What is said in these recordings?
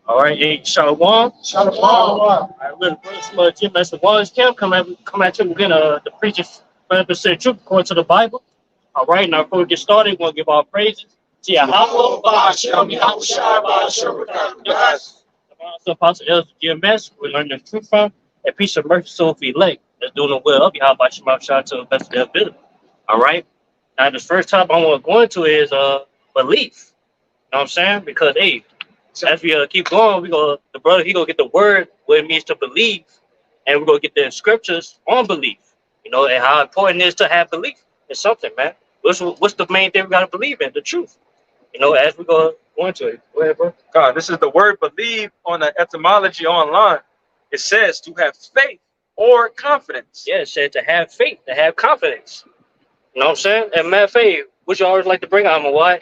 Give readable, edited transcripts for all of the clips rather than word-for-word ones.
All right, hey, Shalom. Shalom. All right, we're the first Jim Master Wallace Camp. Come at you again. The preachers 100% truth according to the Bible. All right, now before we get started, we want to give our praises to Yahweh, the Apostle Elder GMS. We learn the truth from and peace of mercy, so if we elect, that's doing the will of Yahweh Shema Shah to the best of their ability. All right, now the first topic I want to go into is belief. You know what I'm saying? Because hey, as we keep going, the brother he gonna get the word what it means to believe, and we're gonna get the scriptures on belief. You know, and how important it is to have belief in something, man. What's the main thing we gotta believe in? The truth. You know, as we go into it. Go ahead, bro. God, this is the word believe on the etymology online. It says to have faith or confidence. Yeah, it said to have faith, to have confidence. You know what I'm saying? And matter of fact, which you always like to bring out, why?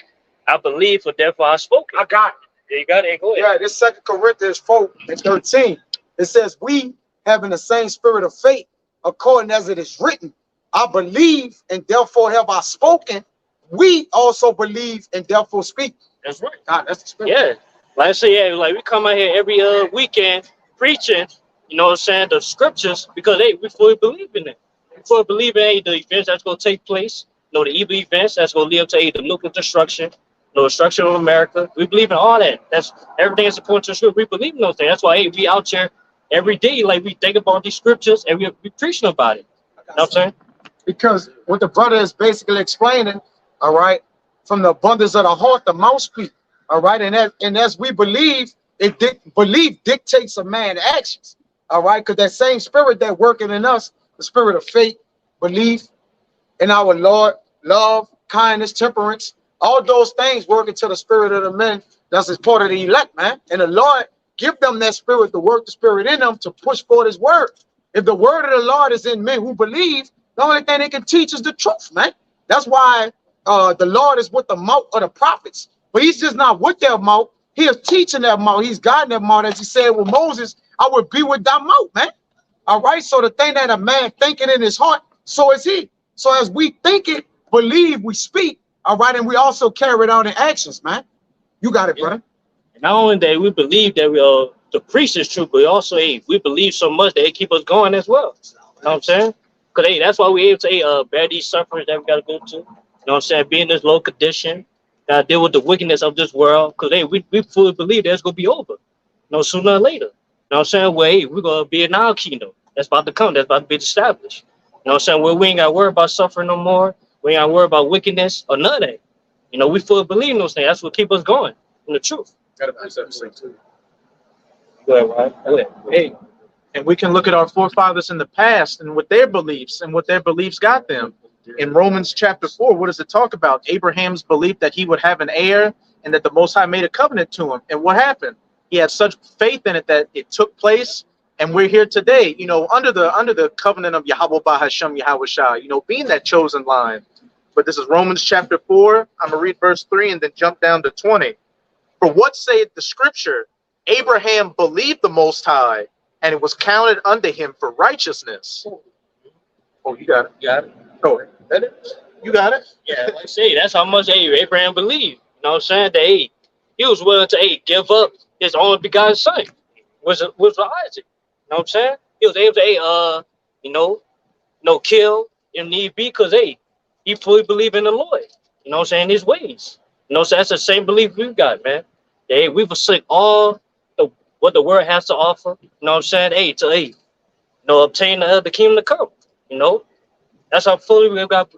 I believe, for therefore I spoke it. I got it. Yeah, you got it. Go ahead. Yeah, this 2 Corinthians 4:13. It says, we having the same spirit of faith, according as it is written, I believe and therefore have I spoken. We also believe and therefore speak. That's right. God, that's the spirit. Yeah. Like I say, yeah, like we come out here every weekend preaching, you know what I'm saying, the scriptures, because hey, we fully believe in it. We fully believe in the events that's gonna take place, you know, the evil events that's gonna lead up to the nuclear destruction, the destruction of America. We believe in all that. That's everything is according to the scripture. We believe in those things. That's why hey, we out here every day, like we think about these scriptures and we preaching about it. You know what I'm saying? Because what the brother is basically explaining, all right, from the abundance of the heart, the mouth speak. All right, and as we believe, belief dictates a man's actions. All right, because that same spirit that working in us, the spirit of faith, belief in our Lord, love, kindness, temperance, all those things work into the spirit of the men. That's as part of the elect, man. And the Lord give them that spirit to work the spirit in them to push forward his word. If the word of the Lord is in men who believe, the only thing they can teach is the truth, man. That's why the Lord is with the mouth of the prophets. But he's just not with their mouth. He is teaching their mouth. He's guiding their mouth. As he said with Moses, I will be with thy mouth, man. All right. So the thing that a man thinking in his heart, so is he. So as we think it, believe, we speak. All right. And we also carry it out in actions, man. You got it, brother. And not only that, we believe that the priest is true, but also hey, we believe so much that it keep us going as well. You know what I'm saying? Because hey, that's why we able to bear these sufferings that we got to go to. You know what I'm saying? Be in this low condition. Deal with the wickedness of this world, because hey, we fully believe that it's gonna be over, you know, sooner or later. You know what I'm saying? Well, hey, we're gonna be in our kingdom that's about to come, that's about to be established. You know what I'm saying? Well, we ain't gotta worry about suffering no more. We ain't gotta worry about wickedness or none of that. You know, we fully believe in those things. That's what keep us going in the truth. Got to precept too. Go ahead, Ryan. Go ahead. Hey, and we can look at our forefathers in the past and what their beliefs got them. In Romans chapter 4, what does it talk about? Abraham's belief that he would have an heir and that the Most High made a covenant to him. And what happened? He had such faith in it that it took place. And we're here today, you know, under the covenant of Yahweh Bahashem Yahweh Shai, you know, being that chosen line. But this is Romans chapter 4. I'm going to read verse 3 and then jump down to 20. For what saith the scripture? Abraham believed the Most High, and it was counted unto him for righteousness. Oh, you got it. You got it? Go ahead. You got it? Yeah, like I say, that's how much Abraham believed. You know what I'm saying? That he was willing to give up his only begotten son, was Isaac. You know what I'm saying? He was able to kill if need be, because he fully believed in the Lord. You know what I'm saying? His ways. You know, so that's the same belief we've got, man. That we forsake all what the world has to offer. You know what I'm saying? To obtain the kingdom to come. You know. That's how fully we got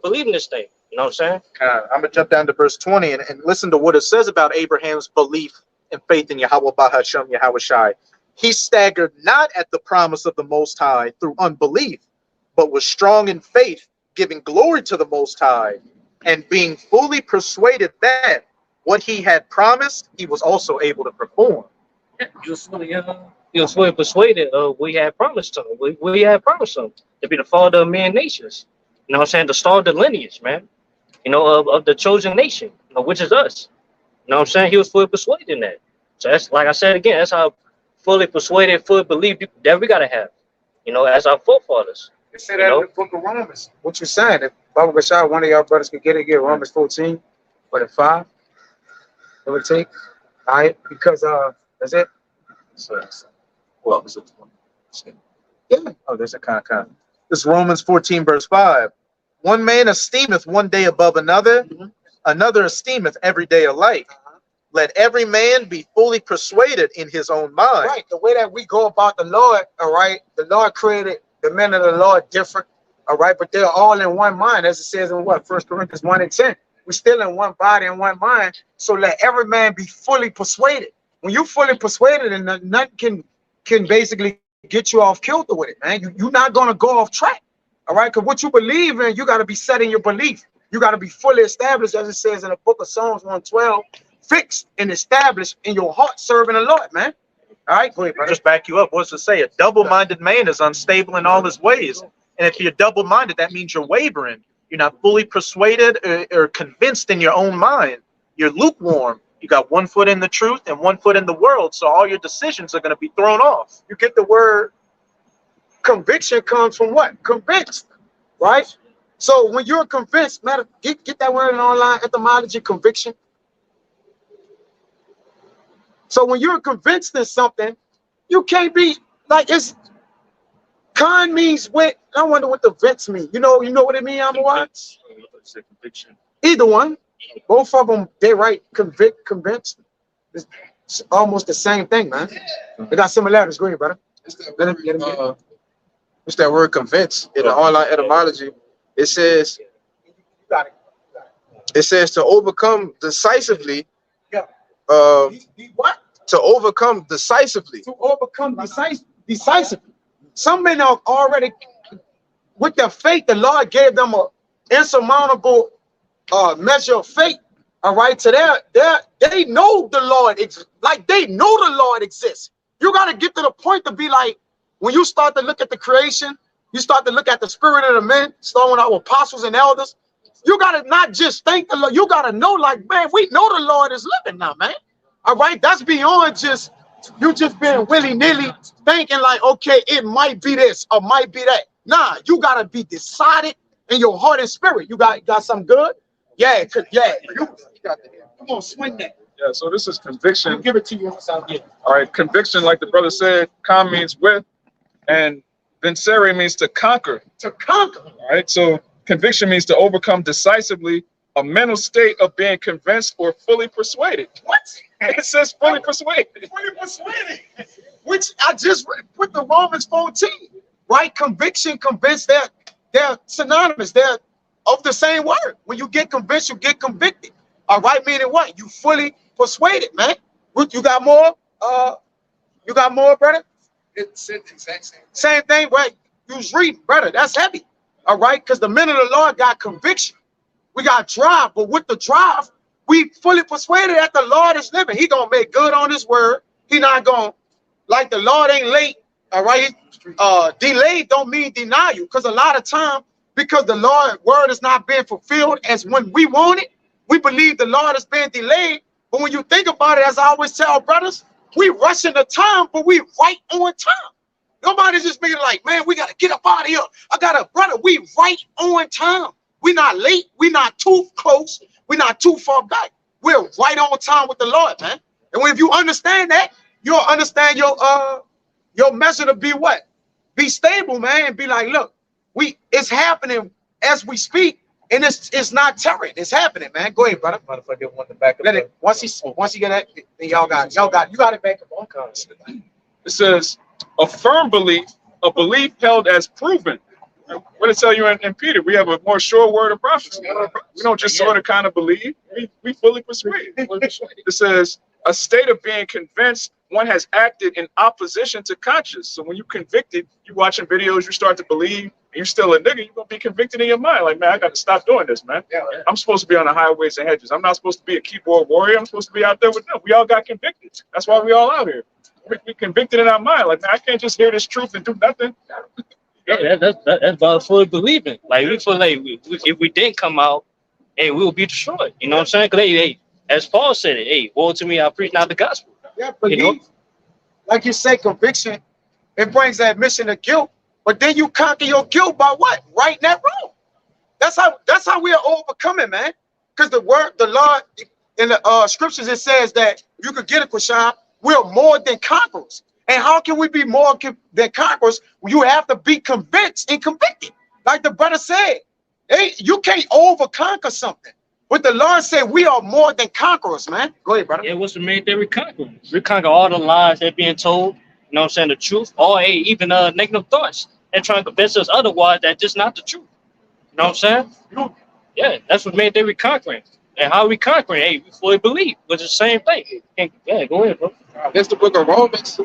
believing this thing. You know what I'm saying? I'm gonna jump down to verse 20 and listen to what it says about Abraham's belief and faith in Yahweh Bahashem Yahweh Shai. He staggered not at the promise of the Most High through unbelief, but was strong in faith, giving glory to the Most High, and being fully persuaded that what he had promised, he was also able to perform. He was fully persuaded of what he had promised to him. We had promised him to be the father of many nations. You know what I'm saying? The start of the lineage, man. You know, of the chosen nation, you know, which is us. You know what I'm saying? He was fully persuaded in that. So that's, like I said again, that's how fully persuaded, fully believed that we got to have, you know, as our forefathers. They say that in the book of Romans. What you saying? If Baba Bashar, one of y'all brothers could get Romans 14, but at 5. Give or take. All right, because that's it. Well, is it? Yeah. Oh, there's a kind. This is Romans 14, verse 5. One man esteemeth one day above another, another esteemeth every day alike. Let every man be fully persuaded in his own mind. Right. The way that we go about the Lord, all right, the Lord created the men of the Lord different, all right, but they're all in one mind, as it says in what? 1 Corinthians 1:10. We're still in one body and one mind. So let every man be fully persuaded. When you're fully persuaded, and nothing can basically get you off kilter with it, man. You're not gonna go off track. All right, because what you believe in, you got to be set in your belief. You got to be fully established, as it says in the book of Psalms 112, fixed and established in your heart, serving the Lord, man. All right, go ahead, brother. Just back you up. What's it say? A double-minded man is unstable in all his ways. And if you're double-minded, that means you're wavering. You're not fully persuaded or convinced in your own mind. You're lukewarm. You got 1 foot in the truth and 1 foot in the world. So all your decisions are going to be thrown off. You get the word conviction comes from what? Convinced, right? So when you're convinced, matter, get that word in online etymology, conviction. So when you're convinced in something, you can't be like, it's con means with. I wonder what the vince mean. You know what it mean, Amawat? Either one. Both of them, they right, convinced. It's almost the same thing, man. They got similarities. Go ahead, brother. What's that word convince in the online etymology? It says to overcome decisively. Yeah. What? To overcome decisively. To overcome decisively. Some men are already, with their faith, the Lord gave them an insurmountable measure of faith. All right, so they know the Lord, they know the Lord exists. You got to get to the point to be like, when you start to look at the creation, you start to look at the spirit of the men, starting out with apostles and elders. You got to not just thank the Lord. You got to know, like, man, we know the Lord is living now, man. All right, that's beyond just you just being willy-nilly thinking like, okay, it might be this or might be that. Nah, you got to be decided in your heart and spirit. You got something good? Yeah, you got that. Come on, swing that. Yeah, so this is conviction. I'll give it to you once I get it. All right, conviction, like the brother said, con means with, and vincere means to conquer. To conquer. All right, so conviction means to overcome decisively, a mental state of being convinced or fully persuaded. What? It says fully persuaded. Fully persuaded. Which I just put the Romans 14, right? Conviction, convinced, they're synonymous. They're of the same word. When you get convinced, you get convicted. All right, meaning what? You fully persuaded, man. What, you got more? You got more, brother? It's the exact same. Same thing, right? You was reading, brother. That's heavy. All right, because the men of the Lord got conviction. We got drive, but with the drive, we fully persuaded that the Lord is living. He gonna make good on his word. He not gonna, like the Lord ain't late. All right, delayed don't mean deny you, because a lot of time, because the Lord word is not being fulfilled as when we want it, we believe the Lord is being delayed. But when you think about it, as I always tell brothers, we rushing the time, but we right on time. Nobody's just being like, man, we got to get up out of here. I got a brother, we right on time. We're not late. We're not too close. We're not too far back. We're right on time with the Lord, man. And when if you understand that, you'll understand your measure to be what? Be stable, man, and be like, look, it's happening as we speak, and it's not terror. It's happening, man. Go ahead, brother. Motherfucker, want the back Let it, once you get that, then y'all got it. You got it back up on cards. It says a firm belief, a belief held as proven. What did it tell you in Peter? We have a more sure word of prophecy. We don't just sort of kind of believe. We fully persuade. It says a state of being convinced one has acted in opposition to conscience. So when you're convicted, you're watching videos, you start to believe, and you're still a nigga, you're going to be convicted in your mind. Like, man, I got to stop doing this, man. I'm supposed to be on the highways and hedges. I'm not supposed to be a keyboard warrior. I'm supposed to be out there with them. We all got convicted. That's why we all out here. We're convicted in our mind. Like, man, I can't just hear this truth and do nothing. Yeah, that's about fully believing. Like, we feel like if we didn't come out, hey, we will be destroyed. You know what I'm saying? Because, hey, as Paul said it, hey, woe to me, I preach not the gospel. Yeah, believe, like you say, conviction, it brings that admission of guilt, but then you conquer your guilt by what? Righting that wrong. That's how we are overcoming, man. Because the Lord, in the scriptures, it says that you could get a Quran. We're more than conquerors. And how can we be more than conquerors? You have to be convinced and convicted. Like the brother said, hey, you can't over-conquer something. But the Lord said we are more than conquerors, man. Go ahead, brother. Yeah, what's the main thing we conquer? We conquer all the lies that being told, you know what I'm saying, the truth, or hey, even negative thoughts. They're trying to convince us otherwise that's just not the truth. You know what I'm saying? Yeah, that's what main thing we conquering. And how we conquering? Hey, we fully believe, which is the same thing. Yeah, go ahead, bro. It's the book of Romans.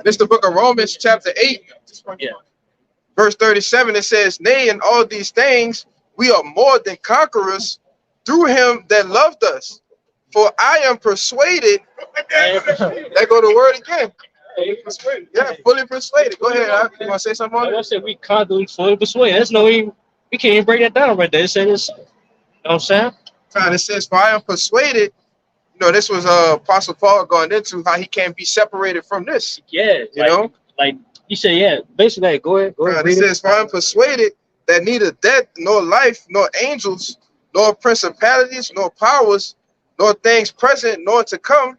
This the book of Romans, chapter 8, Yeah. verse 37. It says, "Nay, in all these things we are more than conquerors through him that loved us. For I am persuaded." There go the word again. Yeah, fully persuaded. Go ahead. Huh? You want to say something on Like I it? said, we conquer, we fully persuaded. That's no, we can't even break that down right there. It said it's, you know what I'm saying? And it says, "For I am persuaded." You know, this was Apostle Paul going into how he can't be separated from this. Yeah, You know? like he said, yeah. Basically, like, go ahead. It read says, "For I am persuaded that neither death, nor life, nor angels, nor principalities, nor powers, nor things present, nor to come,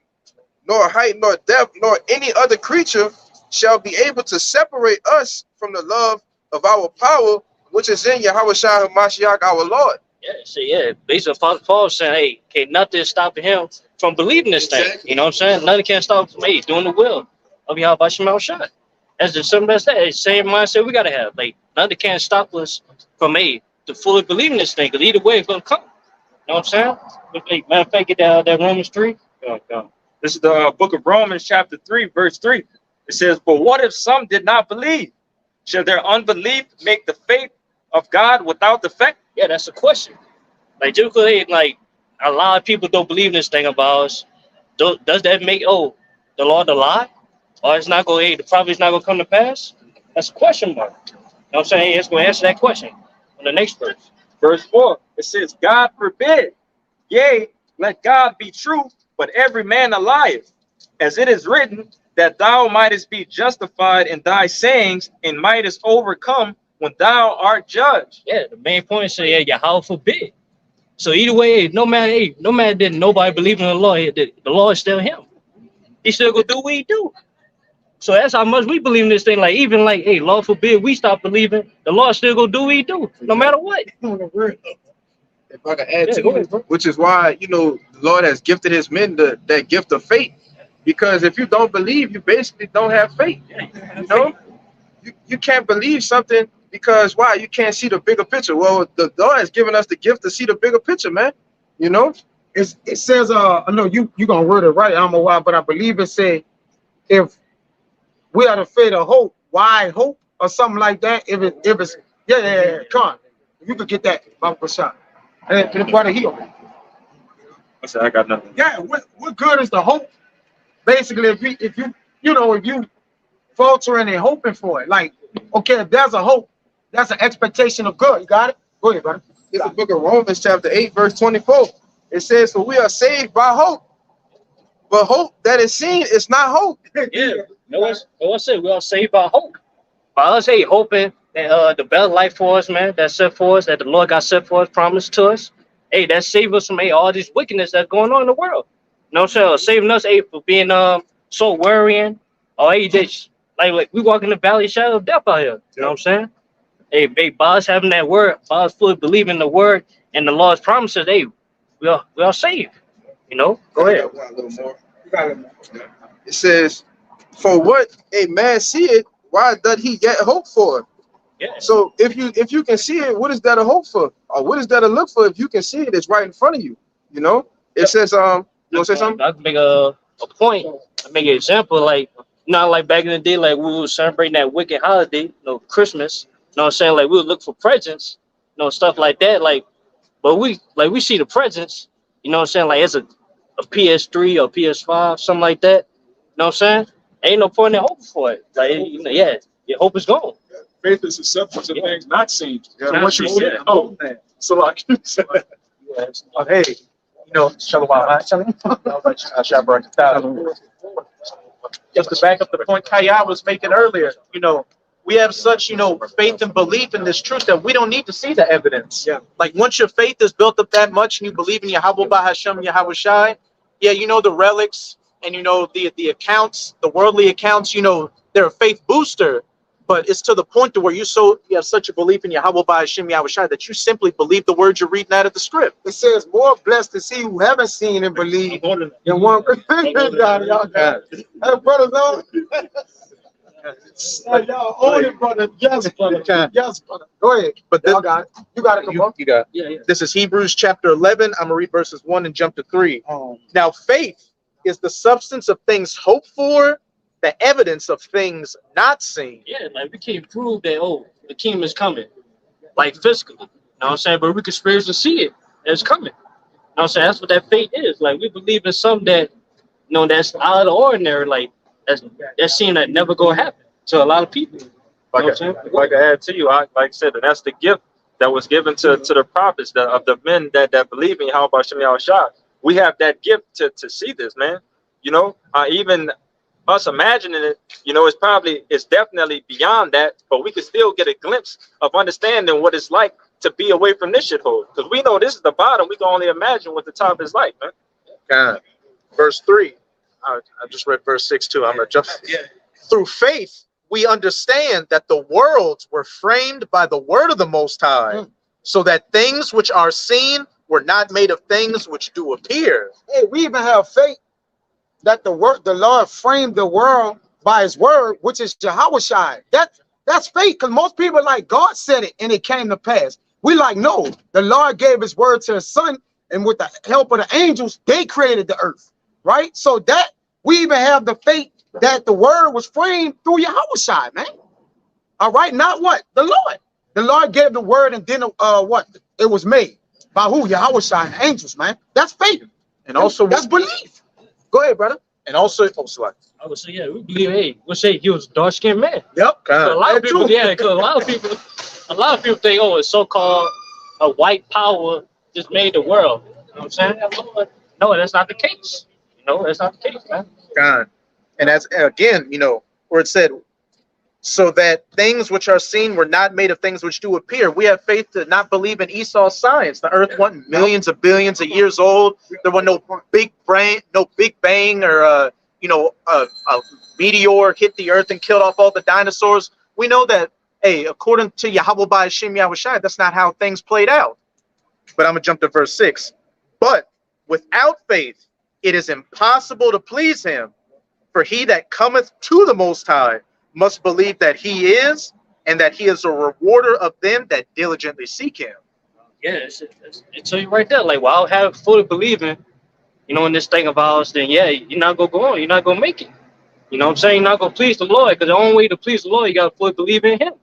nor height, nor depth, nor any other creature shall be able to separate us from the love of our power, which is in Yahushua HaMashiach our Lord." Yeah, so yeah, basically, Apostle Paul saying, hey, can't nothing stop him from believing this thing. You know what I'm saying? Nothing can stop him from doing the will of Yahweh Shema Shai. That's the simple as that. It's the same mindset we gotta have. Like nothing can stop us from to fully believing this thing. Because either way, it's gonna come. You know what I'm saying? But, hey, matter of fact, get that Romans 3. Go. This is the book of Romans, chapter 3, verse 3. It says, "But what if some did not believe? Shall their unbelief make the faith of God without effect?" Yeah, that's the question. Like, typically, like a lot of people don't believe this thing about us. Does that make the Lord a lie? Or it's not going, the prophet's not going to come to pass? That's a question mark. You know what I'm saying? It's going to answer that question on the next verse. Verse 4, it says, "God forbid, yea, let God be true, but every man a liar. As it is written, that thou mightest be justified in thy sayings, and mightest overcome when thou art judged." Yeah, the main point is, yeah, Yahweh forbid. So either way, no matter that nobody believe in the Lord, the Lord is still him. He still gonna do what he do. So that's how much we believe in this thing. Like, even like, hey, Lord forbid we stop believing, the Lord still gonna do what he do, no matter what. If I can add Yeah, to go it, ahead, bro. which is why, you know, the Lord has gifted his men that gift of faith. Because if you don't believe, you basically don't have faith. You know, you can't believe something because why? You can't see the bigger picture. Well, the Lord has given us the gift to see the bigger picture, man. You know, It says, I know you gonna word it right. I don't know why, but I believe it say, if we are the faith of hope, why hope or something like that. If it's yeah. Come on, if you could get that, Baba shot. And the brother heal. I said, I got nothing. Yeah, what good is the hope? Basically, if you faltering and hoping for it, like, okay, if there's a hope, that's an expectation of good. You got it? Go ahead, brother. it's the book of Romans, chapter 8, verse 24. It says, "For we are saved by hope, but hope that is seen is not hope." Yeah, no one said we are saved by hope. By us, hey, hoping that the better life for us, man, that's set for us, that the Lord got set for us, promised to us. Hey, that save us from all this wickedness that's going on in the world. You know what I'm saying? Saving us, hey, for being so worrying, or hey, like we walk in the valley of shadow of death out here. You know what I'm saying? Hey, by us having that word, by us fully believing the word and the Lord's promises, hey, we are saved. You know? Go ahead. A little more. It says, "For what a man seeth, why doth he yet hope for it?" Yeah. So if you can see it, what is that a hope for? Or what is that a look for? If you can see it, it's right in front of you. You know? It says, you want to say something? I can make a point. I make an example, like, not like back in the day, like we were celebrating that wicked holiday, Christmas. You know what I'm saying? Like we would look for presents, stuff like that. Like, but we see the presents, you know what I'm saying? Like it's a PS3 or PS5, something like that. You know what I'm saying? Ain't no point in hoping for it. Like, your hope is gone. Faith is the substance of things not seen. Yeah. So what you see, hope. So like you said, Hey, Shalom. Just to back up the point Kaya was making earlier, we have such, you know, faith and belief in this truth that we don't need to see the evidence. Yeah. Like once your faith is built up that much and you believe in Yahweh Bahashem, Yahweh Shai, yeah, you know the relics and you know the accounts, the worldly accounts, you know, they're a faith booster, but it's to the point to where you have such a belief in Yahweh Bahashem, Yahweh Shai that you simply believe the words you're reading out of the script. It says, more blessed to see who haven't seen and believe than one. Y'all got it. Hey, brothers on. Y'all own it, brother. Yes, brother. Yes, brother. Go ahead. But Y'all got it. You got it, come on. you got it. Yeah, yeah. This is Hebrews chapter 11. I'm going to read verses 1 and jump to 3. Now, faith is the substance of things hoped for, the evidence of things not seen. Yeah, like we can't prove that, oh, the kingdom is coming, like physically. You know what I'm saying? But we can spiritually see it. It's coming. You know what I'm saying? That's what that faith is. Like we believe in something that, you know, that's out of the ordinary. Like that seems that never gonna happen to a lot of people. You know If I could add to you, like I said, and that's the gift that was given to the prophets, of the men that believe in Yahweh Shem Yahweh Shai. We have that gift to see this, man. You know, even us imagining it, you know, it's definitely beyond that, but we can still get a glimpse of understanding what it's like to be away from this shithole. Because we know this is the bottom. We can only imagine what the top is like, man. God. Verse 3. I just read verse 6 too. I'm going to jump. Yeah. Through faith, we understand that the worlds were framed by the word of the Most High, so that things which are seen were not made of things which do appear. Hey, we even have faith that the Lord framed the world by his word, which is Yahweh Shai. That's faith, because most people like God said it and it came to pass. We like, no, the Lord gave his word to his son, and with the help of the angels, they created the earth, right? So that we even have the faith that the word was framed through Yahweh Shai, man. All right, not what? The Lord. The Lord gave the word, and then what? It was made by who? Yahweh Shai and angels, man. That's faith. And also, that's belief. Go ahead, brother. And also, I would say, yeah, we believe, hey, we'll say he was a dark-skinned man. Yep. A lot of people, yeah, because a lot of people think, oh, it's so-called a white power just made the world. You know what I'm saying? No, that's not the case. You know, that's not the case, man. God. And that's, again, you know, where it said, so that things which are seen were not made of things which do appear. We have faith to not believe in Esau's science. The earth wasn't millions of billions of years old. There was no big bang, or you know, a meteor hit the earth and killed off all the dinosaurs. We know that, hey, according to Yahweh Bahashem Yahweh Shai, that's not how things played out. But I'm gonna jump to verse 6. But without faith, it is impossible to please him. For he that cometh to the Most High must believe that he is, and that he is a rewarder of them that diligently seek him. Yeah, it's you right there. Like, well, I'll have fully believing, you know, in this thing of ours, then yeah, you're not gonna go on, you're not gonna make it. You know what I'm saying? You're not gonna please the Lord, because the only way to please the Lord, you gotta fully believe in him.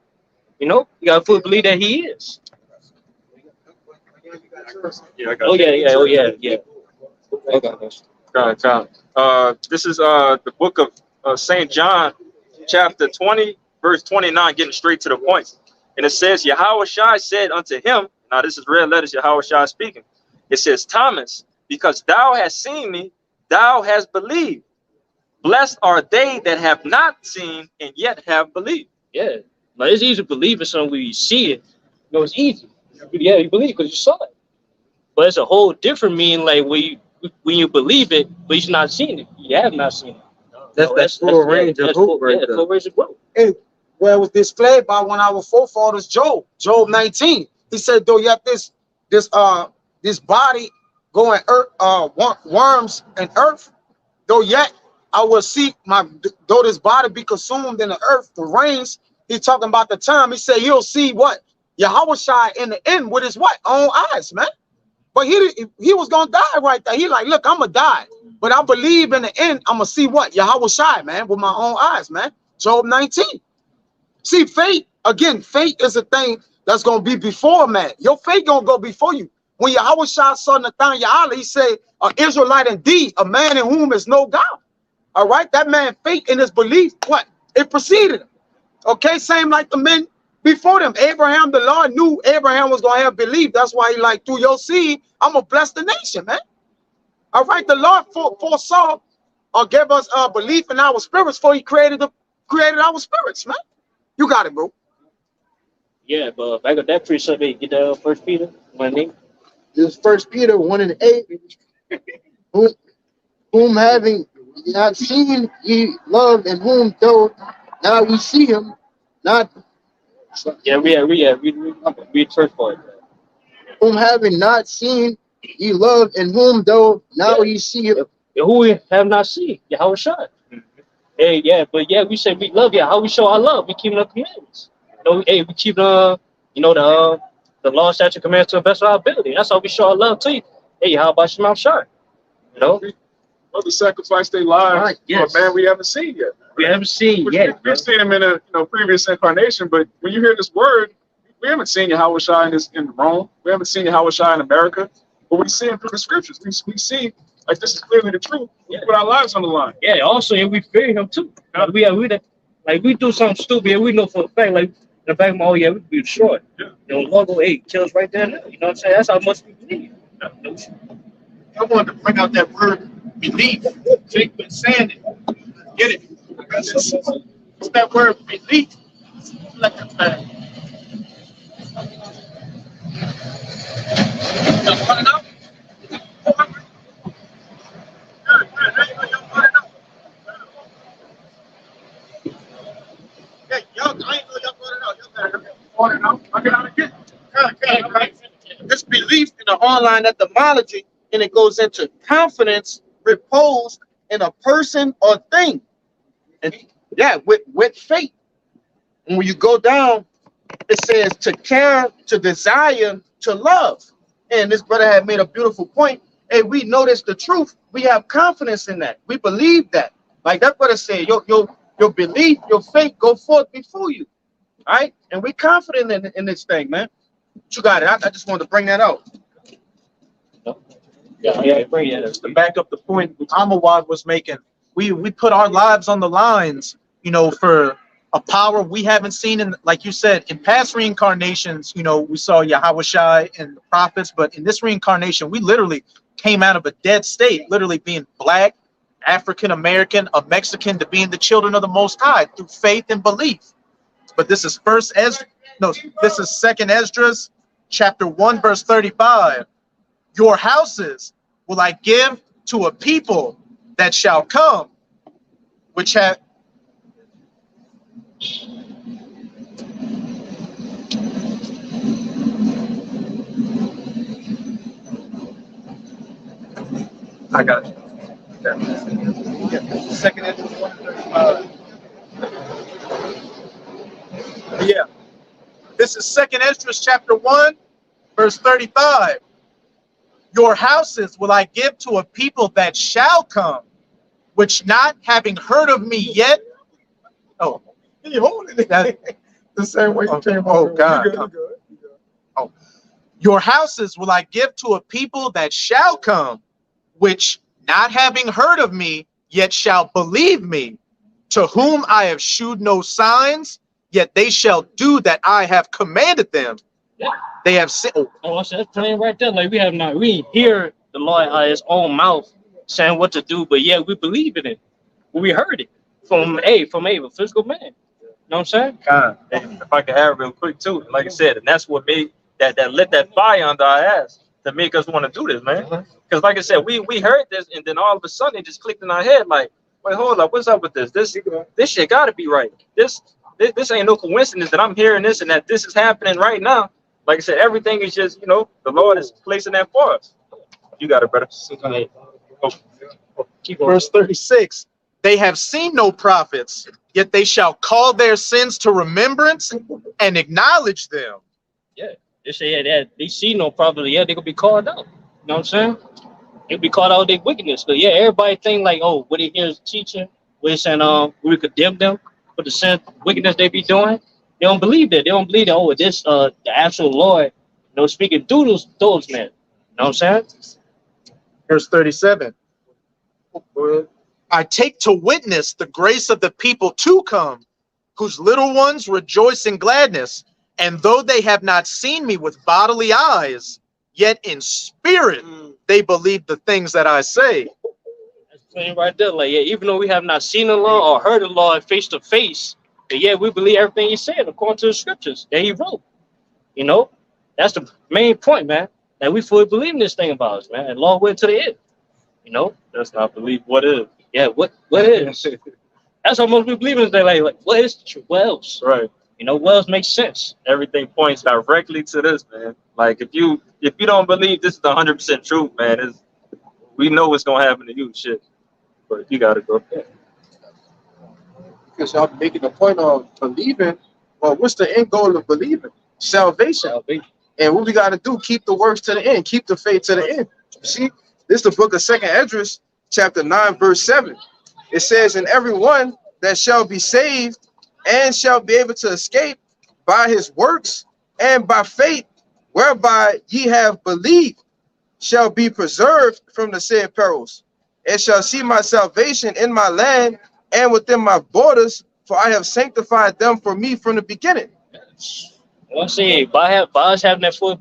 You know, you gotta fully believe that he is. Yeah, Oh yeah. Okay. This is the book of St. John, chapter 20, verse 29, getting straight to the point. And it says, Yahweh Shai said unto him, now this is red letters, Yahweh Shai speaking. It says, Thomas, because thou hast seen me, thou hast believed. Blessed are they that have not seen and yet have believed. Yeah, but it's easy to believe in something when you see it. You know, it's easy. Yeah, you believe because you saw it. But it's a whole different meaning, like when you believe it, but you're not seeing it. You have not seen it. That's full range of hope right there. Full range of hope. Hey, well, it was displayed by one of our forefathers, Job 19. He said, though yet this body going worms and earth, though yet I will see though this body be consumed in the earth, the rains. He's talking about the time. He said he'll see what? Yahweh Shai in the end with his what? Own eyes, man. But he was gonna die right there. He like, look, I'm gonna die, but I believe in the end I'm gonna see what? Yahweh Shai, man, with my own eyes, man. Job 19. See, faith, again, faith is a thing that's gonna be before man. Your faith gonna go before you. When Yahweh Shai saw Nathan Ya'ala, he said, an Israelite indeed, a man in whom is no God. All right, that man faith in his belief, what? It preceded him. Okay, same like the men before them. Abraham, the Lord knew Abraham was going to have belief. That's why he like, through your seed, I'm going to bless the nation, man. All right, the Lord foresaw or gave us belief in our spirits before he created our spirits, man. You got it, bro. Yeah, but back up that precept, hey, get that 1 Peter 1:8. This First Peter 1:8, whom having not seen ye love, and whom though now we see him not, Yeah, read the first part. whom having not seen ye love, and whom though now ye see him. Who we have not seen, Yahweh Shai. Hey, yeah, but yeah, we say we love you. How we show our love? We keep the commandments. Hey, we keep the law, statute, commandments to the best of our ability. That's how we show our love to you. Hey, how about Shema Shai? Brothers sacrifice their lives Right, yes. for a man we haven't seen yet. We haven't seen yet. We've seen him in a previous incarnation, but when you hear this word, we haven't seen Yahweh Shai in Rome. We haven't seen Yahweh Shai in America, but we see him through the scriptures. We see like this is clearly the truth. We put our lives on the line. Yeah, also, and we fear him too. We do something stupid, and we know for a fact, like in the back of my, we be destroyed. Yeah. Lord go, hey, kill us right there now. You know what I'm saying? That's how much we believe. I wanted to bring out that word belief. Jake been saying it. Get it? What's that word belief? Like that. This belief in the online etymology, and it goes into confidence reposed in a person or thing. And yeah, with faith. And when you go down, it says to care, to desire, to love. And this brother had made a beautiful point. Hey, we notice the truth. We have confidence in that. We believe that. Like that brother said, your belief, your faith go forth before you. All right? And we confident in this thing, man. But you got it. I just wanted to bring that out. Yeah, bring it. To back up the point Amawad was making, we put our lives on the lines, for a power we haven't seen in, like you said, in past reincarnations. We saw Yahweh Shai and the prophets, but in this reincarnation, we literally came out of a dead state, literally being black, African American, a Mexican, to being the children of the Most High through faith and belief. But this is this is Second Esdras, chapter 1, verse 35. Your houses will I give to a people that shall come, which have I got it. Second Esdras 1:35. Yeah. This is Second Esdras chapter 1, verse 35. Your houses will I give to a people that shall come, which not having heard of me yet. Oh, He holding it the same way you came oh, over. God. You good. Oh, your houses will I give to a people that shall come, which not having heard of me yet shall believe me, to whom I have shewed no signs, yet they shall do that I have commanded them. Yeah. They have said, Oh, that's plain right there. Like we ain't hear the Lord out of his own mouth saying what to do, but yeah, we believe in it. We heard it from a physical man. You know what I'm saying? If I can add real quick too, like I said, and that's what made that lit that fire under our ass to make us want to do this, man. Because like I said, we heard this, and then all of a sudden it just clicked in our head, like, wait, hold up, what's up with this? This shit gotta be right. This ain't no coincidence that I'm hearing this and that this is happening right now. Like I said, everything is just, the Lord is placing that for us. You got it, brother. verse 36, they have seen no prophets, yet they shall call their sins to remembrance and acknowledge them. Yeah. They say that they see no problem. Yeah, they gonna be called out. You know what I'm saying? They'll be called out their wickedness. But yeah, everybody think like, oh, what they hear is teaching, we're saying we condemn them for the sin wickedness they be doing. They don't believe that. They don't believe that, oh, this the actual Lord, speaking through those men. You know what I'm saying? Verse 37. I take to witness the grace of the people to come, whose little ones rejoice in gladness, and though they have not seen me with bodily eyes, yet in spirit they believe the things that I say. That's plain right there. Like, yeah, even though we have not seen the Lord or heard the Lord face to face, But yeah, we believe everything he said according to the scriptures that he wrote. You know, that's the main point, man. That we fully believe in this thing about us, man. And long way to the end. You know, That's not belief. What is? yeah. What is? That's how most people believe in this. Like what is the truth? What else? Right. You know, what else makes sense? Everything points directly to this, man. Like if you don't believe this is the 100% truth, man, we know what's gonna happen to you, shit. But you gotta go. Because y'all making the point of believing. Well, what's the end goal of believing? Salvation. And what we got to do, keep the works to the end, keep the faith to the end. See, this is the book of 2nd Esdras, chapter 9, verse 7. It says, and everyone that shall be saved and shall be able to escape by his works and by faith, whereby ye have believed, shall be preserved from the said perils, and shall see my salvation in my land and within my borders, for I have sanctified them for me from the beginning. Well, see, by us having that full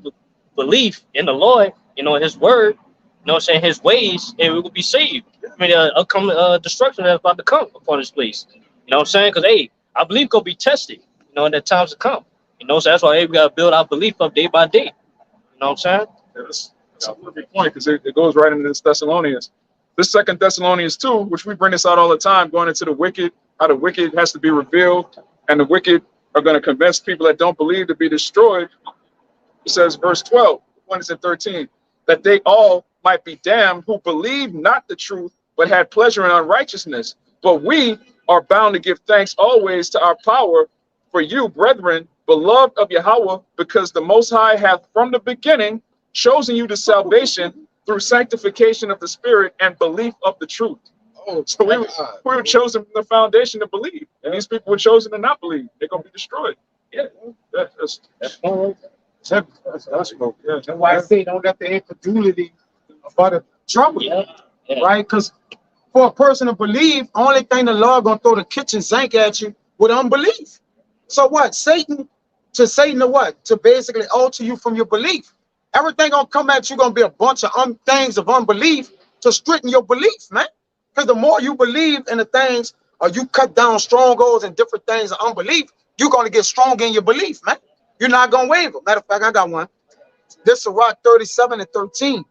belief in the Lord, you know, his word, you know what I'm saying, his ways, and we will be saved. I mean, upcoming destruction that's about to come upon this place. You know what I'm saying? Because, hey, I believe gonna be tested, you know, in the times to come. You know, so that's why, hey, we got to build our belief up day by day. You know what I'm saying? That's a perfect point because it goes right into this Thessalonians. This 2nd Thessalonians 2, which we bring this out all the time, going into the wicked, how the wicked has to be revealed, and the wicked are going to convince people that don't believe to be destroyed. It says, verse 12, 1 and 13, that they all might be damned who believe not the truth, but had pleasure in unrighteousness. But we are bound to give thanks always to our power for you, brethren, beloved of Yahweh, because the Most High hath from the beginning chosen you to salvation through sanctification of the Spirit and belief of the truth. Oh, So we were chosen from the foundation to believe, and these people were chosen to not believe. They're gonna be destroyed. Yeah, that's That's why I say don't let the incredulity about the trouble, Yeah. right? Because for a person to believe, only thing the Lord gonna throw the kitchen sink at you with unbelief. So what? Satan to what? To basically alter you from your belief. Everything gonna come at you gonna be a bunch of things of unbelief to straighten your belief, man. Because the more you believe in the things, or you cut down strongholds and different things of unbelief, you're gonna get strong in your belief, man. You're not gonna waver. Matter of fact, I got one. This is Sirach 37 and 13.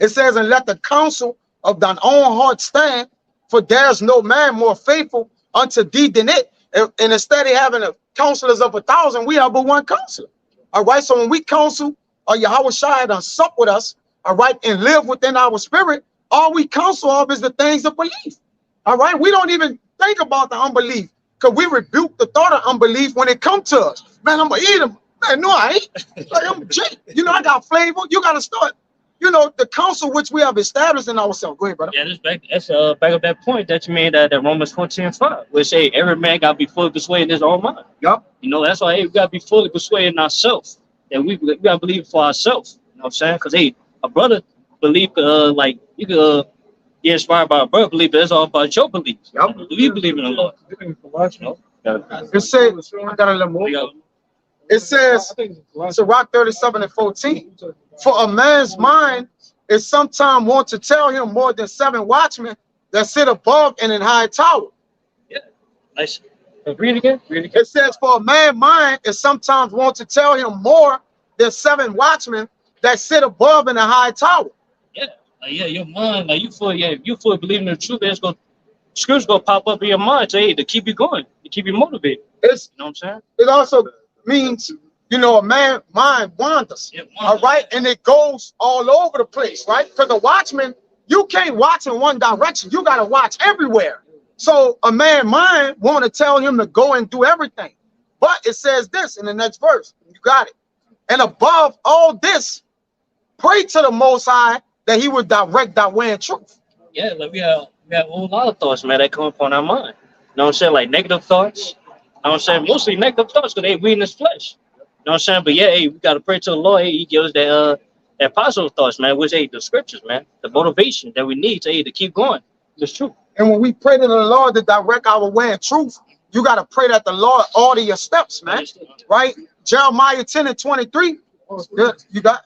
It says, and let the counsel of thine own heart stand, for there's no man more faithful unto thee than it. And instead of having counselors of 1,000, we have but one counselor. All right. So when we counsel, or Yahweh Shai done sup with us, all right, and live within our spirit, all we counsel of is the things of belief. All right. We don't even think about the unbelief, because we rebuke the thought of unbelief when it comes to us. Man, I'm gonna eat them. Man, no, I ain't. Like, I'm Jake. You know, I got flavor. You gotta start. You know, the counsel which we have established in ourselves. Go ahead, brother. Yeah, that's back up that point that you made that Romans 14:5, which say every man gotta be fully persuaded in his own mind. Yup. You know, that's why, hey, we gotta be fully persuaded in ourselves. And we gotta believe it for ourselves. You know what I'm saying? Because hey, a brother believe like you could get inspired by a brother belief, but it's all about your belief. Yup. Do you believe in the Lord? You know? It says, I got a little more. It says, Sirach 37 and 14. For a man's mind is sometimes want to tell him more than 7 watchmen that sit above and in high tower. Yeah. Nice. Read it again. Read it again. It says, for a man's mind is sometimes want to tell him more than 7 watchmen that sit above in a high tower. Yeah. Yeah, your mind, like you fully believe in the truth, it's gonna scriptures gonna pop up in your mind to keep you going, to keep you motivated. You know what I'm saying? It also means, you know, a man's mind wanders, all right? And it goes all over the place, right? Because the watchman, you can't watch in one direction. You got to watch everywhere. So a man's mind want to tell him to go and do everything. But it says this in the next verse. You got it. And above all this, pray to the Most High that he would direct thy way in truth. Yeah, like we have a whole lot of thoughts, man, that come upon our mind. You know what I'm saying? Like negative thoughts. You know what I'm saying? Mostly negative thoughts because we in this flesh. You know what I'm saying? But yeah, hey, we got to pray to the Lord. Hey, he gives us that positive thoughts, man, which, hey, the scriptures, man, the motivation that we need to keep going. It's true. And when we pray to the Lord to direct our way in truth, you got to pray that the Lord order your steps, man, right? Jeremiah 10 and 23. Good. You got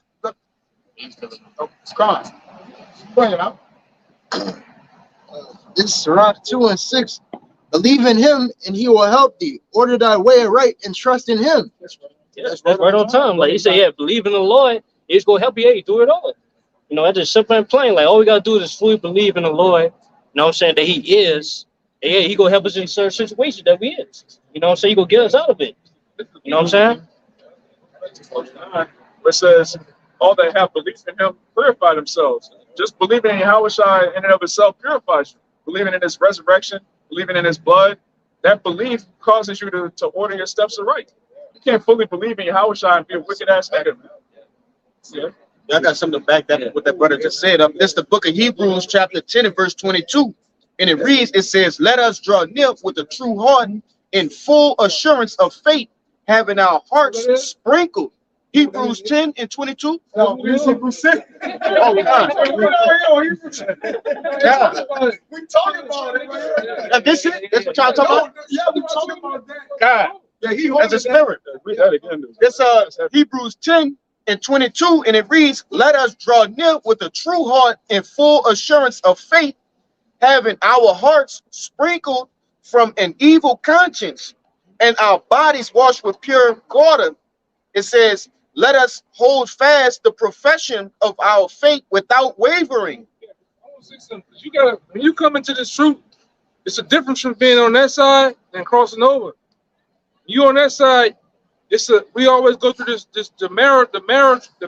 oh, it's gone. Bring it out. This is Sirach 2 and 6. Believe in him and he will help thee. Order thy way right and trust in him. Yeah, that's right on time. Like he said, yeah, believe in the Lord. He's gonna help you. Hey, do it all. You know, that's just simple and plain. Like all we gotta do is fully believe in the Lord. You know what I'm saying? That He is. And yeah, He gonna help us in certain situations that we is. You know what I'm saying? He gonna get us out of it. You know what I'm saying? It says, all that have belief in Him purify themselves. Just believing in Yahushua in and of itself purifies you. Believing in His resurrection, believing in His blood, that belief causes you to order your steps aright. You can't fully believe in Yahushua and be a wicked ass nigga. Yeah. I got something to back that what that brother just said. It's the book of Hebrews, chapter 10 and verse 22. And it reads, it says, let us draw near with a true heart in full assurance of faith, having our hearts sprinkled. Hebrews 10 and 22. No, Hebrews 6. Oh, God. We talking about it. That's what y'all talking about? Yeah, we talking about that. God. Yeah, he As a spirit. Read that again. It's Hebrews 10 and 22, and it reads, let us draw near with a true heart and full assurance of faith, having our hearts sprinkled from an evil conscience and our bodies washed with pure water. It says, let us hold fast the profession of our faith without wavering. You gotta, when you come into this truth, it's a difference from being on that side and crossing over. You on that side, we always go through the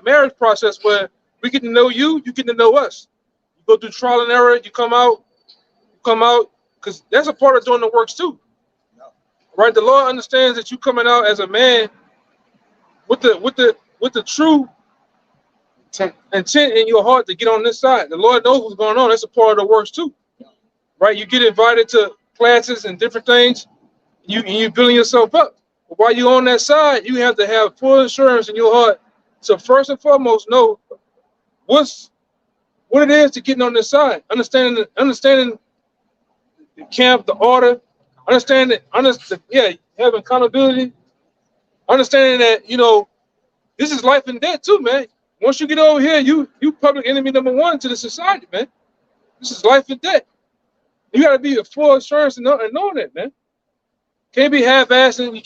marriage process where we get to know you get to know us. You go through trial and error, you come out, because that's a part of doing the works too. Right? The Lord understands that you coming out as a man with the true intent in your heart to get on this side. The Lord knows what's going on. That's a part of the works too. Right? You get invited to classes and different things, you building yourself up. But while you're on that side, you have to have full assurance in your heart. So first and foremost, know what it is to getting on this side. Understanding the camp, the order, having accountability, understanding that, you know, this is life and death too, man. Once you get over here, you public enemy number one to the society, man. This is life and death. You got to be a full assurance and knowing that, man. Can't be half-assed, and you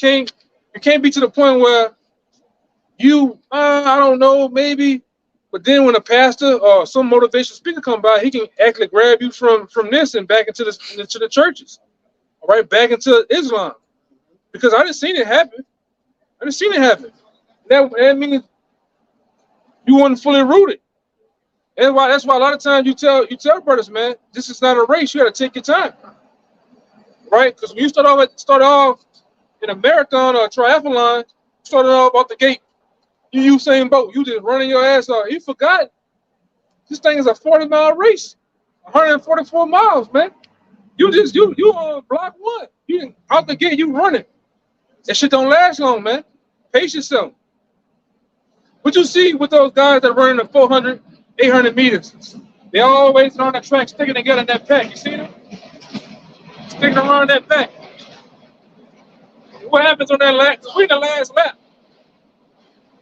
can't be to the point where I don't know, maybe, but then when a pastor or some motivational speaker come by, he can actually grab you from this and back into the churches, all right, back into Islam, because I didn't see it happen. That means you weren't fully rooted. And that's why a lot of times you tell brothers, man, this is not a race. You got to take your time, right? Because when you start off in a marathon or a triathlon, started off out the gate, you same boat. You just running your ass off. You forgot this thing is a 40-mile race, 144 miles, man. You on block one. You out the gate, you running. That shit don't last long, man. Pace yourself. What you see with those guys that running the 400, 800 meters, they always on the track sticking together in that pack. You see them? Sticking around that pack. What happens on that lap? We're in the last lap.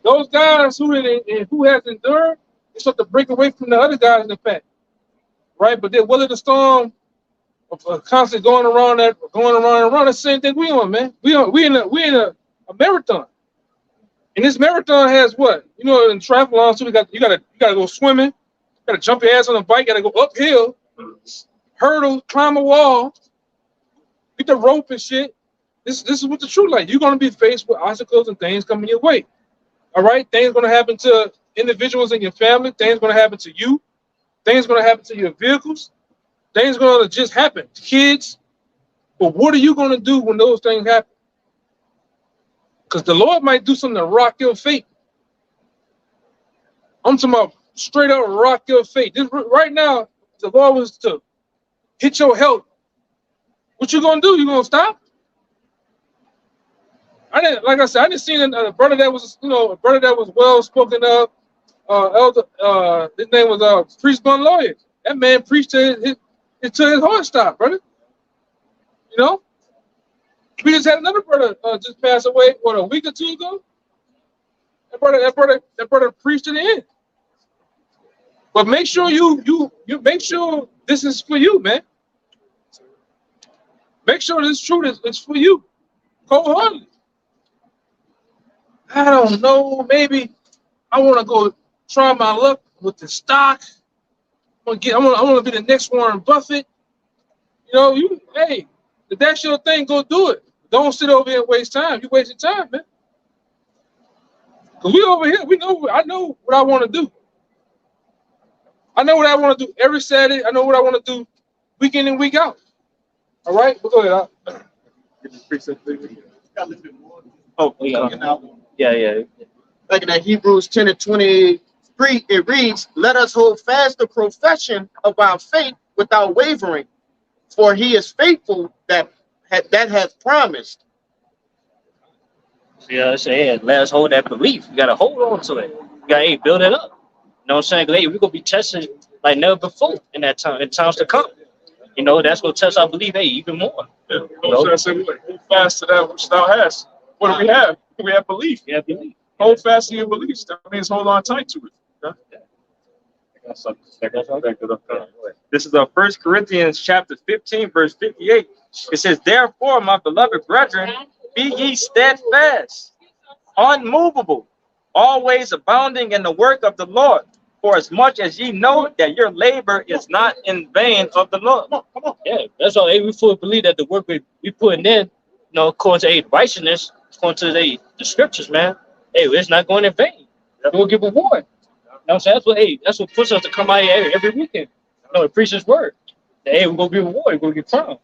Those guys who has endured, they start to break away from the other guys in the pack, right? But they're willing the storm of constantly going around. That's the same thing we on, man. We in a marathon. And this marathon has what? You know, in triathlon, so you gotta go swimming, gotta jump your ass on a bike, gotta go uphill, hurdle, climb a wall, get the rope and shit. This is what the truth like. You're gonna be faced with obstacles and things coming your way. All right, things gonna happen to individuals in your family. Things gonna happen to you. Things gonna happen to your vehicles. Things gonna just happen to kids. But what are you gonna do when those things happen? Because the Lord might do something to rock your fate. I'm talking about straight up rock your fate. Right now, the Lord was to hit your health. What you gonna do? You gonna stop? I didn't see a brother that was, well spoken of. Elder, his name was Priest Bun Lawyer. That man preached until his heart stopped, brother. You know. We just had another brother just pass away, a week or two ago. That brother preached to the end. But make sure you make sure this is for you, man. Make sure this truth is for you, wholeheartedly. I don't know. Maybe I want to go try my luck with the stock. I want to be the next Warren Buffett. You know, hey, if that's your thing, go do it. Don't sit over here and waste time. You wasting time, man. Cause we over here, I know what I want to do. I know what I want to do every Saturday. I know what I want to do week in and week out. All right, but go ahead. Yeah. Like in that Hebrews 10 and 23, it reads, "Let us hold fast the profession of our faith without wavering, for he is faithful that hath promised." Yeah, I say, let us hold that belief. You gotta hold on to it. You gotta build it up. You know what I'm saying? Hey, we're gonna be tested like never before in times to come. You know, that's gonna test our belief, even more. Yeah. So I said, hold fast to that which thou hast. What do we have? We have belief. Yeah, belief. Hold fast to your beliefs. That means hold on tight to it. This is 1 Corinthians chapter 15, verse 58. It says, "Therefore, my beloved brethren, be ye steadfast, unmovable, always abounding in the work of the Lord, for as much as ye know that your labor is not in vain of the Lord." Come on. Yeah, that's all. Hey, we fully believe that the work we putting in, according to righteousness, according to the scriptures, man. Hey, it's not going in vain. We'll give a reward. You know what I'm saying? That's what pushes us to come out here every weekend. And preach His word. Hey, we're gonna be rewarded. We're gonna get crowned.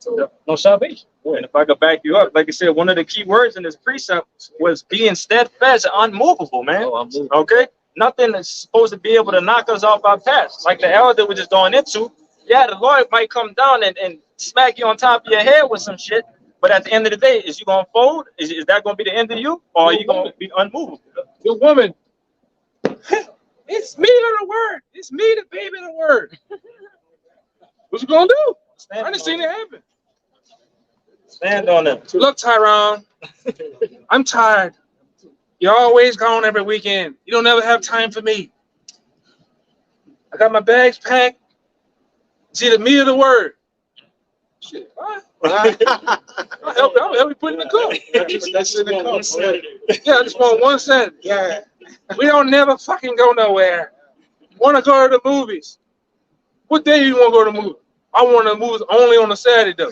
No salvation. And if I could back you up, like I said, one of the key words in this precept was being steadfast and unmovable, man. Okay? Nothing is supposed to be able to knock us off our path. Like the elder was just going into, yeah, the Lord might come down and smack you on top of your head with some shit, but at the end of the day, is you gonna fold? Is that gonna be the end of you? Or are you gonna be unmovable? Your woman, it's me to the word. It's me, the baby, the word. What you gonna do? I done seen it happen. Stand on it. Look, Tyrone, I'm tired. You're always gone every weekend. You don't ever have time for me. I got my bags packed. It's either me or the word. Shit, what? I'll help you put in the cup. That's in the cup. Yeah, I just want one Saturday. Yeah. We don't never fucking go nowhere. Want to go to the movies? What day you want to go to the movies? I want to move only on a Saturday though.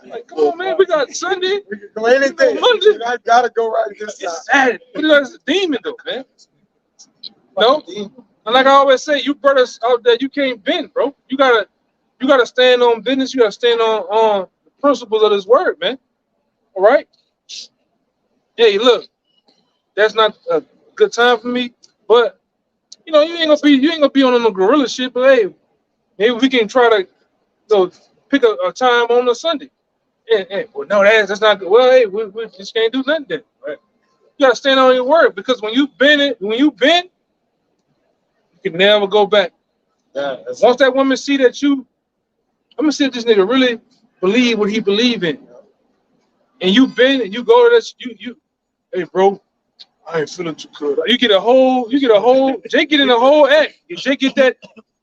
Like, come on, man, we got Sunday. We can go anything. Monday. I gotta go right this It's time. Saturday. It's a demon though, man. No, and like I always say, you brothers out there, you can't bend, bro. You gotta stand on business. You gotta stand on the principles of this word, man. All right. Hey, look, that's not a good time for me, but you ain't gonna be on no gorilla shit. But hey, maybe we can try to pick a time on a Sunday. Well, no, that's not good. Well, hey, we just can't do nothing then. Right? You gotta stand on your word, because when you bend, you can never go back. Yeah, Once that woman see that I'm gonna see if this nigga really believe what he believe in, and you bend and you go to this, hey bro, I ain't feeling too good. You get a whole, Jake get in a whole act.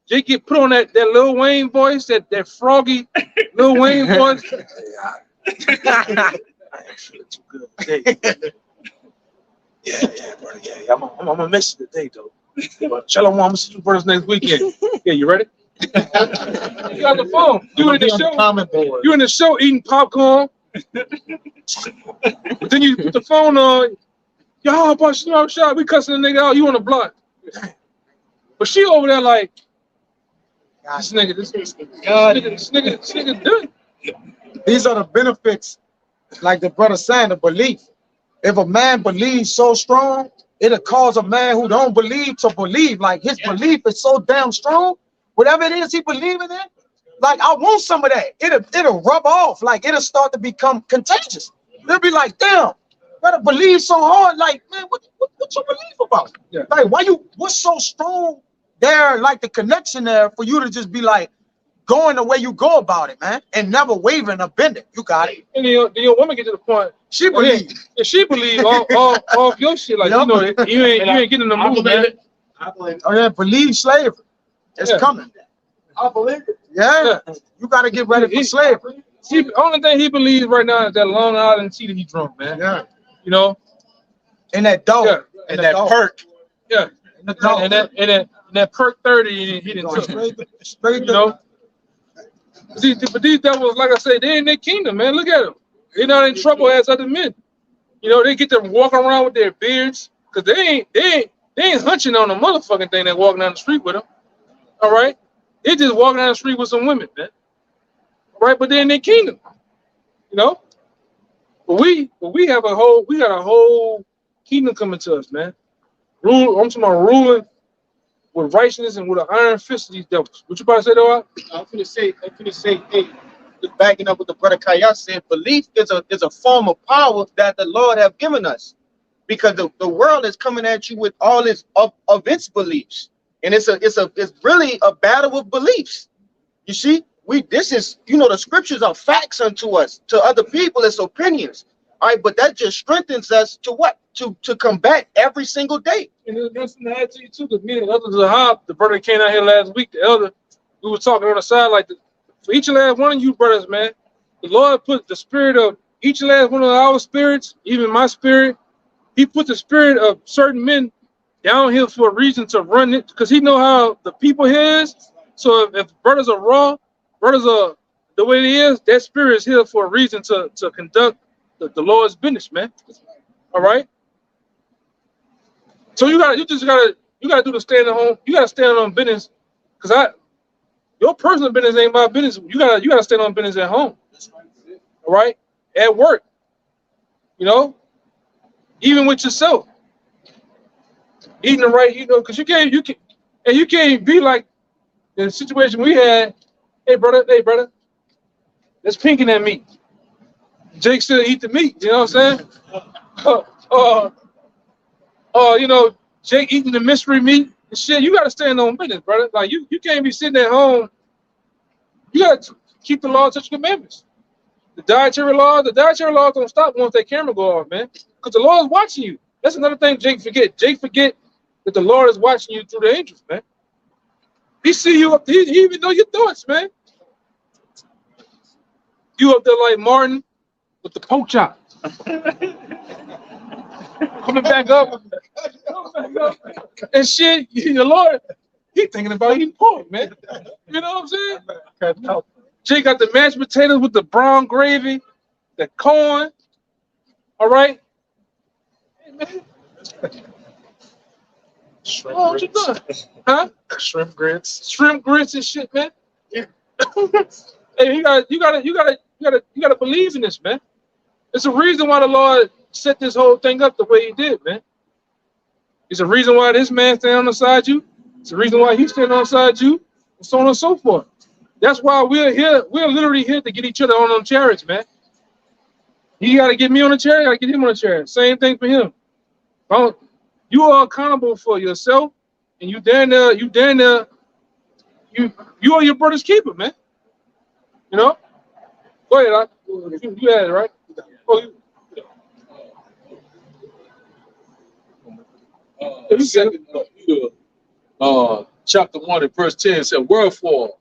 Jake get put on that Lil Wayne voice, that froggy Lil Wayne voice. I ain't feeling too good today. Yeah, brother. Yeah. I'm gonna miss you today though. But Shalom, I'm gonna see you brothers next weekend. Yeah, you ready? You got the phone. You in the show. You in the show eating popcorn. But then you put the phone on. Y'all about smoke shot. We cussing the nigga out. You on the block. But she over there like, this nigga done. These are the benefits, like the brother saying, the belief. If a man believes so strong, it'll cause a man who don't believe to believe. Like his belief is so damn strong. Whatever it is he believing in, like I want some of that. It'll rub off. Like it'll start to become contagious. It'll be like, damn, gotta believe so hard. Like, man, what's your belief about? Yeah. Like, what's so strong there? Like the connection there for you to just be like going the way you go about it, man, and never wavering or bending. You got it. And then your woman get to the point. She believe. If she believe all your shit, like you ain't getting the move, man. I believe. Oh yeah, believe slavery. It's coming. I believe it. Yeah. You got to get ready for slavery. See, the only thing he believes right now is that Long Island tea that he drunk, man. Yeah. You know? And that dope. Yeah. And that perk. Yeah. And the dope. And that perk 30 he didn't took. Straight You know? But these devils, like I say, they in their kingdom, man. Look at them. They're not in trouble as other men. You know, they get to walk around with their beards, because they ain't hunching on the motherfucking thing that walking down the street with them. All right? They just walking down the street with some women, man. All right, but they're in their kingdom. You know? But we got a whole kingdom coming to us, man. I'm talking about ruling with righteousness and with an iron fist of these devils. What you about to say, though? I'm gonna say, hey, just backing up what the brother Kaya said, belief is a form of power that the Lord have given us, because the world is coming at you with all its of its beliefs, and it's really a battle of beliefs. You see, this is, you know, the scriptures are facts unto us. To other people, it's opinions. All right, but that just strengthens us to what? To combat every single day. And there's something to add to you too, because me and the other Zahab, the brother that came out here last week, the elder, we were talking on the side like for each and last one of you brothers, man, the Lord put the spirit of each and last one of our spirits, even my spirit, he put the spirit of certain men down here for a reason to run it, because he know how the people here is. So if brothers are raw, brothers are the way it is, that spirit is here for a reason to conduct the Lord's business, man. All right. So you gotta do the stand at home. You gotta stand on business, because your personal business ain't my business. You gotta stand on business at home. All right, at work. You know, even with yourself, eating the right. You know, because you can't be like the situation we had. Hey brother, let's pinking that meat. Jake still eat the meat. You know what I'm saying? You know, Jake eating the mystery meat and shit. You gotta stand on business, brother. Like you can't be sitting at home. You gotta keep the law, touch commandments. The dietary laws don't stop once that camera go off, man. Because the Lord is watching you. That's another thing Jake forget. Jake forget that the Lord is watching you through the angels, man. He see you up. He even know your thoughts, man. You up there like Martin with the pork chop. Coming back up and shit, the Lord, he thinking about eating pork, man. You know what I'm saying? Jay got the mashed potatoes with the brown gravy, the corn. All right. Hey, man. What you doing? Huh? Shrimp grits. Shrimp grits and shit, man. Yeah. Hey, you gotta believe in this, man. It's a reason why the Lord set this whole thing up the way he did, man. It's a reason why this man standing on the side you. It's a reason why he's standing on the side you, and so on and so forth. That's why we're here. We're literally here to get each other on them chariots, man. You got to get me on the chariot, I got to get him on the chariot. Same thing for him. You are accountable for yourself, and you are your brother's keeper, man. You know? Go ahead, you had it, right? Oh, chapter 1 and verse 10 said, wherefore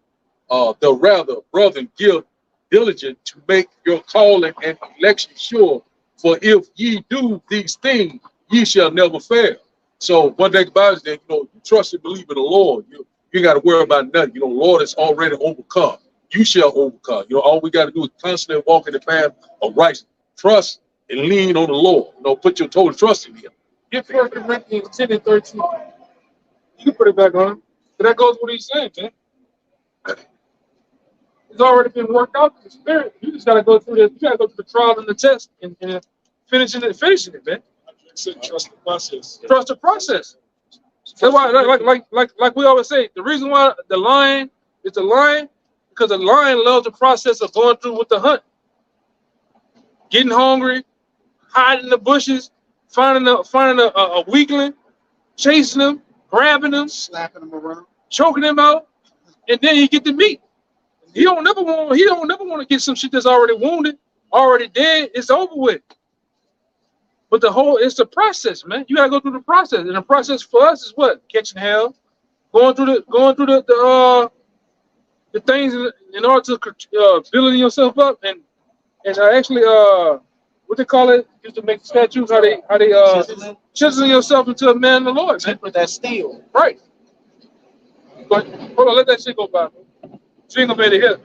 the rather, brethren, give diligent to make your calling and election sure, for if ye do these things, ye shall never fail. So one thing about it is that, you trust and believe in the Lord. You got to worry about nothing. The Lord is already overcome. You shall overcome. All we got to do is constantly walk in the path of righteousness. Trust and lean on the Lord. Put your total trust in him. Get 1 Corinthians 10 and 13. You can put it back on. But that goes with what he's saying, man. It's already been worked out in the spirit. You just gotta go through the trial and the test and finishing it, man. Trust the process. Trust the process. That's why, like we always say, the reason why the lion is the lion, because the lion loves the process of going through with the hunt. Getting hungry, hiding in the bushes, finding a weakling, chasing them, grabbing them, Slapping them around, choking them out, and then you get the meat. He don't never want to get some shit that's already wounded, already dead. It's over with. But it's the process, man. You gotta go through the process, and the process for us is what? Catching hell, going through the the things in order to building yourself up and actually what they call it, used to make statues, how they chiseling yourself into a man of the Lord, man. With that steel. Right. But hold on, let that shit go by. She ain't gonna be able to hear.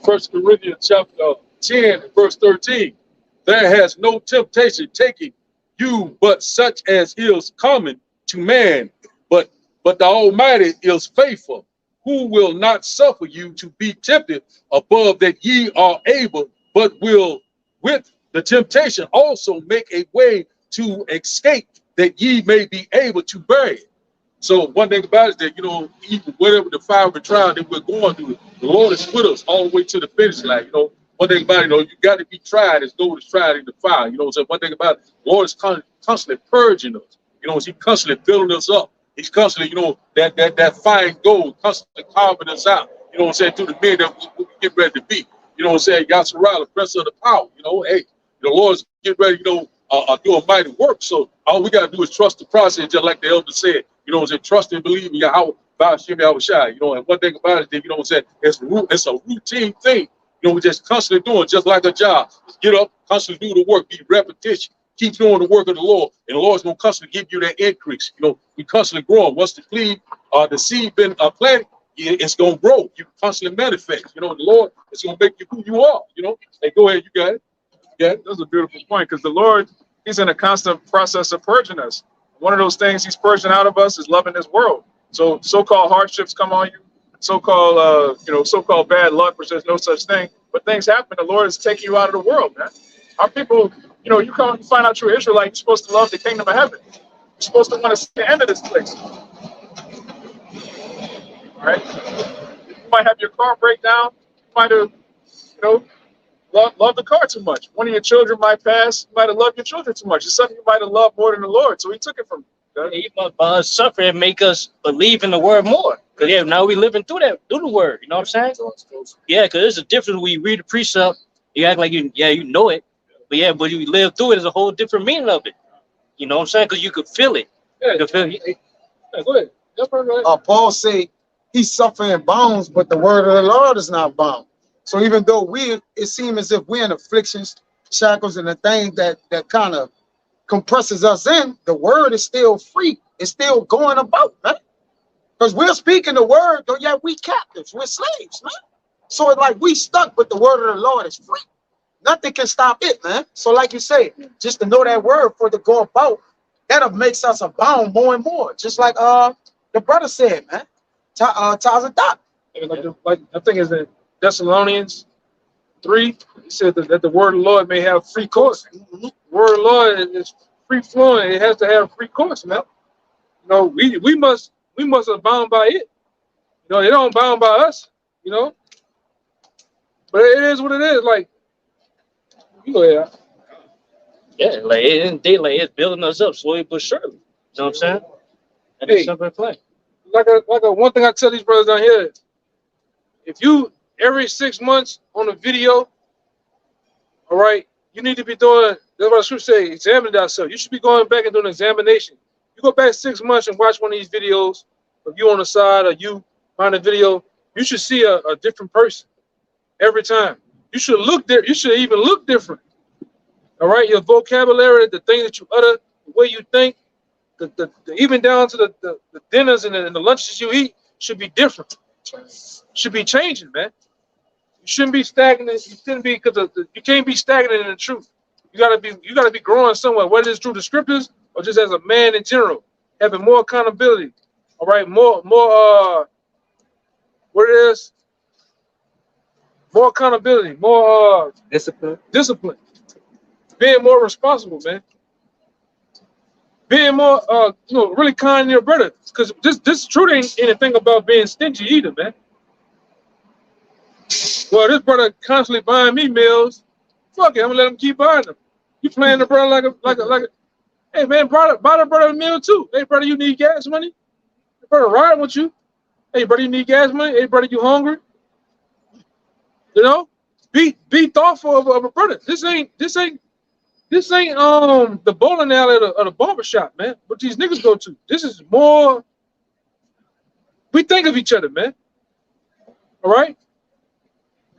First Corinthians chapter 10, verse 13. There has no temptation taken you but such as is common to man, but the Almighty is faithful, who will not suffer you to be tempted above that ye are able, but will with the temptation also make a way to escape, that ye may be able to bear it. So one thing about it is that, you know, even whatever the fiery trial that we're going through, the Lord is with us all the way to the finish line. You know, one thing about it, you know, you got to be tried as gold is tried in the fire. You know, so one thing about it, the Lord is constantly purging us. You know, He's constantly building us up. He's constantly, you know, that fine gold, constantly carving us out. You know what I'm saying? Through the men that we get ready to be. You know what I'm saying? Yahshua, the prince of the power. You know, hey, the Lord's getting ready, you know, do a mighty work. So all we got to do is trust the process, just like the elder said. You know what I'm saying? Trust and believe in Yahweh, you know, and one thing about it is that, you know what I'm saying, it's a routine thing. You know, we're just constantly doing, just like a job. Get up, constantly do the work, be repetition. Keep doing the work of the Lord, and the Lord's going to constantly give you that increase. You know, we constantly growing. Once the seed been planted, it's going to grow. You constantly manifest. You know, the Lord is going to make you who you are. You know, hey, go ahead, you got it. Yeah, That's a beautiful point, because the Lord, He's in a constant process of purging us. One of those things He's purging out of us is loving this world. So so-called hardships come on you, so-called so-called bad luck, which there's no such thing. But things happen. The Lord is taking you out of the world, man. Our people, you know, you find out you're Israelite, you're supposed to love the kingdom of heaven. You're supposed to want to see the end of this place. All right? You might have your car break down. You might have, you know, love the car too much. One of your children might pass. You might have loved your children too much. It's something you might have loved more than the Lord. So He took it from you. Suffer and make us believe in the word more. Because yeah, now we living through the word. You know what I'm saying? Yeah, because there's a difference when you read the precept, you act like you know it. But you live through it, is a whole different meaning of it. You know what I'm saying? Because you could feel it. Yeah, you could feel it. Yeah, go ahead. Paul say he's suffering bounds, but the word of the Lord is not bound. So even though it seems as if we're in afflictions, shackles, and the thing that kind of compresses us in, the word is still free. It's still going about, man. Because we're speaking the word, but yet we captives, we're slaves, man. So it's like we stuck, but the word of the Lord is free. Nothing can stop it, man. So like you say, just to know that word for it to go about, that makes us abound more and more. Just like the brother said, man. Tazadak. Like I think it's in Thessalonians 3, he said that the word of the Lord may have free course. The word of the Lord is free flowing. It has to have free course, man. You know, we must abound by it. You know, it don't bound by us, you know. But it is what it is. Like, you go ahead. Yeah, like it's building us up slowly but surely. You know what I'm saying? And Hey. it's something to play. Like a one thing I tell these brothers down here, if you every 6 months on a video, all right, you need to be doing, that's what the scripture say, examine thyself. You should be going back and doing an examination. You go back 6 months and watch one of these videos of you on the side or you find a video, you should see a different person every time. You should look there, you should even look different. All right, your vocabulary, the things that you utter, the way you think, even down to the dinners and the lunches you eat should be different. Should be changing, man. You shouldn't be stagnant. You shouldn't be, because you can't be stagnant in the truth. You gotta be growing somewhere, whether it's through the scriptures or just as a man in general, having more accountability. All right, more what it is, more accountability, more discipline, being more responsible, man. Being more, really kind to your brother, because this truth ain't anything about being stingy either, man. Well, this brother constantly buying me meals. Fuck it, I'm gonna let him keep buying them. You playing the brother like a. Hey man, buy the brother a meal too. Hey brother, you need gas money? The brother riding with you. Hey, brother, you need gas money? Hey, brother, you hungry? You know, be thoughtful of a brother. This ain't the bowling alley or the barbershop, man. What these niggas go to. This is more. We think of each other, man. All right.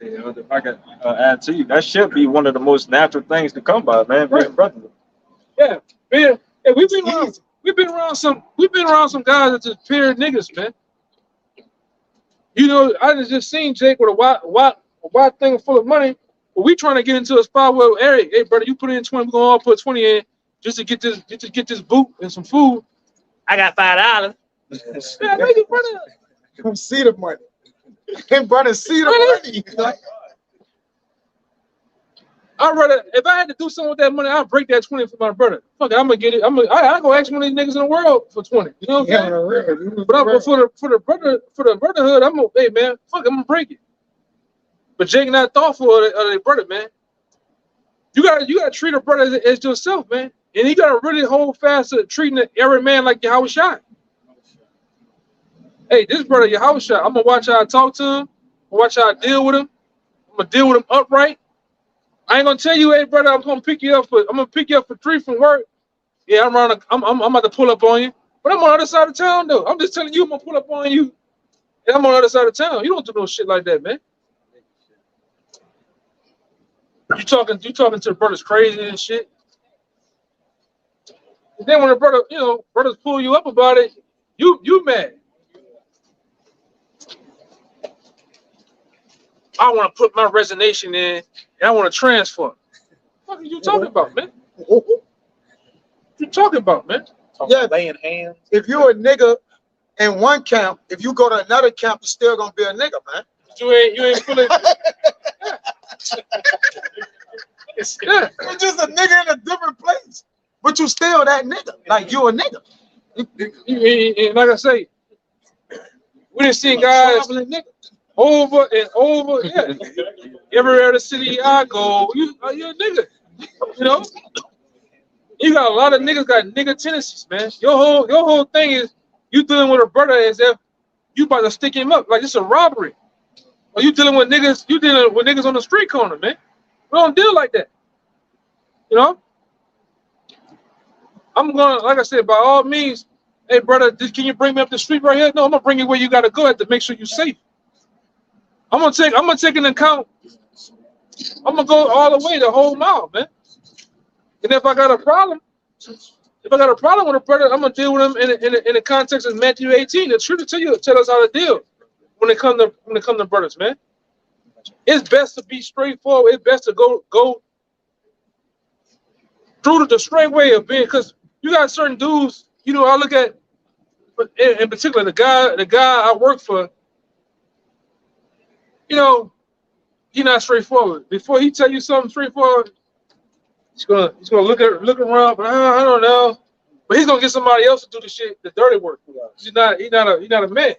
Yeah, if I can add to you, that should be one of the most natural things to come by, man. Being brotherly. Yeah, man. Hey, we've been around some guys that just pure niggas, man. You know, I just seen Jake with a wide thing full of money. But we trying to get into a spot where, hey, brother, you put in 20, we're gonna all put 20 in just to get this boot and some food. I got $5. Yeah, make it, brother. Come see the money. Hey, brother, see the money. I'd rather, if I had to do something with that money, I'd break that 20 for my brother. Fuck it, I'm gonna get it. I go ask one of these niggas in the world for 20. You know what I'm saying? But for the brotherhood, hey man, fuck, I'm gonna break it. But Jake not thoughtful of their brother, man. You gotta treat a brother as yourself, man. And you gotta really hold fast to treating every man like Yahweh Shai. Hey, this brother Yahweh Shai, I'm gonna watch how I talk to him. I'm gonna watch how I deal with him. I'm gonna deal with him upright. I ain't gonna tell you, hey brother, I'm gonna pick you up for 3 from work. Yeah, I'm about to pull up on you. But I'm on the other side of town though. I'm just telling you I'm gonna pull up on you. And I'm on the other side of town. You don't do no shit like that, man. You talking to the brothers crazy and shit. And then when the brothers pull you up about it, you mad. I want to put my resignation in and I want to transfer. What are you talking about, man? What you talking about, man? Yeah, laying hands. If you're a nigga in one camp, if you go to another camp, you're still gonna be a nigga, man. You ain't feeling. Yeah. You're just a nigga in a different place, but you still that nigga. Like you a nigga. And like I say, we done seen guys over and over. Yeah, every other city I go, you're a nigga. You know, you got a lot of niggas got nigga tendencies, man. Your whole thing is you dealing with a brother as if you about to stick him up, like it's a robbery. Or you dealing with niggas? You dealing with niggas on the street corner, man. We don't deal like that. You know? I'm gonna, like I said, by all means, hey brother, can you bring me up the street right here? No, I'm gonna bring you where you gotta go at to make sure you're safe. I'm gonna take an account. I'm gonna go all the way the whole mile, man. And if I got a problem with a brother, I'm gonna deal with him in the context of Matthew 18. The truth tell us how to deal when it comes to brothers, man. It's best to be straightforward. It's best to go through the straight way of being, because you got certain dudes, you know, I look at, in particular, the guy I work for, you know, he's not straightforward. Before he tell you something straightforward, he's gonna look around, but I don't know. But he's gonna get somebody else to do the dirty work. He's not a man.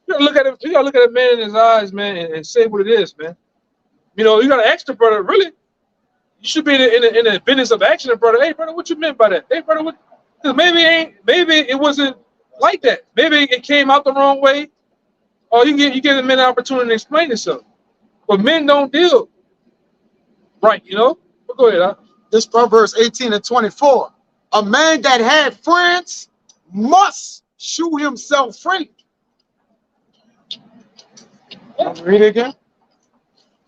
You gotta look at him. You gotta look at a man in his eyes, man, and say what it is, man. You know, you gotta ask the brother, really. You should be in the business of asking the brother. Hey, brother, what you meant by that? Hey, brother, what? Because maybe it wasn't like that. Maybe it came out the wrong way. Or you give the men an opportunity to explain itself. But men don't deal right, you know. But go ahead, huh? This Proverbs 18 and 24. A man that had friends must shew himself free. Read it again.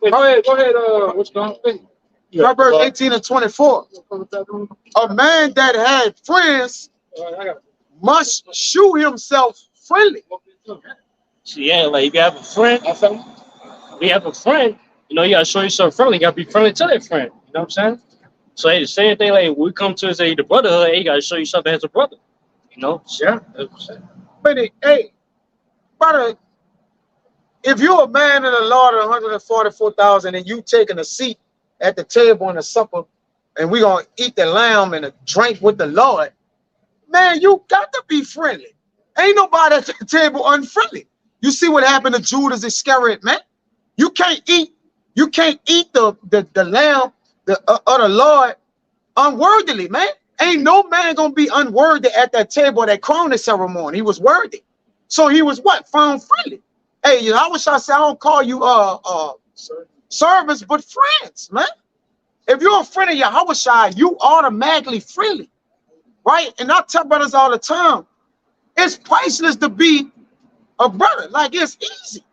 Hey, go ahead. What's going on? Proverbs 18 and 24. A man that had friends must shew himself friendly. So yeah, like if you have a friend, you know, you gotta show yourself friendly. You gotta be friendly to that friend. You know what I'm saying? So hey, the same thing, like we come to say the brotherhood, hey, you gotta show yourself as a brother. You know? Yeah. But hey, brother, if you're a man in the Lord of 144,000 and you taking a seat at the table in the supper, and we're gonna eat the lamb and drink with the Lord, man, you got to be friendly. Ain't nobody at the table unfriendly. You see what happened to Judas Iscariot, man? You can't eat the lamb of the Lord unworthily, man. Ain't no man gonna be unworthy at that table at that crowning ceremony. He was worthy. So he was what? Found friendly. Hey, I wish I said I don't call you servants, but friends, man. If you're a friend of Yahweh, you automatically friendly, right? And I tell brothers all the time, it's priceless to be a brother. Like, it's easy,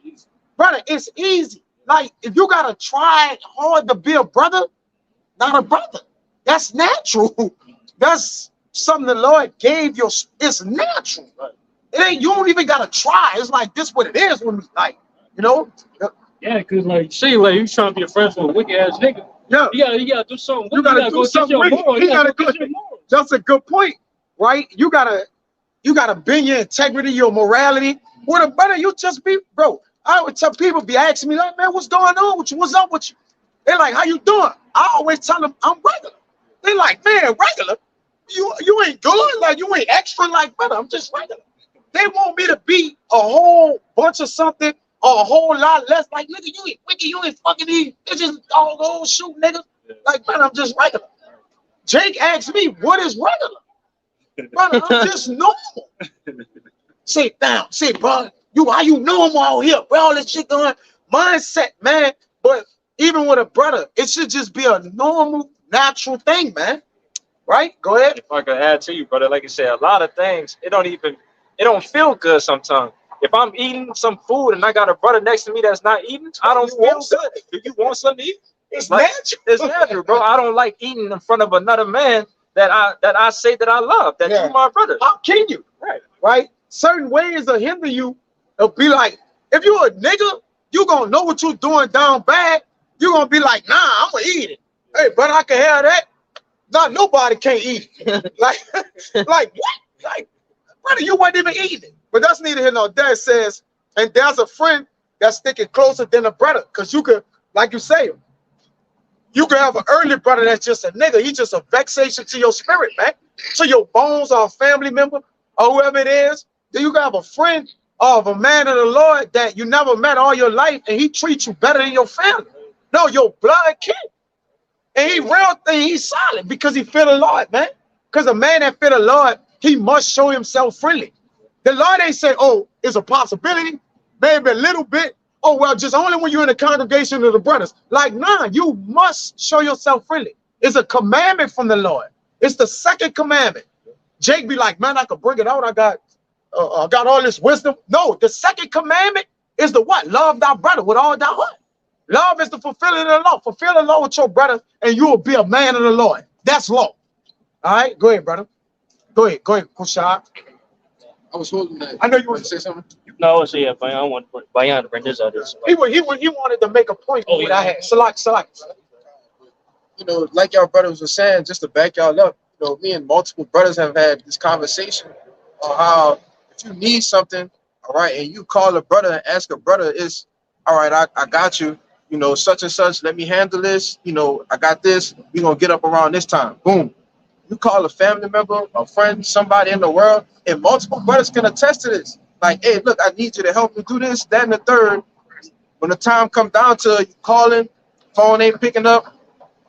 brother. It's easy. Like, if you gotta try hard to be a brother, not a brother. That's natural. That's something the Lord gave you. It's natural. It ain't. You don't even gotta try. It's like this. What it is when we like, you know. Yeah, cause like, see, like you trying to be a friend with a wicked ass nigga. Yeah, you gotta do something. You gotta do something with it. You gotta go. That's a good point, right? You gotta bend your integrity, your morality. With a brother, you just be, bro. I would tell people, be asking me like, man, what's going on with you? What's up with you? They're like, how you doing? I always tell them I'm regular. They like, man, regular? You ain't good? Like, you ain't extra? Like, brother, I'm just regular. They want me to be a whole bunch of something or a whole lot less. Like, nigga, you ain't wicked, you ain't fucking these bitches, all those shoot, nigga. Like, brother, I'm just regular. Jake asked me, what is regular? Brother, I'm just normal. Sit down. Say, bro, how you normal out here? Where all this shit going? Mindset, man. But even with a brother, it should just be a normal, natural thing, man. Right? Go ahead. If I could add to you, brother, like you said, a lot of things, it don't feel good sometimes. If I'm eating some food and I got a brother next to me that's not eating, I don't feel good. Do you want something to eat? It's like, natural. It's natural, bro. I don't like eating in front of another man that I say that I love, that you're my brother. How can you? Right? Certain ways will hinder you. It'll be like, if you're a nigga, you gonna know what you're doing down bad. You're gonna be like, nah, I'm gonna eat it. Hey, but I can have that. Not nobody can't eat it. like what? Like, brother, you wasn't even eating it. But that's neither here nor there. It says, and there's a friend that's sticking closer than a brother. Because you could, like you say, you could have an early brother that's just a nigga. He's just a vexation to your spirit, man. To your bones or a family member or whoever it is. Then you can have a friend of a man of the Lord that you never met all your life, and he treats you better than your family. No, your blood kin. And he real thing, he's solid because he feel the Lord, man. Because a man that feel the Lord, he must show himself friendly. The Lord ain't say, oh, it's a possibility, maybe a little bit. Oh, well, just only when you're in the congregation of the brothers. Like, nah, you must show yourself friendly. It's a commandment from the Lord. It's the second commandment. Jake be like, man, I could bring it out. I got all this wisdom. No, the second commandment is the what? Love thy brother with all thy heart. Love is the fulfilling of the law. Fulfill the law with your brother, and you will be a man of the Lord. That's law. All right, go ahead, brother. Go ahead, Kushad. I was holding that. I know you want to say something. No, so yeah, Bayan, I want Bayan to bring this out. He wanted to make a point. Oh, yeah. I had. Select. You know, like y'all brothers were saying, just to back y'all up, you know, me and multiple brothers have had this conversation on how if you need something, all right, and you call a brother and ask a brother, it's all right, I got you, you know, such and such, let me handle this, you know, I got this, we're gonna get up around this time. Boom. You call a family member, a friend, somebody in the world, and multiple brothers can attest to this. Like, hey, look, I need you to help me do this, that, and the third. When the time comes down to you calling, phone ain't picking up,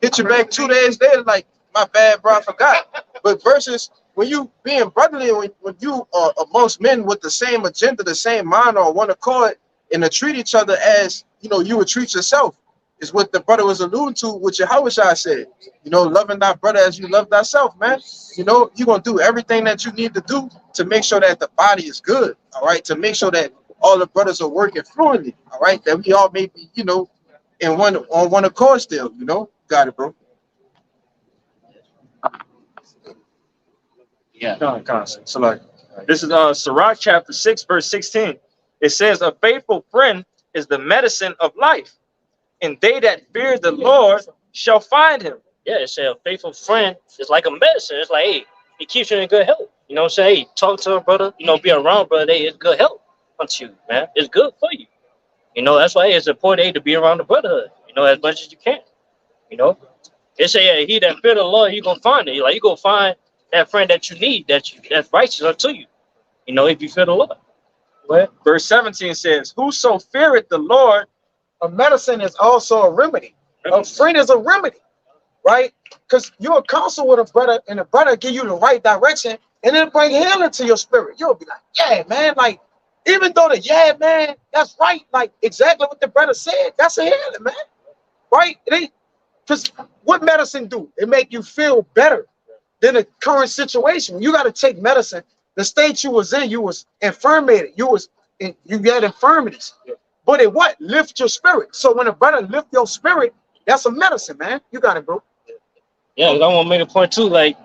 hit you back 2 days later, like, my bad, bro, I forgot. But versus when you being brotherly, when you are amongst men with the same agenda, the same mind, or one accord, and to treat each other as, you know, you would treat yourself, is what the brother was alluding to, which Yahushua said. You know, loving thy brother as you love thyself, man. You know, you're going to do everything that you need to do to make sure that the body is good, all right? To make sure that all the brothers are working fluently, all right? That we all may be, you know, on one accord still, you know? Got it, bro. Yeah. So like, this is Sirach chapter 6, verse 16. It says, a faithful friend is the medicine of life, and they that fear the Lord shall find him. Yeah, it said a faithful friend is like a medicine. It's like, hey, it keeps you in good health. You know what I'm saying? Hey, talk to a brother, you know, be around brother, hey, it's good health unto you, man. It's good for you. You know, that's why it's important, hey, to be around the brotherhood, you know, as much as you can. You know? It say, yeah, he that fear the Lord, you gonna find it. Like, you gonna find that friend that you need, that's righteous unto you. You know, if you fear the Lord. What? Verse 17 says, whoso feareth the Lord, a medicine is also a remedy. A friend is a remedy, right? Because you'll counsel with a brother, and the brother give you the right direction, and then bring healing to your spirit. You'll be like, yeah, man, like, Even though man, that's right. Like exactly what the brother said. That's a healing, man. Right? It ain't because what medicine do? It make you feel better than the current situation. You got to take medicine. The state you was in, you was infirmated. You had infirmities. But it what? Lift your spirit. So when a brother lift your spirit, that's a medicine, man. You got it, bro. Yeah, I want to make a point too. Like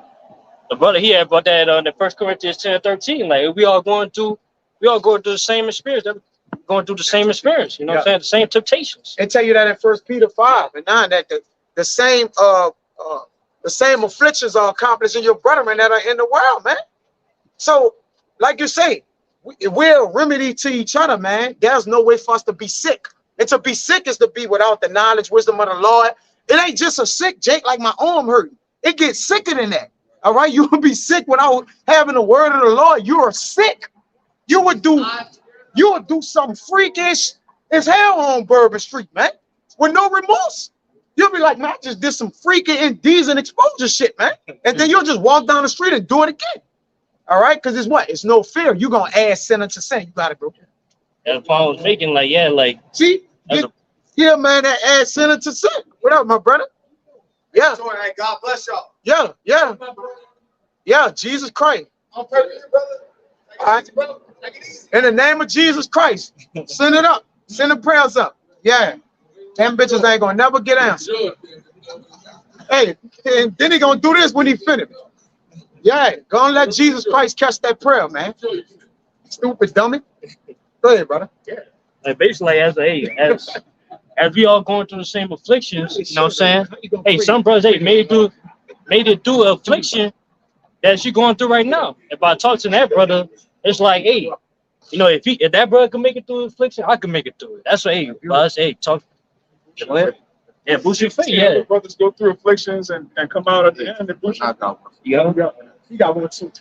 the brother here about that on the 1 Corinthians 10:13. Like we all going through the same experience. Going through the same experience. You know what I'm saying? The same temptations. They tell you that in 1 Peter 5:9 that the same afflictions are accomplishing your brethren that are in the world, man. So, like you say, we're a remedy to each other, man. There's no way for us to be sick. And to be sick is to be without the knowledge, wisdom of the Lord. It ain't just a sick, Jake, like my arm hurting. It gets sicker than that. All right, you would be sick without having the word of the Lord. You are sick. You would do something freakish as hell on Bourbon Street, man, with no remorse. You'll be like, man, I just did some freaking indecent exposure shit, man. And then you'll just walk down the street and do it again. All right, because it's what? It's no fear. You're gonna add sin to sin. You got it, bro. That's why I was thinking, like, yeah, like see, yeah, man, that adds sin to sin. What up, my brother? Yeah. God bless y'all. Yeah, Jesus Christ. All right. In the name of Jesus Christ, send it up. Send the prayers up. Yeah. Them bitches ain't gonna never get answered. Hey, and then he gonna do this when he finished. Yeah, go and let Jesus Christ catch that prayer, man. Stupid dummy. Go ahead, brother. Yeah. Like basically as we all going through the same afflictions, you know what I'm saying? Hey, some brothers, hey, made it through affliction that you're going through right now. If I talk to that brother, it's like, hey, you know, if that brother can make it through affliction, I can make it through it. That's what, hey, brothers, hey, talk. Go ahead. Yeah, boost your faith. Yeah, brothers go through afflictions and come out at the end and boost. You got one too.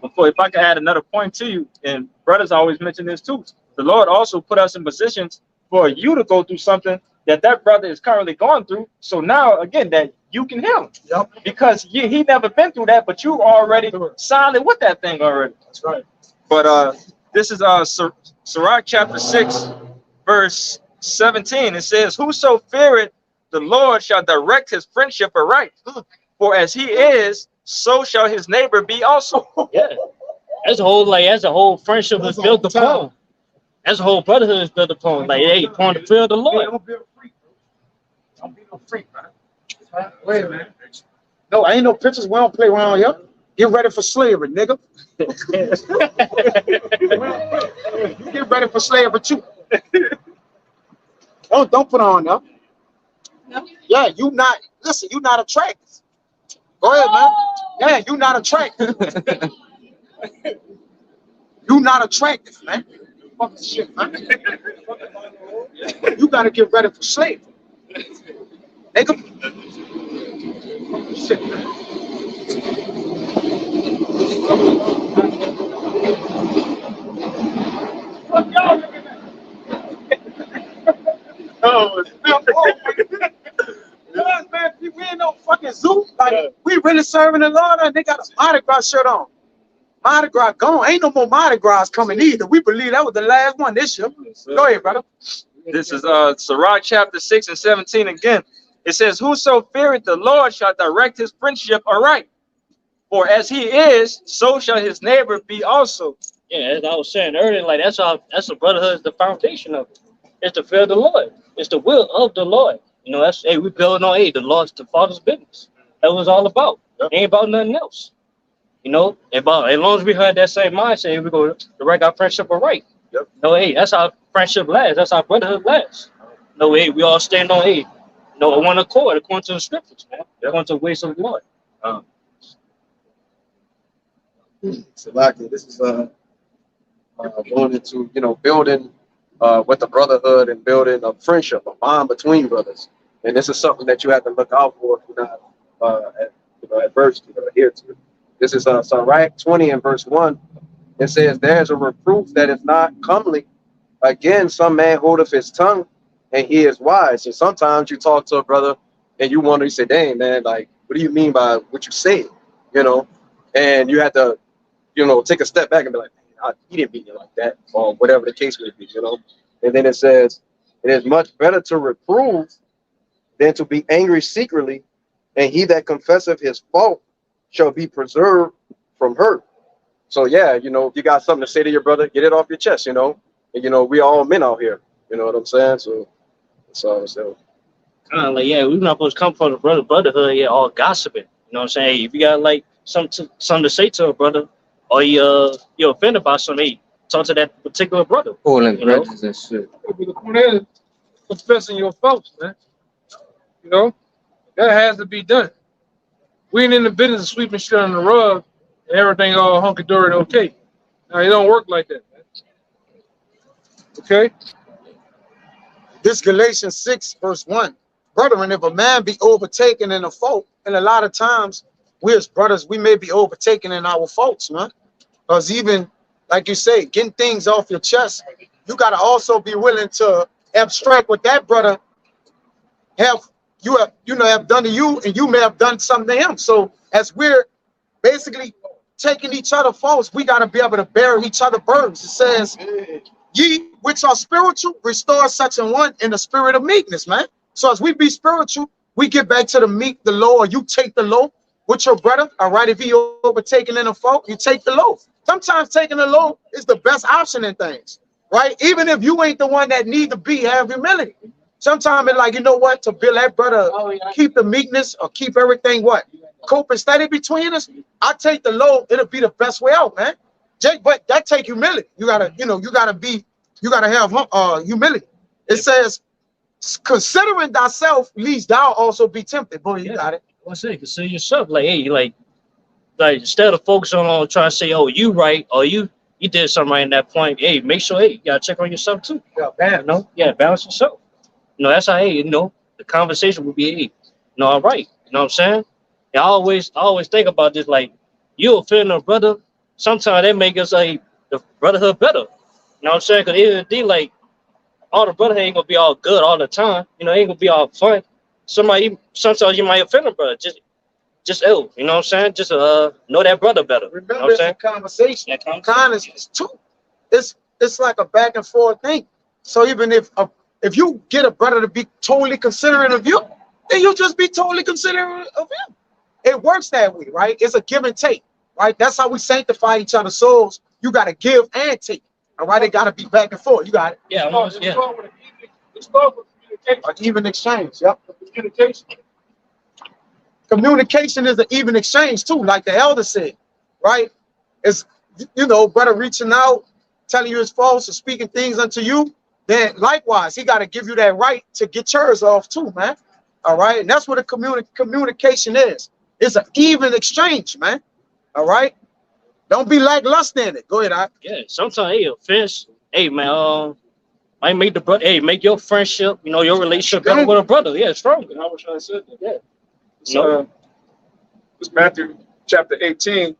Before, if I can add another point to you, and brothers always mention this too. The Lord also put us in positions for you to go through something that brother is currently going through. So now, again, that you can heal him. Yep. Because he never been through that, but you already solid with that thing already. That's right. But this is Sirach chapter 6, verse 17. It says, "Whoso feareth the Lord shall direct his friendship aright. For as he is, so shall his neighbor be also." Yeah. As a whole friendship is built upon. As a whole brotherhood is built upon. Like, hey, upon the fear of the Lord. Don't be no freak, man. Wait a minute. No, I ain't no pictures. We don't play around here. Get ready for slavery, nigga. Get ready for slavery too. Don't put on there. Yeah, you not attractive. Go ahead, man. Yeah, you not attractive. You not attractive, man. Fuck this shit, man. You gotta get ready for slavery. Nigga. Fuck this shit, man. Fuck y'all looking at. Yeah, man, we ain't no fucking zoo. Like, we really serving the Lord, and they got a Mardi Gras shirt on. Mardi Gras gone. Ain't no more Mardi Gras coming either. We believe that was the last one this year. Go ahead, brother. This is Sirach chapter 6 and 17 again. It says, "Whoso feareth the Lord shall direct his friendship aright. For as he is, so shall his neighbor be also." Yeah, as I was saying earlier, like that's the brotherhood is the foundation of it. It's the fear of the Lord. It's the will of the Lord. You know, that's, hey, we building on, hey, the Lord's the Father's business. That was all about. It ain't about nothing else. You know, as long as we had that same mindset, we go direct our friendship right. Yep. No, hey, that's how friendship lasts. That's how brotherhood lasts. No, hey, we all stand on, hey, one accord according to the scriptures, man. According to the ways of the Lord. So, this is going into, building with the brotherhood and building a friendship, a bond between brothers. And this is something that you have to look out for if you're not adverse to adhere to. This is Sirach 20 and verse 1. It says, "There's a reproof that is not comely. Again, some man holdeth his tongue, and he is wise." And sometimes you talk to a brother and you wonder, you say, "Dang, man, like, what do you mean by what you say?" And you have to, take a step back and be like, he didn't beat you like that, or whatever the case may be, you know. And then it says, it is much better to reprove than to be angry secretly, and he that confesseth his fault shall be preserved from hurt. So yeah, you know, if you got something to say to your brother, get it off your chest, you know. And you know, we all men out here, you know what I'm saying? So that's all I'm saying. Kind of like, yeah, we're not supposed to come from the brotherhood, yeah, all gossiping. You know what I'm saying? Hey, if you got like something to say to a brother, or you're offended by something, hey, talk to that particular brother. Pulling You know? grudges and shit. But the point is, confessing your faults, man. You know, that has to be done. We ain't in the business of sweeping shit on the rug and everything all hunky dory and okay. Now it don't work like that, man. Okay? This Galatians 6 verse 1. Brethren, if a man be overtaken in a fault, and a lot of times we as brothers, we may be overtaken in our faults, man. Because even like you say, getting things off your chest, you got to also be willing to abstract what that brother have done to you, and you may have done something to him. So as we're basically taking each other faults, we got to be able to bear each other burdens. It says, ye which are spiritual, restore such an one in the spirit of meekness, man. So as we be spiritual, we get back to the meek, the low, or you take the low with your brother. All right, if he overtaken in a fault, you take the low. Sometimes taking the low is the best option in things, right? Even if you ain't the one that need to be, have humility. Sometimes it's like, you know what, to build that brother, keep the meekness or keep everything what? Cope steady between us. I take the low, it'll be the best way out, man. Jake, but that take humility. You gotta, you gotta have humility. It says, considering thyself, lest thou also be tempted. Boy, you got it. What's it? Consider yourself. Like, hey, like instead of focusing on trying to say, oh, you right, or you did something right in that point. Hey, make sure, hey, you gotta check on yourself too. Balance yourself. You know, that's how, hey, you know, the conversation will be, hey, you know, all right. You know what I'm saying? And I always think about this, like, you offend a brother, sometimes that make us like the brotherhood better. You know what I'm saying? Because even the like, all the brotherhood ain't gonna be all good all the time. You know, it ain't gonna be all fun. Sometimes you might offend a brother. Just ill. You know what I'm saying? Just know that brother better. Remember, you know what I'm saying? Conversation. Kindness is too. It's like a back and forth thing. So even if you get a brother to be totally considerate of you, then you'll just be totally considerate of him. It works that way, right? It's a give and take, right? That's how we sanctify each other's souls. You got to give and take. All right, it got to be back and forth. You got it. Yeah, Let's start with communication. An even exchange. Yep. Communication. Communication is an even exchange too, like the elder said, right? It's, you know, brother reaching out, telling you his faults, or speaking things unto you. Then likewise, he got to give you that right to get yours off too, man. All right, and that's what a communication is. It's an even exchange, man. All right. Don't be lackluster in it. Go ahead, Yeah, sometimes, hey, offense, hey, man, might make the brother, hey, make your friendship, you know, your relationship better with a brother. Yeah, stronger. I wish I said that. Yeah. So, it's Matthew chapter 18,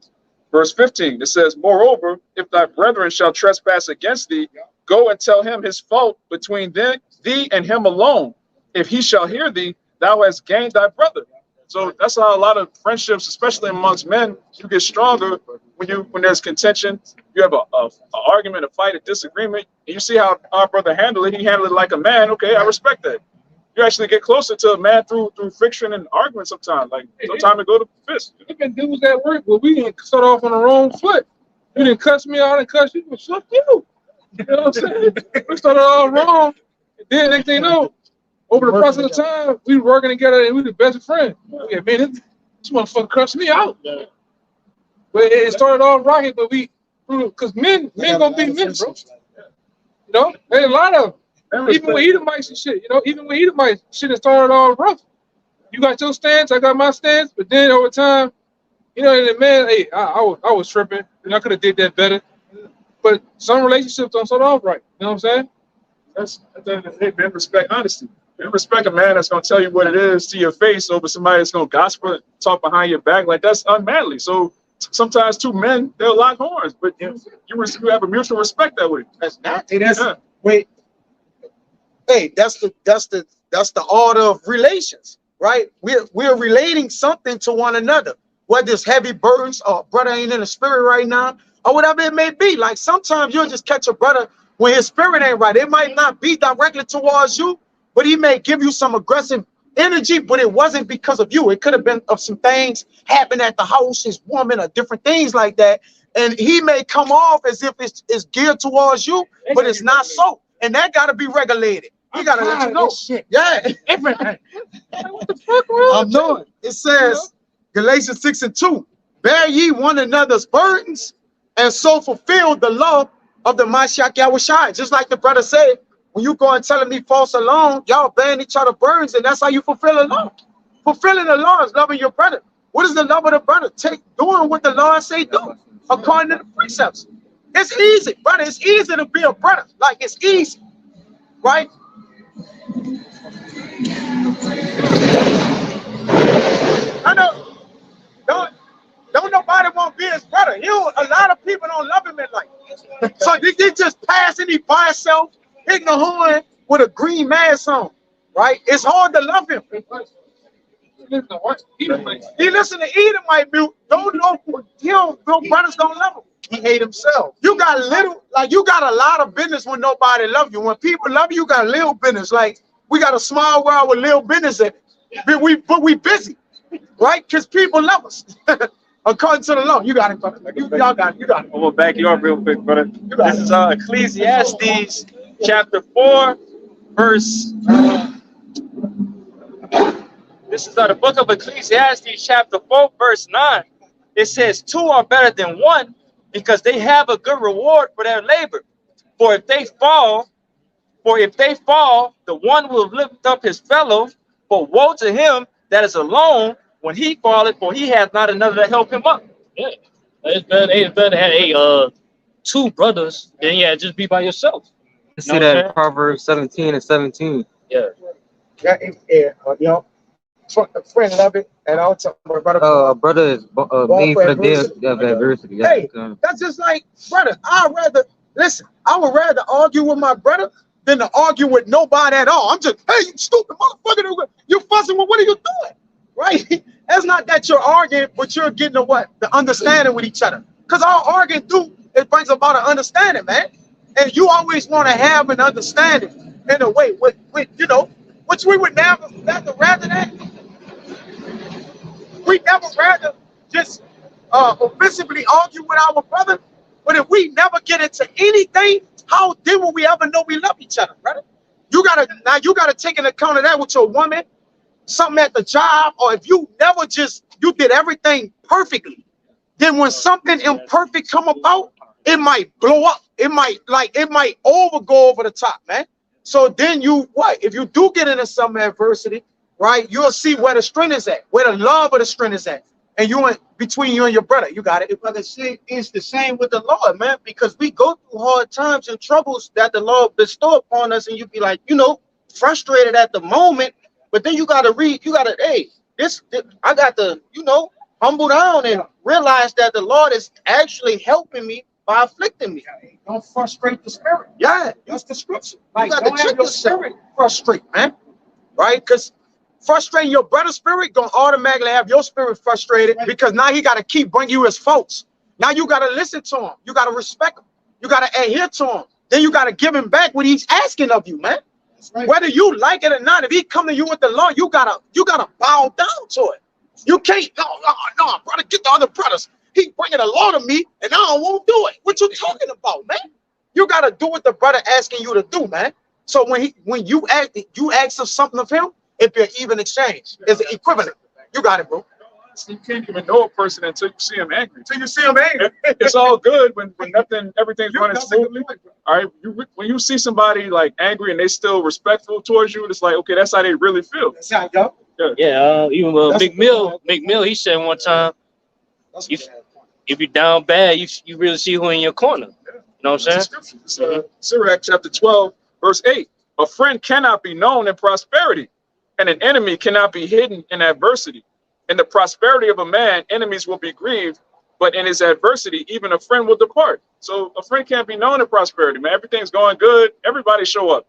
verse 15. It says, moreover, if thy brethren shall trespass against thee, go and tell him his fault between thee and him alone. If he shall hear thee, thou hast gained thy brother. So that's how a lot of friendships, especially amongst men, you get stronger when there's contention. You have a argument, a fight, a disagreement, and you see how our brother handled it. He handled it like a man. Okay, I respect that. You actually get closer to a man through friction and argument sometimes. Like sometimes it go to fist. There been dudes that work, but we didn't start off on the wrong foot. You didn't cuss me out and cuss you, but fuck you. You know what I'm saying? We started all wrong. And then next thing you know, over the process of time, we were working together and we were the best friends. Yeah, man, this motherfucker cussed me out. But it started off right, but because men gonna be men, bro. You know, there's a lot of them. Even with Edomites and shit, you know, even with Edomites, shit has started all rough. You got your stance, I got my stance, but then over time, you know, and man, hey, I was tripping, and I could have did that better. But some relationships don't start off right. You know what I'm saying? Hey, man, respect honesty. Man, respect a man that's gonna tell you what it is to your face over somebody that's gonna gossip, talk behind your back. Like that's unmanly. So sometimes two men, they'll lock horns, but you have a mutual respect that way. That's not. Hey, wait. Hey, that's the order of relations, right? We're relating something to one another. Whether it's heavy burdens, or brother ain't in the spirit right now, or whatever it may be. Like sometimes you'll just catch a brother when his spirit ain't right. It might not be directly towards you, but he may give you some aggressive energy, but it wasn't because of you. It could have been of some things happening at the house, his woman, or different things like that. And he may come off as if it's geared towards you, but it's not so. And that got to be regulated. You got to let you know. Yeah. What the fuck, bro? I'm knowing. It says, Galatians 6:2, bear ye one another's burdens, and so fulfill the law of the Mashiach Yahushua. Just like the brother said, when you go and telling me false alone, y'all bearing each other burdens, and that's how you fulfill the law. Fulfilling the law is loving your brother. What is the love of the brother? Doing what the Lord say do, according to the precepts. It's easy, brother. It's easy to be a brother. Like, it's easy, right? I know. Don't nobody want to be his brother. A lot of people don't love him in life. So they just passing he by himself, hitting the horn with a green mask on, right? It's hard to love him. He listen to Edomite mute. Don't know, no brothers don't love him. He hate himself. You got a lot of business when nobody love you. When people love you, you got a little business. Like, we got a small world with little business in it. But we busy, right? Because people love us. According to the law. You got it, brother. Y'all got it. You got it. I'm gonna back you up real quick, brother. This is Ecclesiastes chapter 4, verse. This is the book of Ecclesiastes chapter 4, verse 9. It says, 2 are better than 1, because they have a good reward for their labor. For if they fall, the one will lift up his fellow. But woe to him that is alone when he falleth, for he has not another to help him up. Yeah, it's better to have 2 brothers than just be by yourself. You see that in Proverbs 17:17. Yeah. Friend love it at all times. Brother is made for the day of adversity. Hey, that's just like, brother, I would rather argue with my brother than to argue with nobody at all. I'm just, hey, you stupid motherfucker, you fussing with, what are you doing? Right? It's not that you're arguing, but you're getting the understanding with each other. Because all arguing it brings about an understanding, man. And you always want to have an understanding in a way, which we would never rather that. We never rather just offensively argue with our brother. But if we never get into anything, how then will we ever know we love each other, brother? You gotta take into account of that with your woman, something at the job, or if you did everything perfectly, then when something imperfect come about, it might blow up. It might go over the top, man. So then if you do get into some adversity, right, you'll see where the strength is at, where the love of the strength is at. And between you and your brother, you got it. Brother, see, it's the same with the Lord, man, because we go through hard times and troubles that the Lord bestow upon us, and you be like, frustrated at the moment, but then you got to I got to, humble down and realize that the Lord is actually helping me by afflicting me. Don't frustrate the spirit. Yeah, That's the scripture. you got to check your yourself. spirit frustrate, man. Right? Because frustrating your brother's spirit gonna automatically have your spirit frustrated, because now he got to keep bringing you his faults. Now you got to listen to him. You got to respect him. You got to adhere to him. Then you got to give him back what he's asking of you, man. Right. Whether you like it or not, if he come to you with the law, you gotta bow down to it. You can't, no, brother, get the other brothers. He bringing the law to me, and I won't do it. What you talking about, man? You gotta do what the brother asking you to do, man. So when you ask of something of him, it'd be an even exchange. It's an equivalent. You got it, bro. You can't even know a person until you see him angry. Until you see him angry. It's all good when everything's running smoothly. All right, when you see somebody like angry and they still respectful towards you, it's like, okay, that's how they really feel. That's how it go. Yeah, even McMill, he said one time, if you're down bad, you really see who in your corner. You know what I'm saying? Sirach chapter 12, verse 8. A friend cannot be known in prosperity, and an enemy cannot be hidden in adversity. In the prosperity of a man, enemies will be grieved, but in his adversity, even a friend will depart. So a friend can't be known in prosperity, man. Everything's going good. Everybody show up,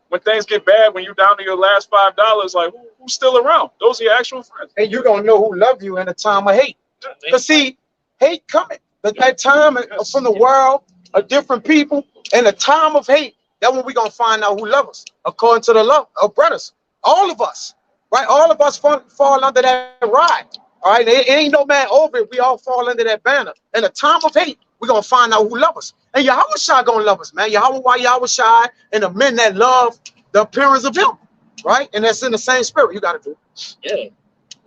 When things get bad, when you're down to your last $5, like, who's still around? Those are your actual friends. And you don't know who love you in a time of hate. Because see, hate coming. that time from the world of different people and the time of hate, that's when we're gonna find out who loves us according to the love of brothers. All of us, right? All of us fall under that ride. All right, there ain't no man over it. We all fall under that banner. In the time of hate, we're gonna find out who loves us. And Yahweh Shai gonna love us, man. Yahweh Shai and the men that love the appearance of him, right? And that's in the same spirit. You gotta do. Yeah.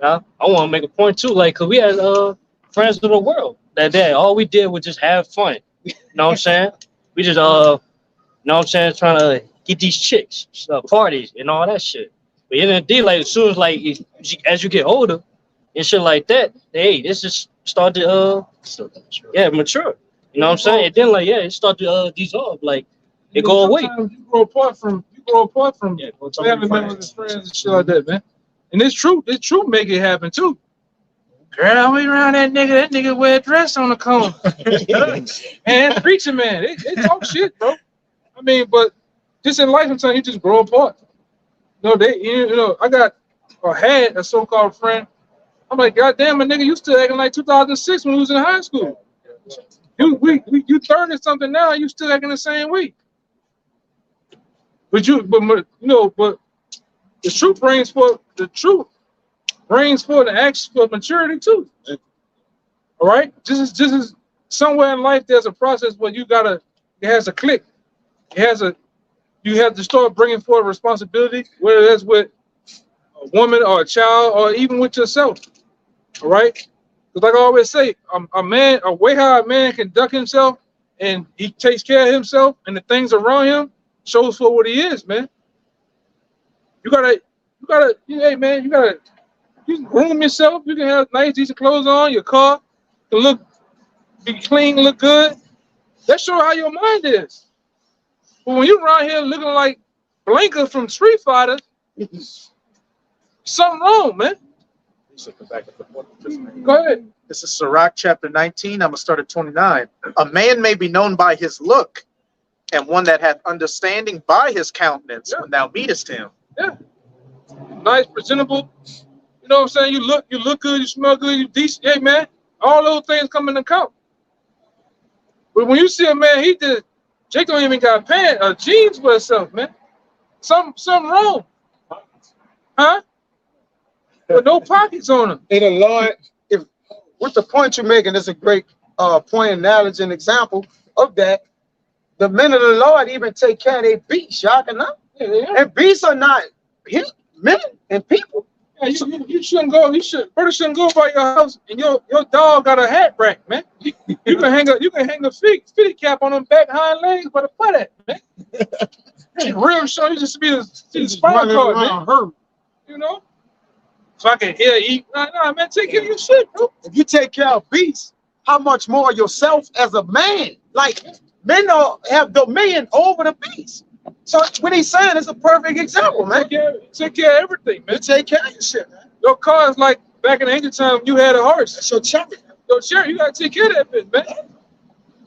Now, I want to make a point too, like, cause we had friends of the world that day. All we did was just have fun. You know what I'm saying? We just you know what I'm saying, trying to get these chicks, parties and all that shit. But in the day, like as soon as like as you get older and shit like that, hey, this just start to mature. You know what I'm saying? And then like it start to dissolve, like it go away. You grow apart from having members and friends and shit like that, man. And it's true make it happen too. Girl, we around that nigga wear a dress on the corner. And preaching man, they talk shit, bro. I mean, but just in life sometimes you just grow apart. No, I had a so-called friend. I'm like, God damn, a nigga, you still acting like 2006 when we was in high school. You 30 something now, you still acting the same way. But the truth brings forth the acts for maturity too. All right, just as somewhere in life there's a process where it has a click. You have to start bringing forward responsibility, whether that's with a woman or a child or even with yourself. All right, because like I always say, a way how a man can conduct himself and he takes care of himself and the things around him shows for what he is, man. You can groom yourself. You can have nice, decent clothes on. Your car can be clean, look good. That shows how your mind is. But when you're around here looking like Blanka from Street Fighter, something wrong, man. Go ahead. This is Sirach chapter 19. I'm gonna start at 29. A man may be known by his look, and one that hath understanding by his countenance when thou meetest him. Yeah. Nice, presentable. You know what I'm saying? You look good, you smell good, you decent. Hey man, all those things come into account. But when you see a man, Jake don't even got pants or jeans for himself, man. Something wrong. Huh? With no pockets on him. And the Lord, with the point you're making, is a great point, analogy, and example of that. The men of the Lord even take care of their beasts, y'all can know. Yeah. And beasts are not men and people. Yeah, you shouldn't go. Brother shouldn't go by your house and your dog got a hat rack, man. You can hang a fitty cap on them back hind legs, but a butt at, man. Real show, you just be the spinal cord, man. You know, so I can hear eat. Nah, man, take care of your shit, bro. If you take care of beasts, how much more yourself as a man? Like men don't have dominion over the beasts. So what he's saying is a perfect example, man. Take care of everything, man. You take care of your shit, man. Your car is like back in the ancient time, you had a horse. That's your cherry. Your cherry, you gotta take care of that bitch, man.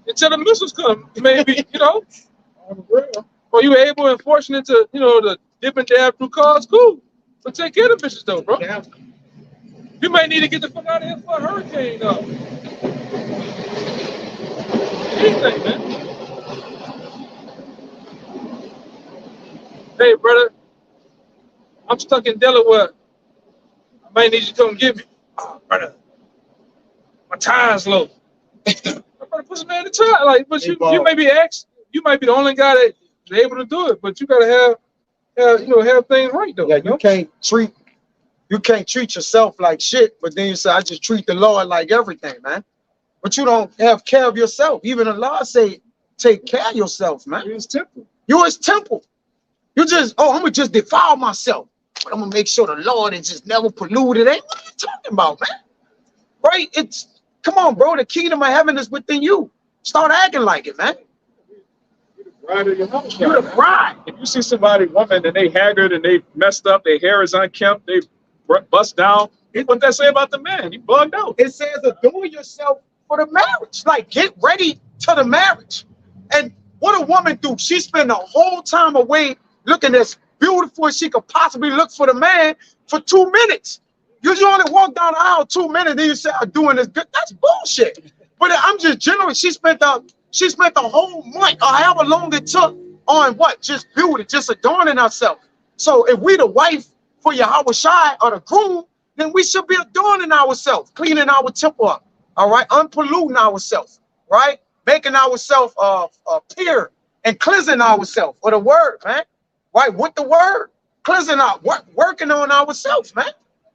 Until the missiles come, maybe, you know. Or you were able and fortunate to, to dip and dab through cars, cool. But take care of the bitches though, bro. Yeah. You might need to get the fuck out of here for a hurricane, though. Anything, man. Hey, brother, I'm stuck in Delaware. I might need you to come get me. Oh, brother, my tire's low. Brother, put some man in the tire. Like, but you may be you might be the only guy that's able to do it, but you gotta have things right though. Yeah, you can't treat yourself like shit, but then you say, I just treat the Lord like everything, man. But you don't have care of yourself. Even the Lord say, take care of yourself, man. You're his temple. You're his temple. You just, I'm gonna just defile myself, but I'm gonna make sure the Lord is just never polluted. Ain't what are you talking about, man? Right? Come on, bro. The kingdom of heaven is within you. Start acting like it, man. You're the bride of your house. You're the bride. If you see woman, and they haggard and they messed up, their hair is unkempt, they bust down, what that say about the man? He bugged out. It says adorn yourself for the marriage. Like, get ready to the marriage. And what a woman do? She spend the whole time away looking as beautiful as she could possibly look for the man for 2 minutes. You only walk down the aisle 2 minutes, then you say, I'm doing this good. That's bullshit. But I'm just generally, she spent the whole month or however long it took on what? Just beauty, just adorning herself. So if we the wife for Yahweh Shai or the groom, then we should be adorning ourselves, cleaning our temple up, all right, unpolluting ourselves, right, making ourselves pure and cleansing ourselves with the word, man, right, with the word, cleansing out, working on ourselves, man.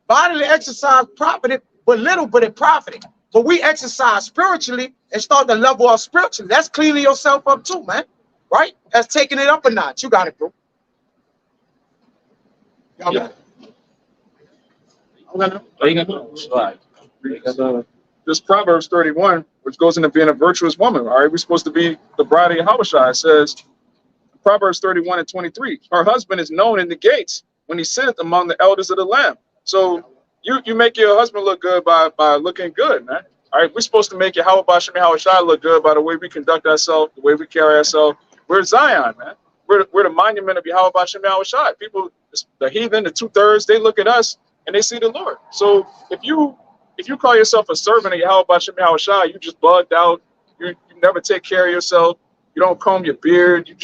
Bodily exercise profited, but little, but it profited. But we exercise spiritually and start to level up spiritually. That's cleaning yourself up too, man, right? That's taking it up a notch. You got it, bro. Y'all got it. This Proverbs 31, which goes into being a virtuous woman. All right, we're supposed to be the bride of Yahushua. It says, Proverbs 31 and 23, her husband is known in the gates when he sitteth among the elders of the land. So you make your husband look good by looking good, man. All right, we're supposed to make Yahweh Bashem Yahushua look good by the way we conduct ourselves, the way we carry ourselves. We're Zion, man. We're the monument of Yahweh Bashem Yahushua. People, the heathen, the 2/3, they look at us and they see the Lord. So if you call yourself a servant of Yahweh Bashem Yahushua, you just bugged out. You never take care of yourself. You don't comb your beard. You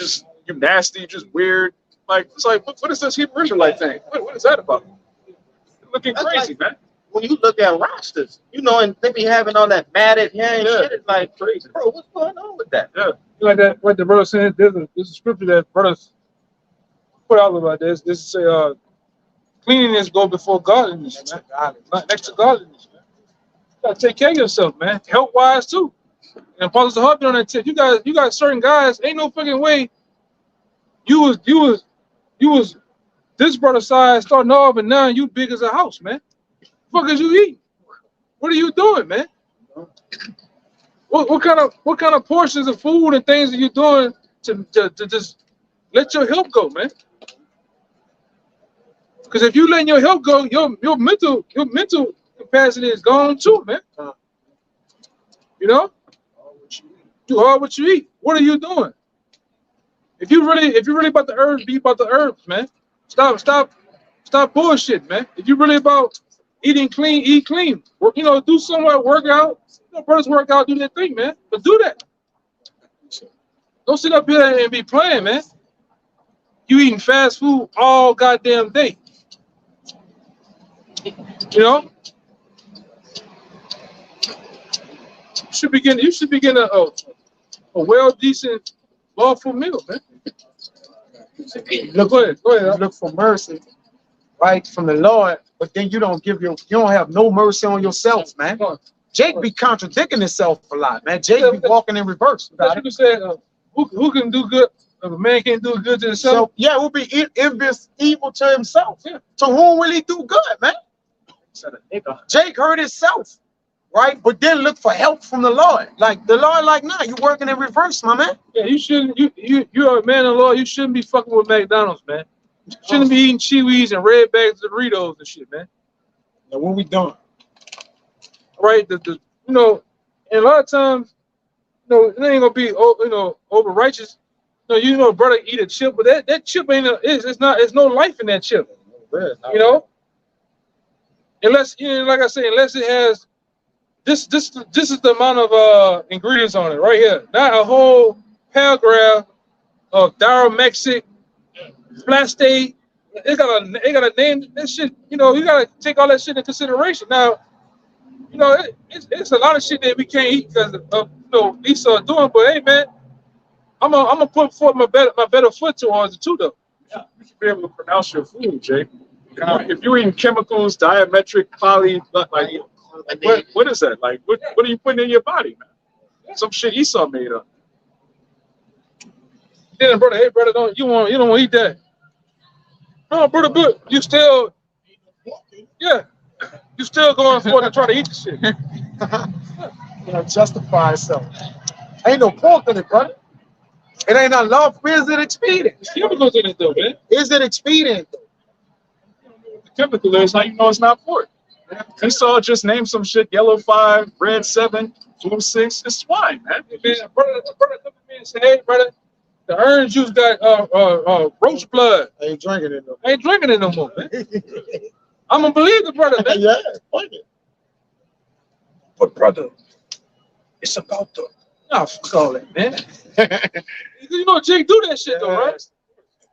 nasty. You just weird. Like it's like what is this Hebrew Israelite thing? What is that about? You're looking crazy, man. When you look at rosters, you know, and they be having all that matted hair and shit, it's like crazy, bro. What's going on with that? Yeah, like that. What the brother said, there's a scripture that brothers put out about this. This is say, cleanliness go before godliness, man. Next to godliness, man. You gotta take care of yourself, man. Health wise too. And Apostle Hubby on that tip. You got certain guys. Ain't no fucking way. You was this brother size starting off, and now you big as a house, man. What is you eating? What are you doing, man? What kind of portions of food and things are you doing to just let your health go, man? Because if you letting your health go, your mental capacity is gone too, man. You know, you are what you eat. What are you doing? If you really about the herbs, be about the herbs, man. Stop bullshit, man. If you really about eating clean, eat clean. You know, do somewhat workout. You know, brothers work out, do their thing, man. But do that. Don't sit up here and be playing, man. You eating fast food all goddamn day. You know? You should be getting a well decent lawful meal, man. Look, go ahead. Look for mercy, right, from the Lord, but then you don't have no mercy on yourself, man. Jake be contradicting himself a lot, man. Jake be walking in reverse. You can say, who can do good if a man can't do good to himself? So, yeah, it will be envious evil to himself. Yeah. To whom will he do good, man? Jake hurt himself, right? But then look for help from the Lord. Like the Lord, like, nah, you working in reverse, my man. Yeah, you shouldn't. You're a man of the Lord. You shouldn't be fucking with McDonald's, man. You shouldn't be eating Chewies and red bags of Doritos and shit, man. Now, what we doing? Right, you know, and a lot of times, you know, it ain't gonna be, you know, over righteous. You know, brother, eat a chip, but that chip ain't. It's no life in that chip. You know, unless, you know, like I say, unless it has this is the amount of ingredients on it right here. Not a whole paragraph of Diromexic, Flastate. It got a name. That shit. You know, you gotta take all that shit into consideration. Now, you know, it's a lot of shit that we can't eat because of you know Esau doing. But hey, man, I'm gonna put forth my better foot towards it too, though. Yeah, you should be able to pronounce your food, Jake. If you're eating chemicals, diametric, poly, like what is that? Like what are you putting in your body, man? Some shit Esau made up. Then brother, hey brother, you don't want to eat that. No, brother, but you still, yeah, you still going for it to try to eat the shit. You know, justify itself. Ain't no pork in it, brother. It ain't not love. Is it expedient? There's chemicals in it though, man. Is it expedient? The chemical is how you know it's not pork. Esau just named some shit, yellow 5, red 7, blue 6. It's swine, man. Man, brother come to me and say, hey, brother, the orange juice got roach blood. I ain't drinking it no more. I ain't drinking it no more, man. I'm gonna believe the brother, man. Yeah, fuck it. But brother, It's about the. Nah, fuck all that, man. You know, Jake do that shit though, right?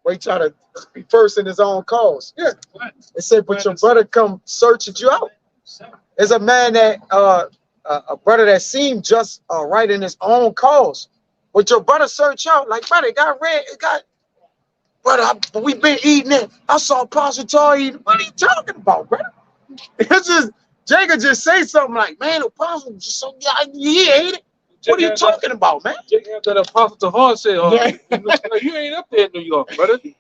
Where he try to be first in his own cause. Yeah. They say, but your brother come searching you out. There's a man that a brother that seemed just right in his own cause. But your brother search out, like, brother, it got red, it got, brother, we been eating it. I saw Apostle Tar eating. What are you talking about, brother? It's just, Jacob just say something like, man, Apostle just so, he ate it. What are you talking about, man? Jake had that Apostle Tahar said, you ain't up there in New York, brother. You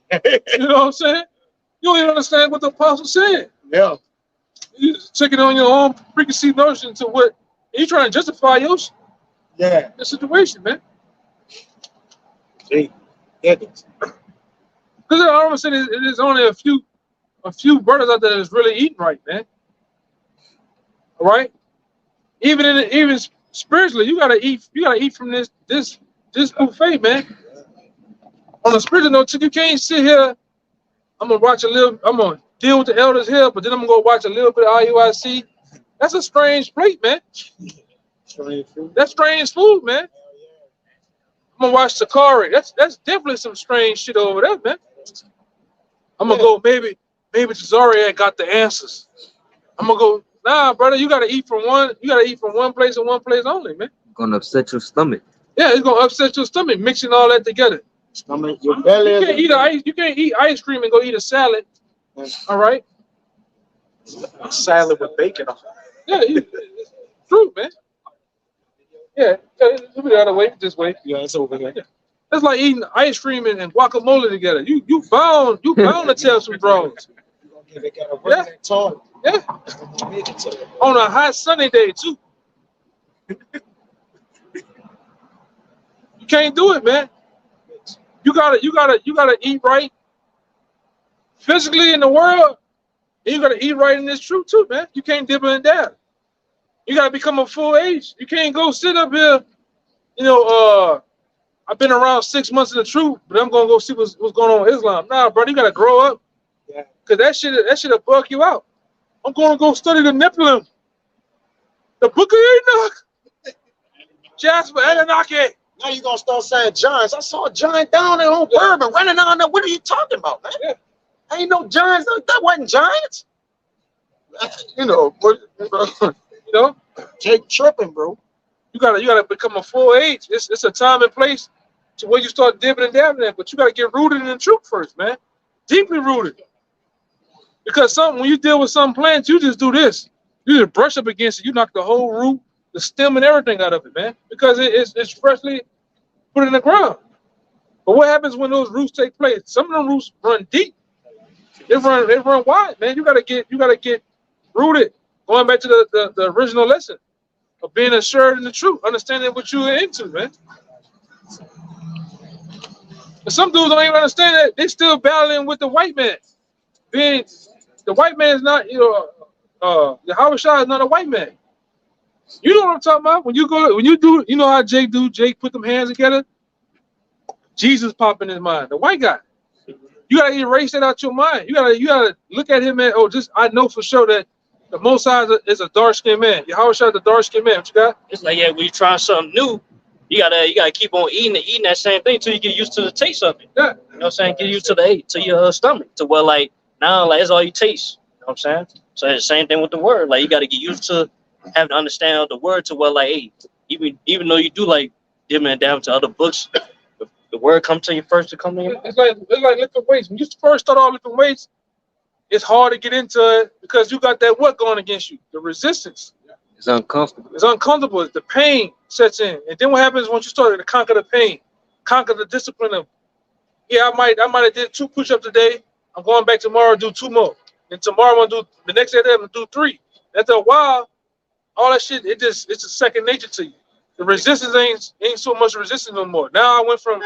know what I'm saying? You don't even understand what the Apostle said. Yeah. You taking on your own preconceived notion to what you trying to justify your the situation, man. Because I always say it is only a few brothers out there that's really eating right, man. All right? Even spiritually, you gotta eat from this buffet, man. On a spiritual note, you can't sit here. I'm gonna deal with the elders here, but then I'm gonna go watch a little bit of IUIC. That's a strange plate, man. That's strange food, man. I'm gonna watch Sakari. That's definitely some strange shit over there, man. I'm gonna go maybe Tazariak got the answers. I'm gonna go, nah, brother, you gotta eat from one place and one place only, man. Gonna upset your stomach. Yeah, it's gonna upset your stomach, mixing all that together. Your belly you can't eat ice cream and go eat a salad. All right. A salad with bacon on it. Yeah, it's true, man. Yeah, it'll be the other way, this way. Yeah, it's over there. That's like eating ice cream and guacamole together. You bound to tell some drones. Yeah. Yeah. On a hot sunny day too. You can't do it, man. You gotta eat right physically in the world, and you gotta eat right in this truth too, man. You can't dip and dab. You gotta become a full age. You can't go sit up here, I've been around 6 months in the truth, but I'm gonna go see what's going on with Islam. Nah, bro, you gotta grow up. Yeah. Cause that shit'll bug you out. I'm gonna go study the Nephilim, the Book of Enoch, Jasper, Anunnaki. Now you're gonna start saying giants. I saw a giant down there on Bourbon running on there. What are you talking about, man? Yeah. Ain't no giants. That wasn't giants. Jake tripping, bro. You gotta become a full age. It's a time and place to where you start dipping and dabbing at, but you gotta get rooted in the truth first, man. Deeply rooted. Because when you deal with some plants, you just do this. You just brush up against it. You knock the whole root, the stem, and everything out of it, man. Because it's freshly put in the ground. But what happens when those roots take place? Some of them roots run deep. They run wide, man. You gotta get rooted. Going back to the original lesson of being assured in the truth, understanding what you're into, man. But some dudes don't even understand that. They still battling with the white man. The white man is not, Yahweh Shah is not a white man. You know what I'm talking about? When you do, you know how Jake do? Jake put them hands together. Jesus pop in his mind. The white guy. You gotta erase that out your mind. You gotta look at him and I know for sure that the Most High is a dark skinned man. Yahweh Shah is a dark skinned man. What you got? It's like, yeah, when you try something new, you gotta keep on eating that same thing until you get used to the taste of it. Yeah. You know what I'm saying? Get used to your stomach. To where like now that's all you taste. You know what I'm saying? So it's the same thing with the word. Like you gotta get used to having to understand the word to where like, hey, even though you do like dipping down to other books, the word come to you first to come to you. It's like lifting weights. When you first start off lifting weights, it's hard to get into it because you got that what going against you? The resistance. It's uncomfortable. It's uncomfortable. The pain sets in. And then what happens once you start to conquer the pain, conquer the discipline of, I might have did 2 push-ups today. I'm going back tomorrow to do 2 more. And tomorrow I'm gonna do the next day I'm gonna do 3. After a while, all that shit, it's a second nature to you. The resistance ain't so much resistance no more. Now I went from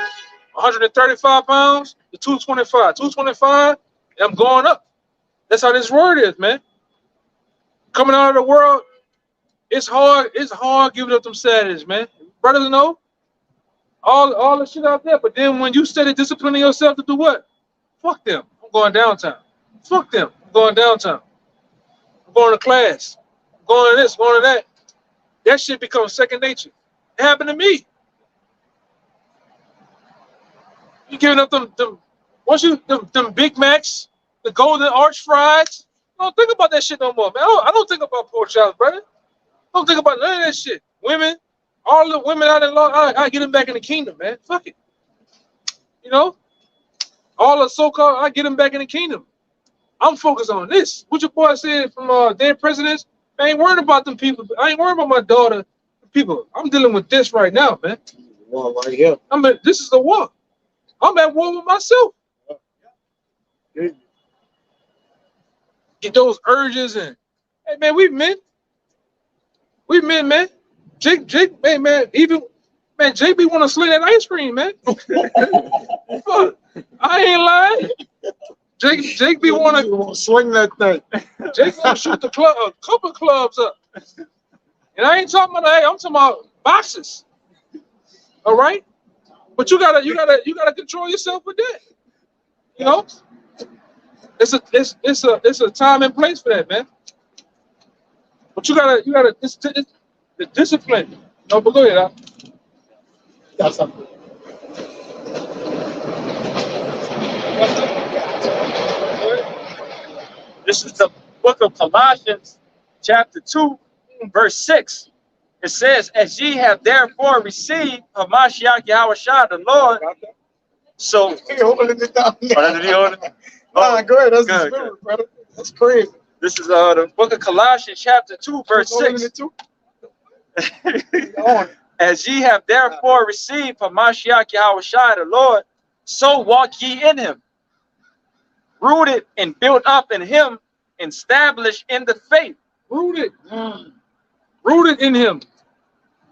135 pounds to 225. 225, and I'm going up. That's how this word is, man. Coming out of the world, it's hard. It's hard giving up them Saturdays, man. Brothers know all the shit out there. But then when you steady disciplining yourself to do what? Fuck them. I'm going downtown. Fuck them. I'm going downtown. I'm going to class. I'm going to this, going to that. That shit becomes second nature. It happened to me. You giving up them Big Macs, the Golden Arch fries. I don't think about that shit no more, man. I don't think about pork chops, brother. I don't think about none of that shit. Women, all the women out in law, I get them back in the kingdom, man. Fuck it. You know? All the so-called, I get them back in the kingdom. I'm focused on this. What your boy said from Dead Presidents, I ain't worried about them people. I ain't worried about my daughter. People, I'm dealing with this right now, man. War right here. This is the war. I'm at war with myself. Get those urges and, hey man, we men. We men, man. Jake, hey man, even man, JB want to slay that ice cream, man. Fuck, I ain't lying. Jake be want to swing that thing. Jake want to shoot the club, a couple clubs up. And I ain't talking about, hey, I'm talking about boxes. All right, but you gotta control yourself with that. You know, it's a time and place for that, man. But you gotta it's the discipline. No, but go ahead. Got something. This is the book of Colossians, chapter 2, verse 6. It says, as ye have therefore received Hamashiach Yahushua the Lord. So, go ahead. That's good, the spirit, brother. That's crazy. This is the book of Colossians, chapter 2, verse 6. As ye have therefore received Hamashiach Yahushua the Lord, so walk ye in him, rooted and built up in him, established in the faith. Rooted in him.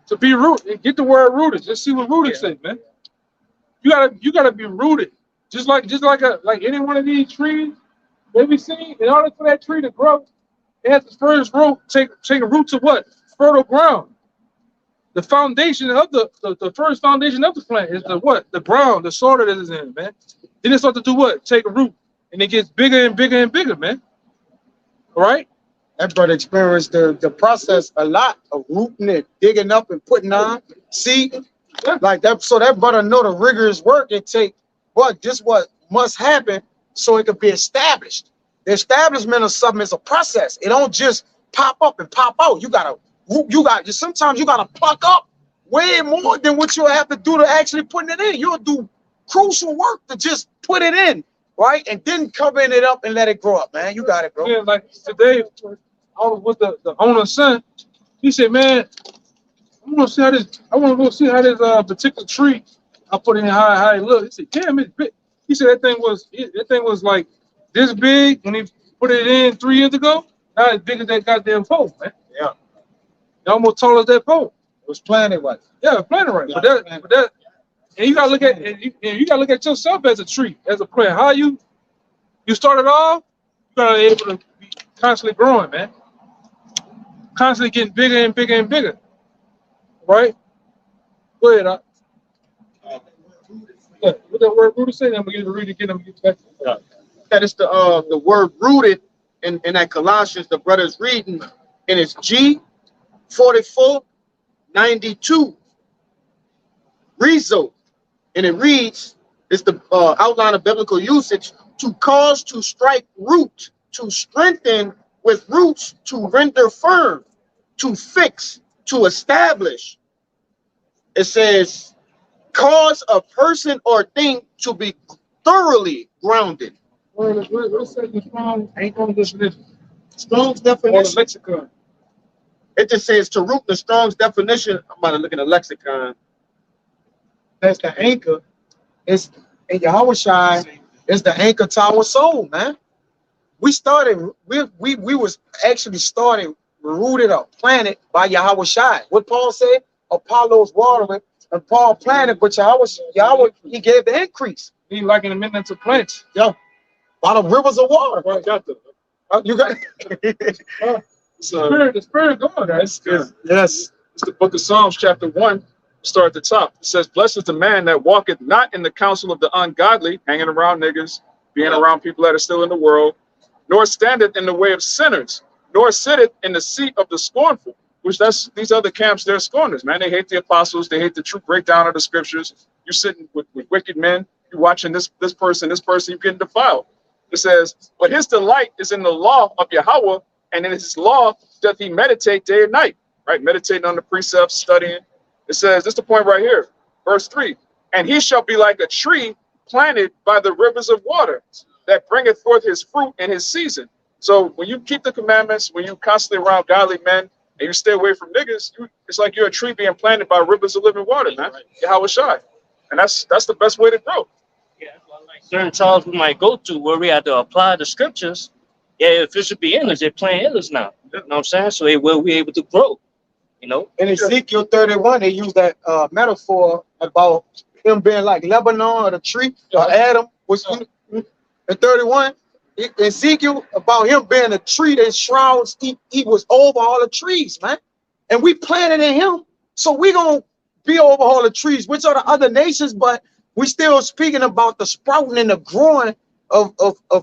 To be rooted, get the word rooted. Just see what rooted say, man. You gotta be rooted. Just like any one of these trees that we see. In order for that tree to grow, it has to first root take a root to what? Fertile ground. The foundation of the first foundation of the plant is the what? The ground, the soil that it is in, man. Then it starts to do what? Take a root, and it gets bigger and bigger and bigger, man. All right. That brother experienced the process a lot of rooting it, digging up and putting on. See, like that. So that brother know the rigorous work it take. But this what must happen so it can be established. The establishment of something is a process. It don't just pop up and pop out. Sometimes you gotta pluck up way more than what you'll have to do to actually putting it in. You'll do crucial work to just put it in, right? And then covering it up and let it grow up, man. You got it, bro. Yeah, like today, I was with the owner's son. He said, man, I want to go see how this particular tree I put in how it look. He said, damn, it's big. He said that thing was like this big when he put it in 3 years ago. Now it's big as that goddamn pole, man. Yeah. It's almost tall as that pole. It was planted right. Yeah, planted right. But that, and you gotta look at you gotta look at yourself as a tree, as a plant. How you started off, you gotta be able to be constantly growing, man. Constantly getting bigger and bigger and bigger. Right? Go ahead. What that word rooted say? I'm gonna get to read it again. I'm gonna get back. That is the word rooted in that Colossians the brother's reading, and it's G4492. Rezo, and it reads, it's the outline of biblical usage, to cause to strike root, to strengthen with roots, to render firm, to fix, to establish. It says, cause a person or thing to be thoroughly grounded. What's that strong? Ain't on this definition. Strong's Or definition. the lexicon. It just says to root the Strong's definition. I'm about to look in the lexicon. That's the anchor. It's in Yahushua. It's the anchor to our soul, man. We was actually started, rooted or planted by Yahushua. What Paul said, Apollo's watering and Paul planted, but Yahweh, he gave the increase. He like in the midnight to plants. Yo, by the rivers of water. Well, I got the You got the spirit going, guys. yes. It's the book of Psalms, chapter 1. Start at the top. It says, blessed is the man that walketh not in the counsel of the ungodly, hanging around niggas, being around people that are still in the world, nor standeth in the way of sinners, nor sitteth in the seat of the scornful. which that's these other camps, they're scorners, man. They hate the apostles, they hate the true breakdown of the scriptures. You're sitting with wicked men, you're watching this person, you're getting defiled. It says, but his delight is in the law of Yahweh, and in his law doth he meditate day and night, right? Meditating on the precepts, studying. It says, this is the point right here, verse 3, and he shall be like a tree planted by the rivers of water that bringeth forth his fruit in his season. So when you keep the commandments, when you constantly around godly men, and you stay away from niggas, it's like you're a tree being planted by rivers of living water, man. Yahweh Shai. And that's the best way to grow. Yeah, like certain trials we might go to where we have to apply the scriptures. Yeah, if it should be in us, they're playing in us now. You know what I'm saying? So they will be able to grow. You know? In Ezekiel 31, they use that metaphor about him being like Lebanon or the tree, or Adam was in 31. Ezekiel, about him being a tree that shrouds, he was over all the trees, man. And we planted in him. So we gonna be over all the trees, which are the other nations, but we still speaking about the sprouting and the growing of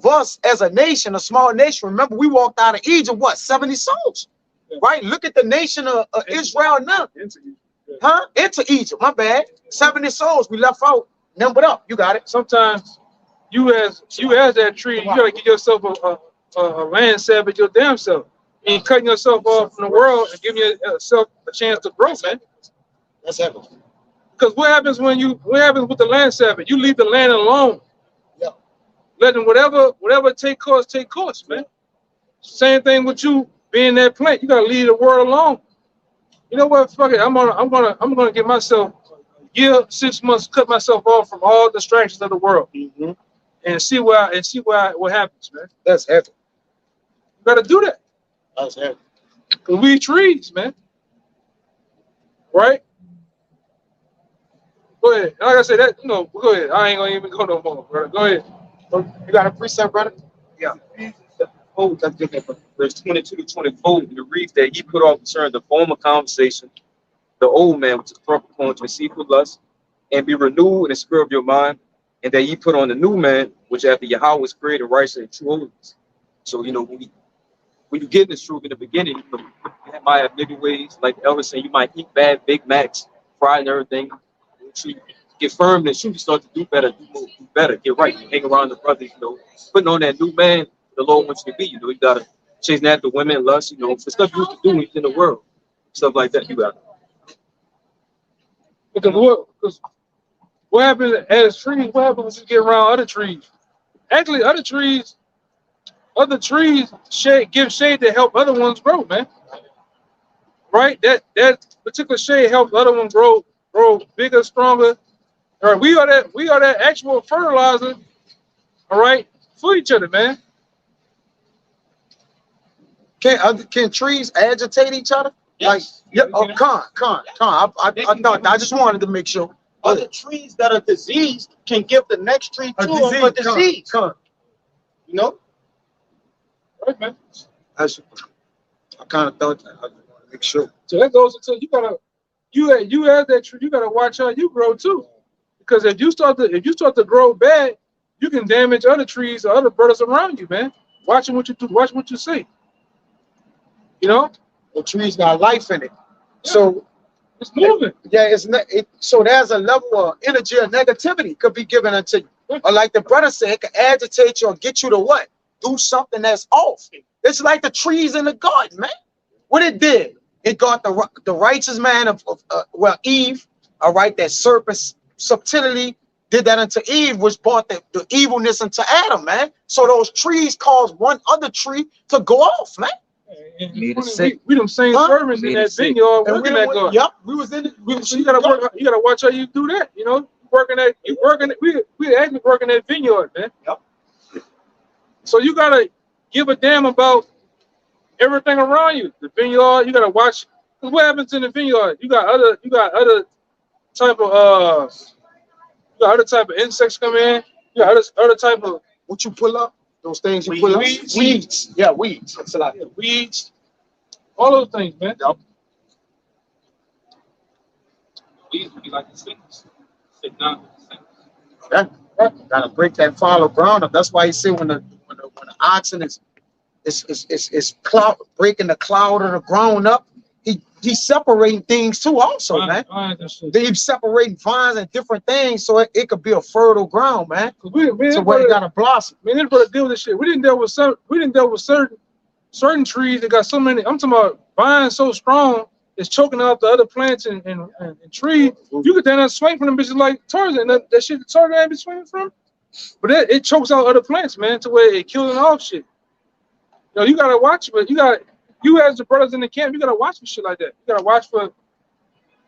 us as a nation, a small nation. Remember, we walked out of Egypt, what, 70 souls? Right? Look at the nation of Israel now. Into Egypt, my bad. 70 souls we left out, numbered up. You got it. Sometimes you as that tree, you gotta give yourself a land sabbath your damn self. You ain't cutting yourself off from the world and giving yourself a chance to grow, man. That's happening. Because what happens with the land sabbath? You leave the land alone. Yeah. Letting whatever take course, man. Same thing with you being that plant. You gotta leave the world alone. You know what? Fuck it. I'm gonna give myself a year, 6 months, cut myself off from all distractions of the world. And see what happens, man. That's heavy. You gotta do that. That's heavy. Cause we trees, man. Right? Go ahead. Like I said, go ahead. I ain't gonna even go no more, brother. Go ahead. You got a precept, brother? Yeah. Verse 22 to 24, it reads that he put off concerning the former conversation, the old man which is corrupt according to deceitful lust, and be renewed in the spirit of your mind, and that ye put on the new man, which after Yahweh was created righteous and true holiness. So, you know, when you get in this truth in the beginning, you know, you might have nigga ways, like the elder said, you might eat bad Big Macs, fried and everything. You get firm in the truth, you start to do better, do better, get right, hang around the brothers, you know, putting on that new man the Lord wants you to be. You know, you gotta chase after women, lust, you know, the stuff you used to do when you're in the world, stuff like that. You got. Because what happens as trees? What happens when you get around other trees? Actually, other trees give shade to help other ones grow, man. Right? That particular shade helps other ones grow bigger, stronger. All right, we are that actual fertilizer. All right, for each other, man. Can trees agitate each other? Yes. Like, yeah. Oh, con. I just wanted to make sure. Other trees that are diseased can give the next tree to them for disease. Con. You know? Right, man. I kind of thought that. I just want to make sure. So that goes into you as that tree, you gotta watch how you grow too. Because if you start to grow bad, you can damage other trees or other brothers around you, man. Watching what you do, watch what you say. You know? The tree's got life in it. Yeah. So it's moving. Yeah, so there's a level of energy or negativity could be given unto you. Or like the brother said, it can agitate you or get you to what? Do something that's off. It's like the trees in the garden, man. What it did, it got the righteous man of Eve, all right, that serpent subtlety did that unto Eve, which brought the evilness into Adam, man. So those trees caused one other tree to go off, man. We them same servants in that vineyard working that garden. Yep, we was in it. You gotta watch how you do that, you know. We actually working that vineyard, man. Yep. So you gotta give a damn about everything around you. The vineyard, you gotta watch. What happens in the vineyard? You got other type of insects come in. You got other type of what you pull up. Those things you pull up. Weeds. Yeah, weeds. That's a lot. Yeah, weeds. All those things, man. Yep. Weeds would be like the snakes. Sit down. Yeah. Gotta break that fallow ground up. That's why you see when the oxen is breaking the cloud of the ground up, he he's separating things too also, man. He's separating vines and different things so it could be a fertile ground, man. So where it gotta blossom. Man, this brother deal with this shit. We didn't deal with certain trees that got so many. I'm talking about vines so strong it's choking out the other plants and trees. You could then swing from them bitches like Tarzan. That shit Tarzan ain't been swinging from. But it chokes out other plants, man, to where it killing off shit. You know, you gotta watch, but you as the brothers in the camp, you gotta watch for shit like that. You gotta watch for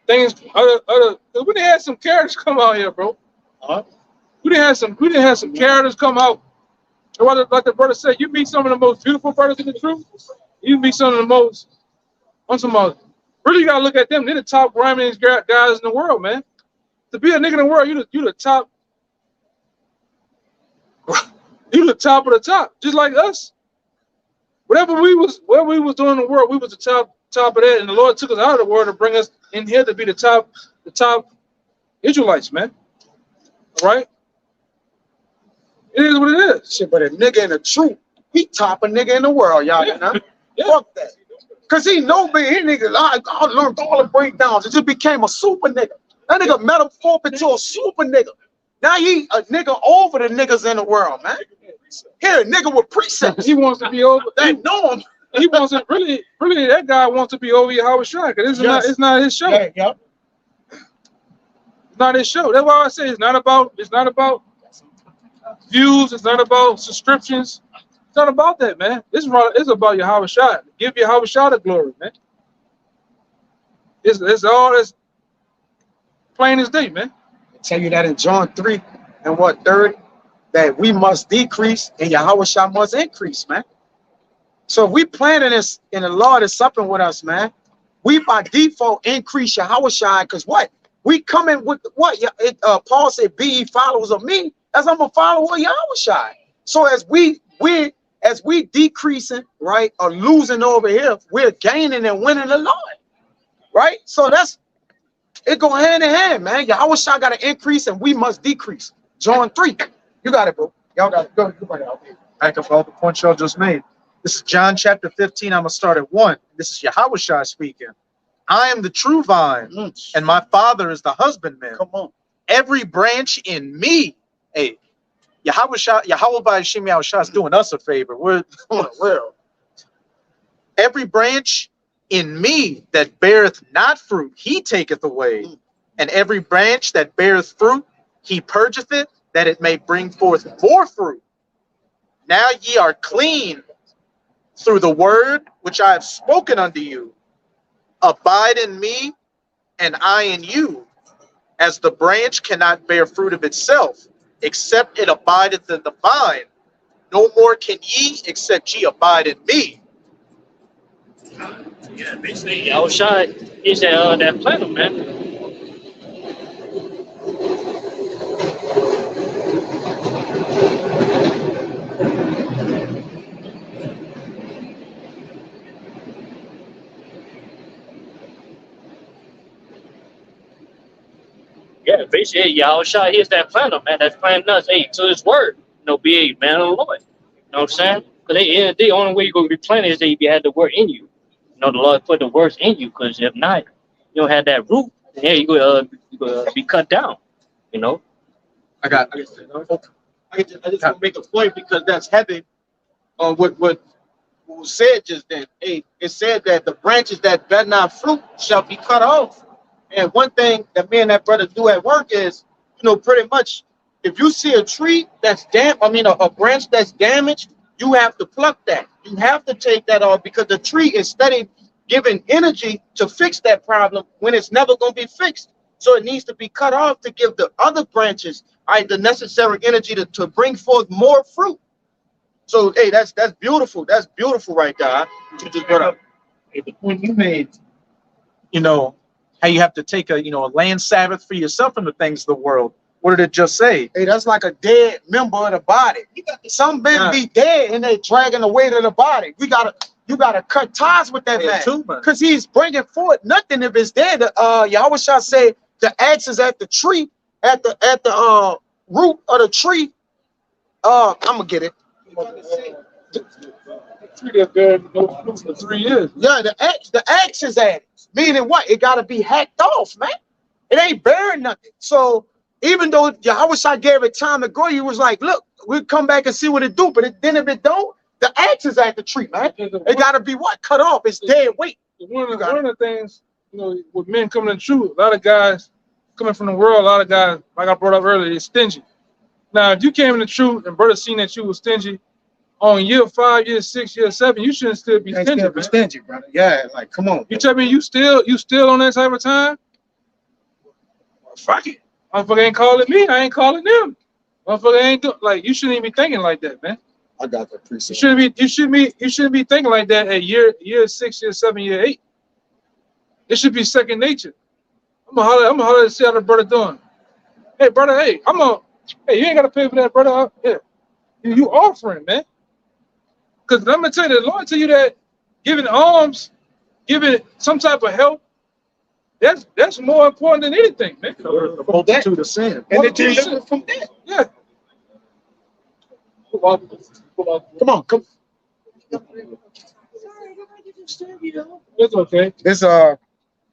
things other. We didn't have some characters come out here, bro. We didn't have some characters come out. Like the brother said, you meet some of the most beautiful brothers in the truth. You meet some of the most. Really, you gotta look at them. They're the top grimiest guys in the world, man. To be a nigga in the world, you the top. You the top of the top, just like us. Whatever we was doing in the world, we was the top of that, and the Lord took us out of the world to bring us in here to be the top Israelites, man. All right? It is what it is. Shit, but a nigga in the truth, he top a nigga in the world, y'all. Yeah. Yeah. Fuck that. Cause he know me, he nigga. I learned all the breakdowns. It just became a super nigga. That nigga metamorphosed into a super nigga. Now he a nigga over the niggas in the world, man. Here, a nigga with precepts. He wants to be over. They know him. He wants to really. That guy wants to be over Yahweh Shai, because it's not his show. Yeah. It's not his show. That's why I say it's not about views. It's not about subscriptions. It's not about that, man. It's about Yahweh Shai. Give Yahweh Shai the glory, man. It's all as plain as day, man. I tell you that in John 3 and what 30, that we must decrease and Yahweh Shai must increase, man. So if we planning this and the Lord is supping with us, man, we by default increase Yahweh Shai, because what? We coming with what? Paul said, be ye followers of me, as I'm a follower of Yahweh Shai. So as we decreasing, right, or losing over here, we're gaining and winning the Lord, right? So it go hand in hand, man. Yahweh Shai got to increase and we must decrease. John 3. You got it, bro. Y'all got it. Go out here. Back up all the points y'all just made. This is John chapter 15. I'm going to start at 1. This is Yahweh Shai speaking. I am the true vine, and my Father is the husbandman. Come on. Every branch in me, hey, Yahweh by Hashem Yahweh Shai is doing us a favor. We're well. Every branch in me that beareth not fruit, he taketh away. And every branch that beareth fruit, he purgeth it, that it may bring forth more fruit. Now ye are clean through the word which I have spoken unto you. Abide in me, and I in you, as the branch cannot bear fruit of itself, except it abideth in the vine. No more can ye, except ye abide in me. Yeah, basically, Yahweh Shai is that planet, man. Yeah, basically, Yahweh Shai is that planet, man. That's planting us, to his word. Be a man of the Lord. You know what I'm saying? Because the only way you're going to be planted is that you had the word in you. The Lord put the words in you, because if not, you don't have that root, yeah, you're going to be cut down, I just want to make a point, because that's heavy on what was said just then. Hey, it said that the branches that bear not fruit shall be cut off. And one thing that me and that brother do at work is, pretty much, if you see a tree that's a branch that's damaged, you have to pluck that. You have to take that off, because the tree is steady giving energy to fix that problem when it's never going to be fixed. So it needs to be cut off to give the other branches the necessary energy to bring forth more fruit. So, hey, that's beautiful. That's beautiful right there. You just brought up. The point you made, how you have to take a land Sabbath for yourself from the things of the world. What did it just say? Hey, that's like a dead member of the body. Some men be dead and they dragging the weight of the body. You gotta cut ties with that man, because he's bringing forth nothing if it's dead. Yahweh Shai say the axe is at the tree, at the root of the tree. I'm gonna get it. tree that bears no fruit for 3 years. Yeah, the axe is added. Meaning what? It got to be hacked off, man. It ain't bearing nothing. So even though Yahweh gave it time to grow, he was like, look, we'll come back and see what it do. But then if it don't, the axe is at the tree, man. It got to be what? Cut off. It's dead weight. One of the things, you know, with men coming to truth, a lot of guys coming from the world, a lot of guys, like I brought up earlier, is stingy. Now, if you came in the truth and brother seen that you was stingy on year 5, year 6, year 7, you shouldn't still be stingy. Be stingy, brother. Yeah, like come on. You tell me you still on that type of time? Well, fuck it. Motherfucker ain't calling me. I ain't calling them. Motherfucker ain't like you shouldn't even be thinking like that, man. I got that precept. You shouldn't be thinking like that at year 6, year 7, year 8. It should be second nature. I'm gonna holler to see how the brother doing. Hey, brother, hey, you ain't gotta pay for that, brother. Yeah. You offering, man. Because I'm gonna tell you, the Lord tell you that giving alms, giving some type of help, that's more important than anything, man. The multitude of sin. And it delivered from that. Yeah. Come on. It's okay.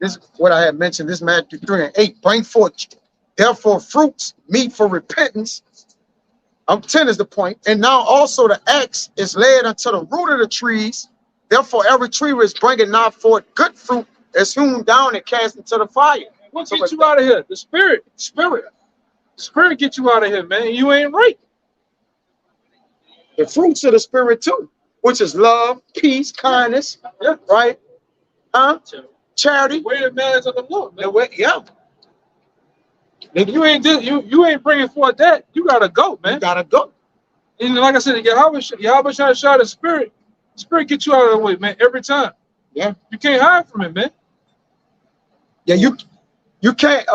This what I had mentioned. This Matthew 3:8. Bring forth therefore fruits, meet for repentance. 10 is the point. And now also the axe is laid unto the root of the trees. Therefore every tree which bringeth not forth good fruit is hewn down and cast into the fire. What gets you out of here? The spirit. The spirit gets you out of here, man. You ain't right. The fruits of the spirit too, which is love, peace, kindness, right? Charity. Wait a minute of the Lord, man. Yeah. If you ain't bringing forth that, you gotta go, man. You gotta go. And like I said, Yahweh try to shout the spirit. The spirit get you out of the way, man, every time. Yeah. You can't hide from it, man. Yeah, you can't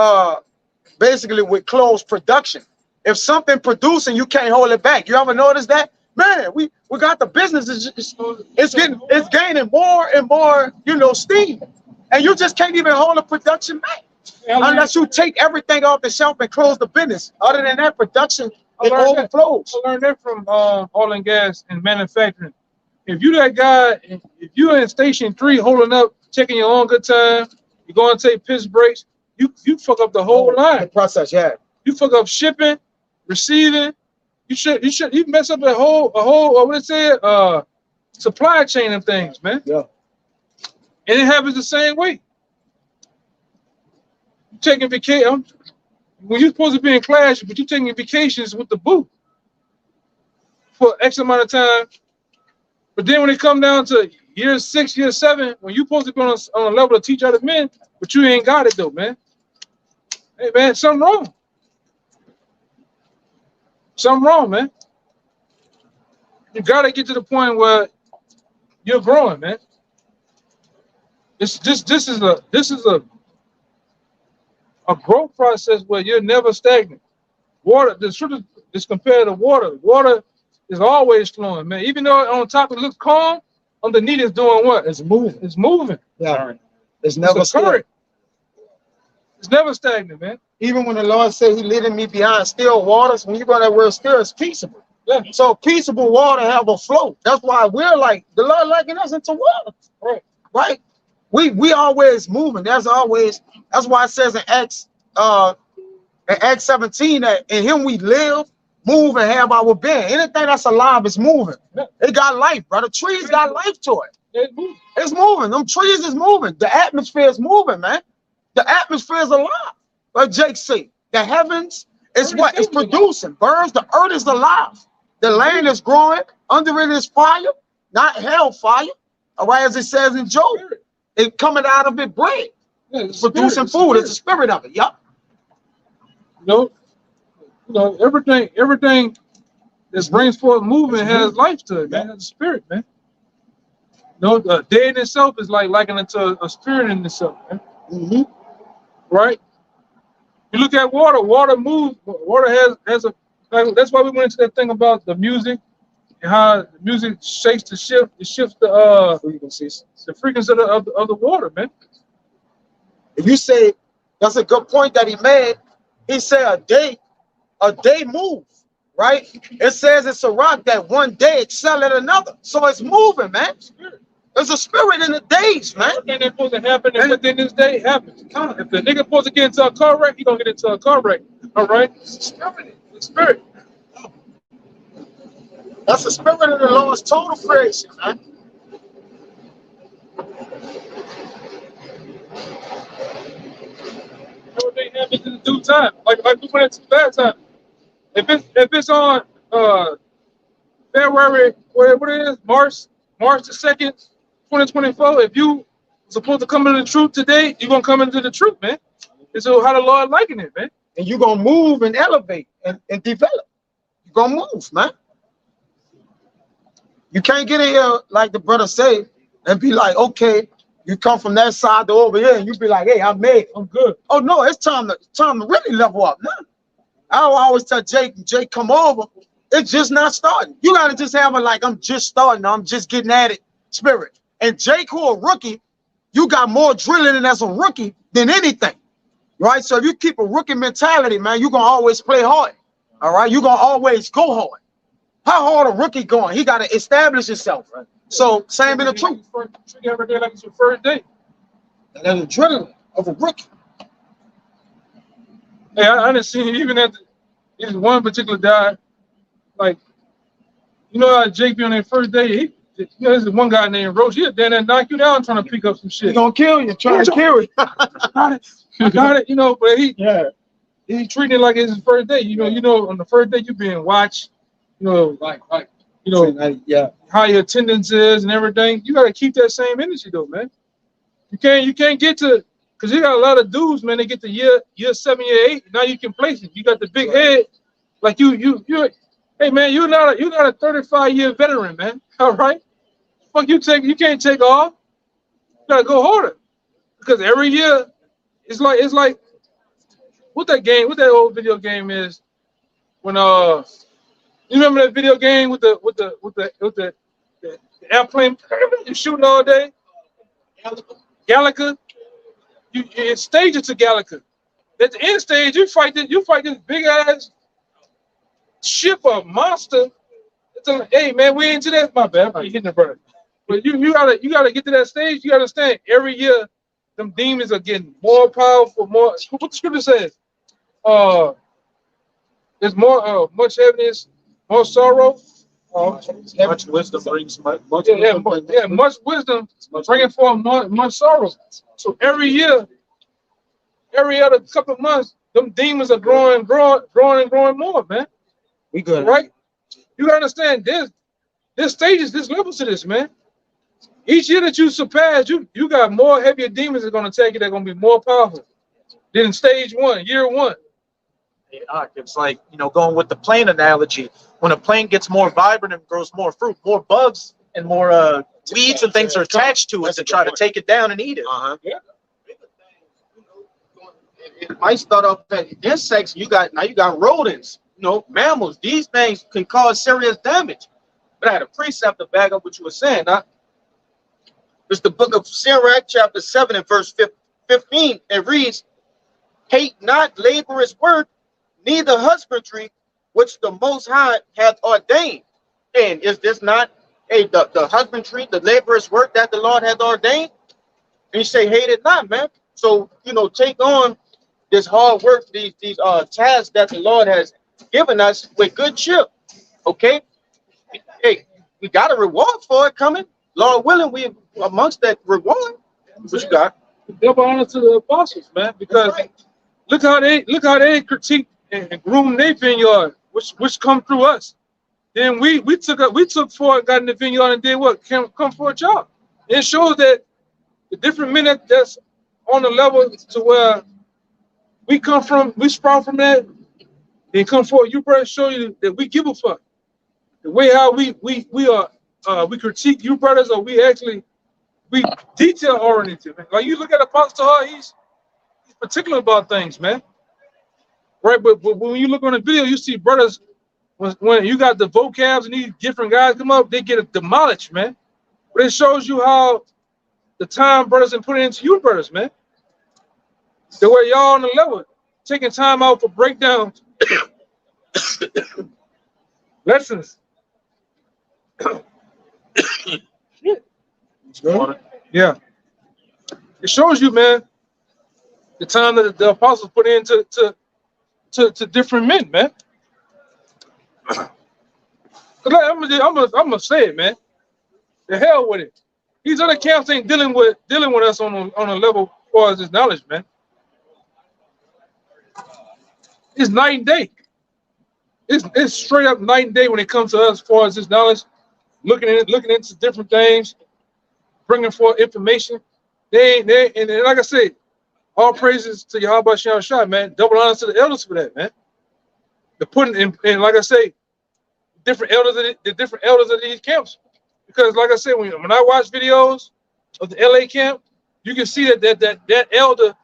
basically with closed production. If something producing, you can't hold it back. You ever notice that? Man, we got the business it's gaining more and more, steam. And you just can't even hold the production back. Unless you take everything off the shelf and close the business. Other than that, production, it overflows. I learned that from oil and gas and manufacturing. If you that guy, if you're in station 3 holding up, taking your own good time, you're going to take piss breaks, you fuck up the whole line. The process, yeah. You fuck up shipping, receiving. You mess up a whole supply chain of things, man. Yeah. And it happens the same way. Taking vacation when you're supposed to be in class, but you're taking vacations with the boo for X amount of time. But then when it come down to year 6, year 7, when you're supposed to be on a level to teach other men, but you ain't got it though, man. Hey man, something wrong. Something wrong, man. You gotta get to the point where you're growing, man. This is a growth process where you're never stagnant. Water, the truth is compared to water. Water is always flowing, man. Even though on top it looks calm, underneath it's doing what? It's moving. It's moving. Yeah. It's never current. It's never stagnant, man. Even when the Lord said he leading me behind still waters, when you go that word still, it's peaceable. Yeah. So peaceable water have a flow. That's why we're like the Lord liking us into water. Right. We always moving. That's why it says in Acts 17 that in him we live, move, and have our being. Anything that's alive is moving. It got life, brother. Trees got life to it. It's moving. Them trees is moving. The atmosphere is moving, man. The atmosphere is alive. Like Jake said, the heavens is what is producing. Birds, the earth is alive. The land is growing. Under it is fire, not hellfire. All right, as it says in Job. It coming out of it bread. Yeah, producing food. It's the spirit of it. Yup. Everything that brings forth movement has life to it, man. It's a spirit, man. Day in itself is like likened into a spirit in itself, man. Right? You look at water. Water moves. Water has a. That's why we went into that thing about the music and how the music shakes the shift. It shifts the frequencies. The frequency of the water, man. If you say that's a good point that he made. He said a day moves. right? It says it's a rock that one day excel at another. So it's moving, man. There's a spirit in the days, man. Everything that's supposed to happen within this day happens. If the nigga supposed to get into a car wreck, he gonna get into a car wreck. All right? It's the spirit. That's the spirit of the Lord's total creation, man. Everything happens in due time. Like we went into bad time. If it's on February, what it is, March the 2nd, 2024, if you supposed to come into the truth today, you're gonna come into the truth, man. And so how the Lord liking it, man. And you're gonna move and elevate and develop. You're gonna move, man. You can't get in here, like the brother said, and be like, okay, you come from that side to over here, and you be like, hey, I'm made, I'm good. Oh no, it's time to really level up now. I always tell Jake, come over. It's just not starting. You gotta just have a like, I'm just starting, I'm just getting at it spirit. And Jake, who a rookie, you got more drilling in as a rookie than anything, right? So if you keep a rookie mentality, man, you're gonna always play hard. All right, you're gonna always go hard. How hard a rookie going? He gotta establish himself. Right? So same in the truth. Treat every day like it's your first day. And that's the drilling of a rookie. Hey, I didn't see even at this one particular guy, like, you know how Jake be on their first day, there's one guy named Roach, he'll down there knock you down trying to pick up some shit. He gonna kill you, trying to kill you. I got it, you know, but he treating it like it's his first day. You know, on the first day you being watched, you know, like you know, how your attendance is and everything. You gotta keep that same energy though, man. You can't get to, because you got a lot of dudes, man, they get to year 7, year 8, now you can place it. You got the big head, like you're hey man, you're not a 35-year veteran, man. All right? Fuck you can't take off. You gotta go harder. Because every year it's like what that old video game is when you remember that video game with the airplane you're shooting all day? Galaga. You stage it to Galaga. At the end stage, you fight this big ass ship or monster. Hey man, we into that. My bad, I'm hitting the bird. But you gotta get to that stage. You gotta understand every year them demons are getting more powerful, more what the scripture says. There's more much heaviness, more sorrow. Much wisdom brings much much wisdom bringing forth much sorrow. So every year, every other couple of months, them demons are growing more, man. We good, right? You gotta understand there's stages, there's levels to this, man. Each year that you surpass, you got more heavier demons that are gonna take you. They're gonna be more powerful than stage 1, year 1. It's like, you know, going with the plane analogy. When a plane gets more vibrant and grows more fruit, more bugs and more weeds and things are attached to it to try to take it down and eat it. Yeah. It might start off at insects. You got rodents, you know, mammals. These things can cause serious damage. But I had a precept to back up what you were saying. It's the book of Sirach, chapter 7 and verse 15. It reads, "Hate not laborer's work, neither husbandry, which the Most High hath ordained." And is this not the husbandry, the laborer's work that the Lord hath ordained? And you say, hate it not, man. So, you know, take on this hard work, these tasks that the Lord has given us with good cheer. Okay? Hey, we got a reward for it coming. Lord willing, we amongst that reward. What you got? Double honor to the apostles, man, because look how they critique and groom their vineyard, which come through us. Then we took for it, got in the vineyard and did what? Come for a job. It shows that the different men that's on the level to where we come from, we sprung from that, they come forward. You brothers show you that we give a fuck. The way how we critique you brothers, or we detail oriented. Like you look at Apostle Hall, he's particular about things, man. Right, but when you look on the video, you see brothers when you got the vocabs and these different guys come up, they get demolished, man. But it shows you how the time brothers and put it into you brothers, man. The way y'all on the level, taking time out for breakdowns Lessons. Yeah. It shows you, man, the time that the apostles put into to different men, man. I'm gonna say it, man. The hell with it. These other camps ain't dealing with us on a level as far as this knowledge, man. It's night and day. It's straight up night and day when it comes to us as far as this knowledge, looking into different things, bringing forth information. And like I said, all praises to Yahweh Shem Shah, man. Double honors to the elders for that, man. The putting in, like I say, the different elders of these camps. Because like I said, when I watch videos of the LA camp, you can see that elder,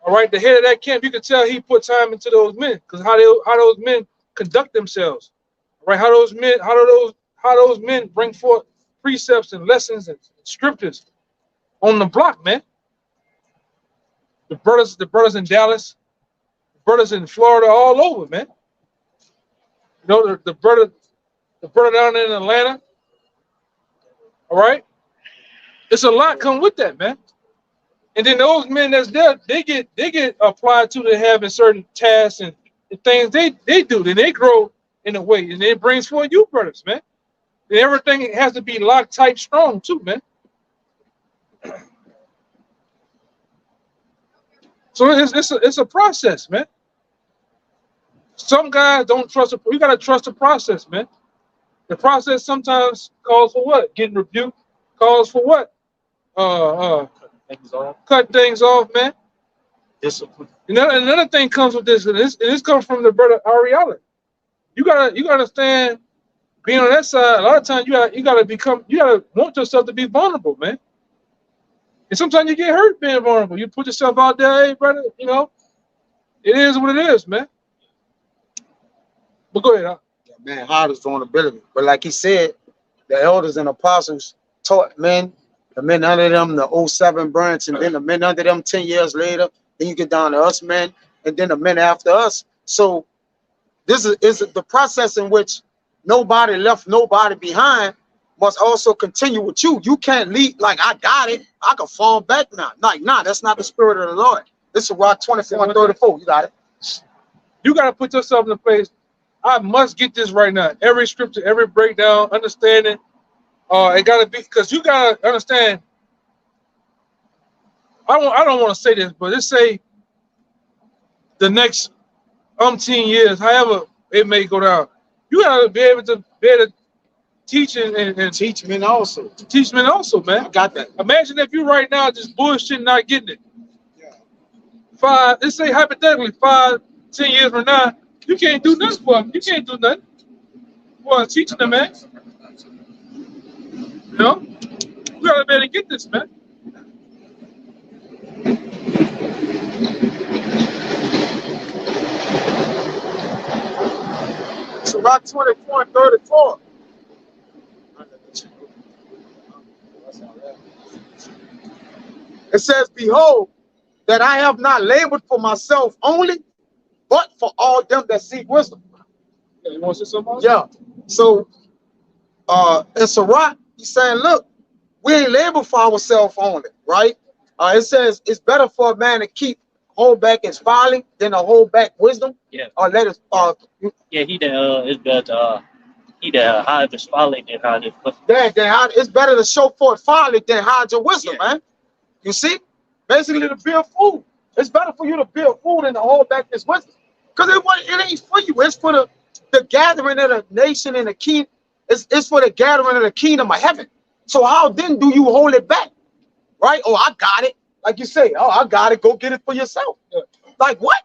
all right, the head of that camp, you can tell he put time into those men, because how those men conduct themselves, right? How those men bring forth precepts and lessons and scriptures on the block, man. The brothers in Dallas, the brothers in Florida, all over, man. You know, the brother down in Atlanta. All right, it's a lot come with that, man. And then those men that's there, they get applied to having certain tasks and things they do. Then they grow in a way, and it brings forth you brothers, man. And everything has to be locked tight, strong too, man. So it's a process, man. Some guys don't trust it. We gotta trust the process, man. The process sometimes calls for what? Getting rebuked. Calls for what? Cut things off, man. Discipline. Another thing comes with this, and this comes from the brother Ariella. You gotta understand, being on that side. A lot of times you gotta want yourself to be vulnerable, man. And sometimes you get hurt being vulnerable. You put yourself out there, hey brother. You know, it is what it is, man. But go ahead. Man, hard is vulnerability. But like he said, the elders and apostles taught men, the men under them, the 07 branch, and then the men under them 10 years later. Then you get down to us men, and then the men after us. So this is the process in which nobody left nobody behind must also continue with you. You can't lead like, I got it, I can fall back now. Like, nah, that's not the spirit of the Lord. This is Rock 24 and 34. You got it. You got to put yourself in a place. I must get this right now. Every scripture, every breakdown, understanding. It got to be, because you got to understand. I don't want to say this, but let's say the next umpteen years, however it may go down, you got to be able to teach and teach men also. Teach men also, man. I got that. Imagine if you right now just bullshit, not getting it. Yeah. Let's say hypothetically, 5, 10 years from now, you can't do nothing for them. You can't do nothing. Well, teaching them, man. You know? We gotta be able to get this, man. So Rock 24 and 34. It says, behold, that I have not labored for myself only, but for all them that seek wisdom. Yeah, you want to say something else? Yeah. So in Sirach, he's saying, look, we ain't labor for ourselves only, right? It says it's better for a man to hold back his folly than to hold back wisdom. Yeah. Or let us yeah, he that is better he that hide his folly than hide his wisdom. It's better to show forth folly than hide your wisdom, man. You see? Basically to build food. It's better for you to build food than to hold back this wisdom. Because it ain't for you. It's for the gathering of the nation and the king. It's for the gathering of the kingdom of heaven. So how then do you hold it back? Right? Oh, I got it. Like you say, oh, I got it. Go get it for yourself. Yeah. Like what?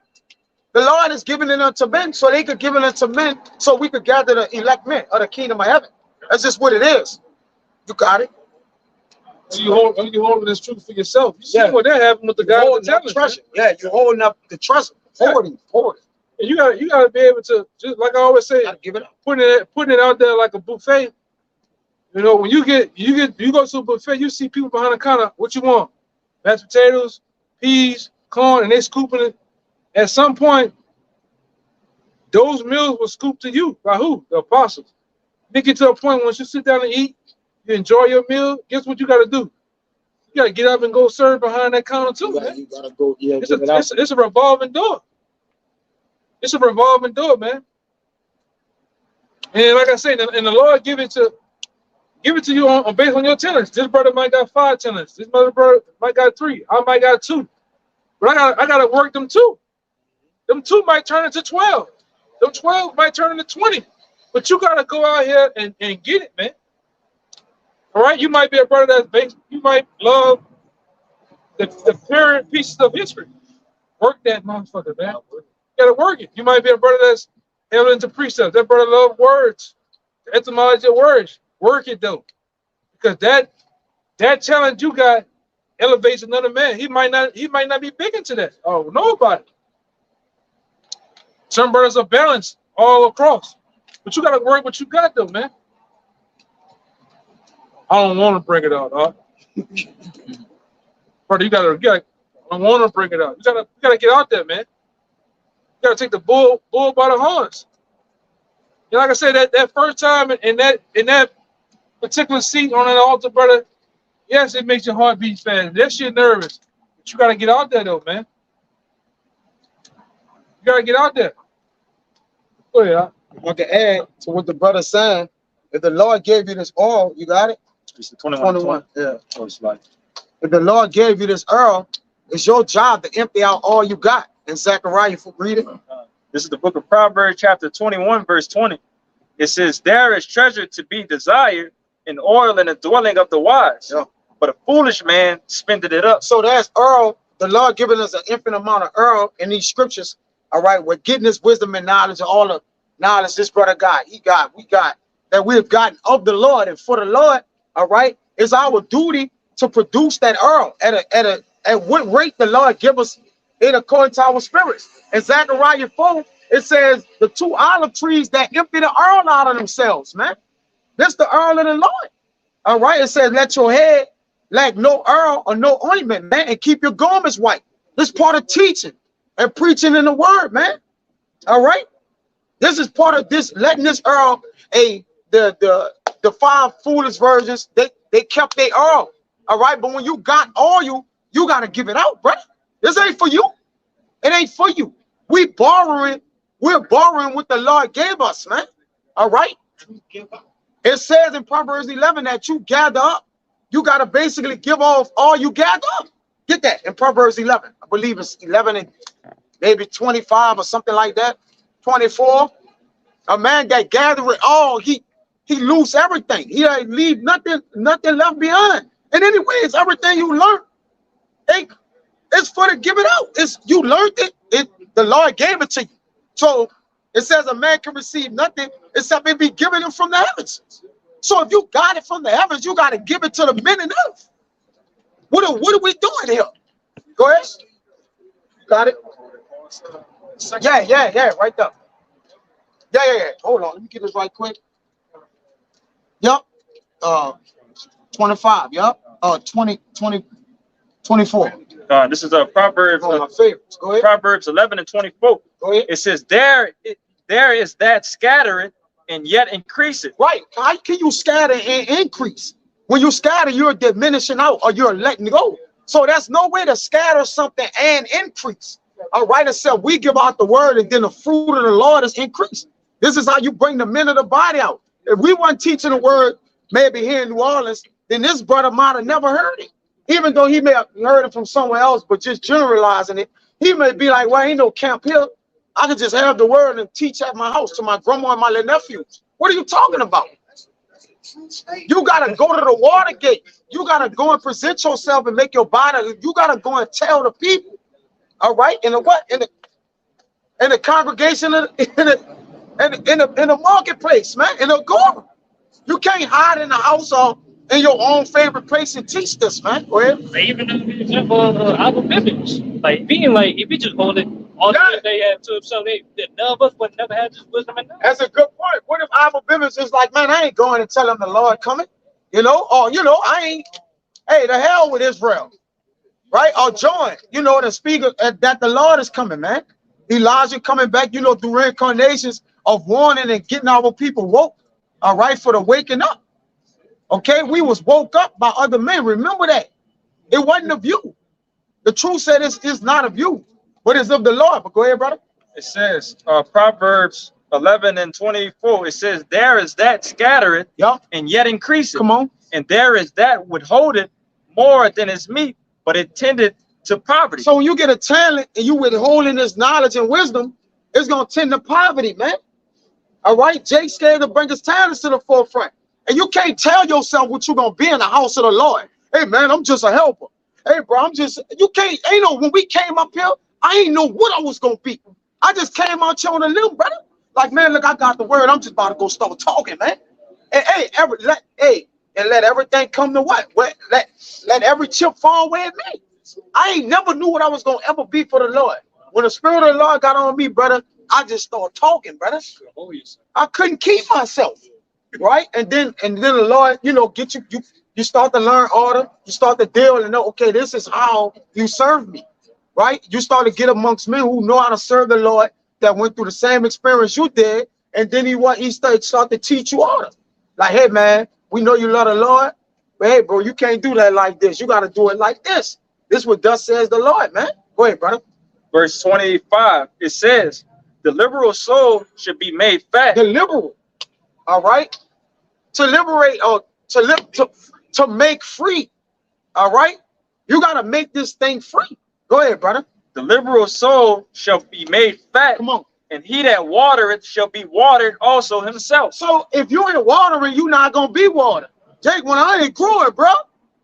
The Lord is giving it unto men so they could give it unto men so we could gather the elect men of the kingdom of heaven. That's just what it is. You got it. So you holding this truth for yourself. You see what that happened with the guy with the treasure. Yeah, you're holding up the treasure. Hold it. And you gotta be able to, just like I always say, give it up. Putting it out there like a buffet. You know, when you go to a buffet, you see people behind the counter. What you want? Mashed potatoes, peas, corn, and they scooping it. At some point, those meals were scooped to you by who? The apostles. They get to a point once you sit down and eat, you enjoy your meal, guess what you got to do? You got to get up and go serve behind that counter too, man. You gotta go, yeah, It's a revolving door. It's a revolving door, man. And like I said, and the Lord give it to you on based on your talents. This brother might got 5 talents. This other brother might got 3. I might got 2. But I gotta work them 2. Them 2 might turn into 12. Them 12 might turn into 20. But you gotta go out here and get it, man. All right, you might be a brother that's based. You might love the pure pieces of history. Work that motherfucker, man. You gotta work it. You might be a brother that's held into precepts. That brother love words, the etymology of words. Work it though, because that challenge you got elevates another man. He might not be big into that. Oh, nobody. Some brothers are balanced all across, but you gotta work what you got though, man. I don't want to bring it out, dog. Brother, you gotta. I don't want to bring it out. You gotta get out there, man. You gotta take the bull by the horns. And like I said, that first time in that particular seat on that altar, brother, yes, it makes your heart beat fast. That shit nervous. But you gotta get out there though, man. You gotta get out there. Go ahead. If I can add to what the brother saying, if the Lord gave you this oil, you got it? It's the 21. Yeah. Oh, it's like, If the Lord gave you this oil, it's your job to empty out all you got. In Zechariah, read it. this is the book of Proverbs, chapter 21, verse 20. It says, there is treasure to be desired in oil in the dwelling of the wise, Yeah. but a foolish man spendeth it up. So that's oil. The Lord giving us an infinite amount of oil in these scriptures. All right, we're getting this wisdom and knowledge and all the knowledge this brother got. We got that we've gotten of the Lord and for the Lord. All right, it's our duty to produce that oil at what rate the Lord give us it according to our spirits. In Zechariah 4, it says the 2 olive trees that empty the oil out of themselves, man. This the oil of the Lord. All right, it says let your head lack no oil or no ointment, man, and keep your garments white. This part of teaching and preaching in the word, man. All right, this is part of this letting this oil. The 5 foolish virgins, they kept their oil. All right, but when you got oil, you got to give it out, bro. This ain't for you. It ain't for you. We're borrowing what the Lord gave us, man. All right. It says in Proverbs 11 that you gather up. You got to basically give off all you gather up. Get that in Proverbs 11. I believe it's 11 and maybe 25 or something like that. 24. A man that gather it all, he lose everything. He ain't leave nothing left behind. And anyway, it's everything you learn. It's for to give it out. It's you learned it. The Lord gave it to you. So it says a man can receive nothing except it be given him from the heavens. So if you got it from the heavens, you got to give it to the men and earth. What are we doing here? Go ahead. Got it? Yeah, right there. Yeah. Hold on. Let me get this right quick. Yep. 25. Yep. 24. This is Proverbs. My favorites. Go ahead. Proverbs 11 and 24. Go ahead. It says, there is that scattereth and yet increaseth. Right. How can you scatter and increase? When you scatter, you're diminishing out or you're letting go. So there's no way to scatter something and increase. All right, except we give out the word and then the fruit of the Lord is increased. This is how you bring the men of the body out. If we weren't teaching the word maybe here in New Orleans, then this brother might have never heard it. Even though he may have heard it from somewhere else, but just generalizing it, he may be like, well, ain't no camp here. I could just have the word and teach at my house to my grandma and my little nephews. What are you talking about? You got to go to the water gate. You got to go and present yourself and make your body. You got to go and tell the people. All right? In the what? In the congregation, in the marketplace, man, in the agora. You can't hide in the house or in your own favorite place and teach this, man. Go ahead. Even the example of our biblics, like being like, if you just hold it all the they had to himself, none of us would never have this wisdom and knowledge. That's a good point. What if our biblics is like, man, I ain't going to tell them the Lord coming, or I ain't. Hey, the hell with Israel, right? Or join, the speaker that the Lord is coming, man. Elijah coming back, you know, through reincarnations of warning and getting our people woke, all right, for the waking up. Okay, we was woke up by other men. Remember that. It wasn't of you. The truth said it's not of you, but it's of the Lord. But go ahead, brother. It says, Proverbs 11 and 24, it says, there is that scattereth and yet increaseth. Come on. And there is that withholdeth more than is meet, but it tended to poverty. So when you get a talent and you withholding this knowledge and wisdom, it's going to tend to poverty, man. All right? Jake's scared to bring his talents to the forefront. And you can't tell yourself what you're going to be in the house of the Lord. Hey, man, I'm just a helper. Hey, bro, you can't, ain't no, when we came up here, I ain't know what I was going to be. I just came out here on a limb, brother. Like, man, look, I got the word. I'm just about to go start talking, man. And, let everything come to what? Let every chip fall where it may. I ain't never knew what I was going to ever be for the Lord. When the Spirit of the Lord got on me, brother, I just started talking, brother. I couldn't keep myself, right? And then the Lord, you know, get you start to learn order. You start to deal and know, okay, this is how you serve me, right? You start to get amongst men who know how to serve the Lord, that went through the same experience you did, and then he start to teach you order. Like, hey, man, we know you love the Lord, but hey, bro, you can't do that like this. You got to do it like this. This is what thus says the Lord, man. Go ahead, brother. Verse 25, it says, the liberal soul should be made fat. The liberal, all right? To liberate or to make free, all right? You got to make this thing free. Go ahead, brother. The liberal soul shall be made fat. Come on. And he that watereth shall be watered also himself. So if you ain't watering, you're not going to be watered. Jake, when I ain't growing, bro,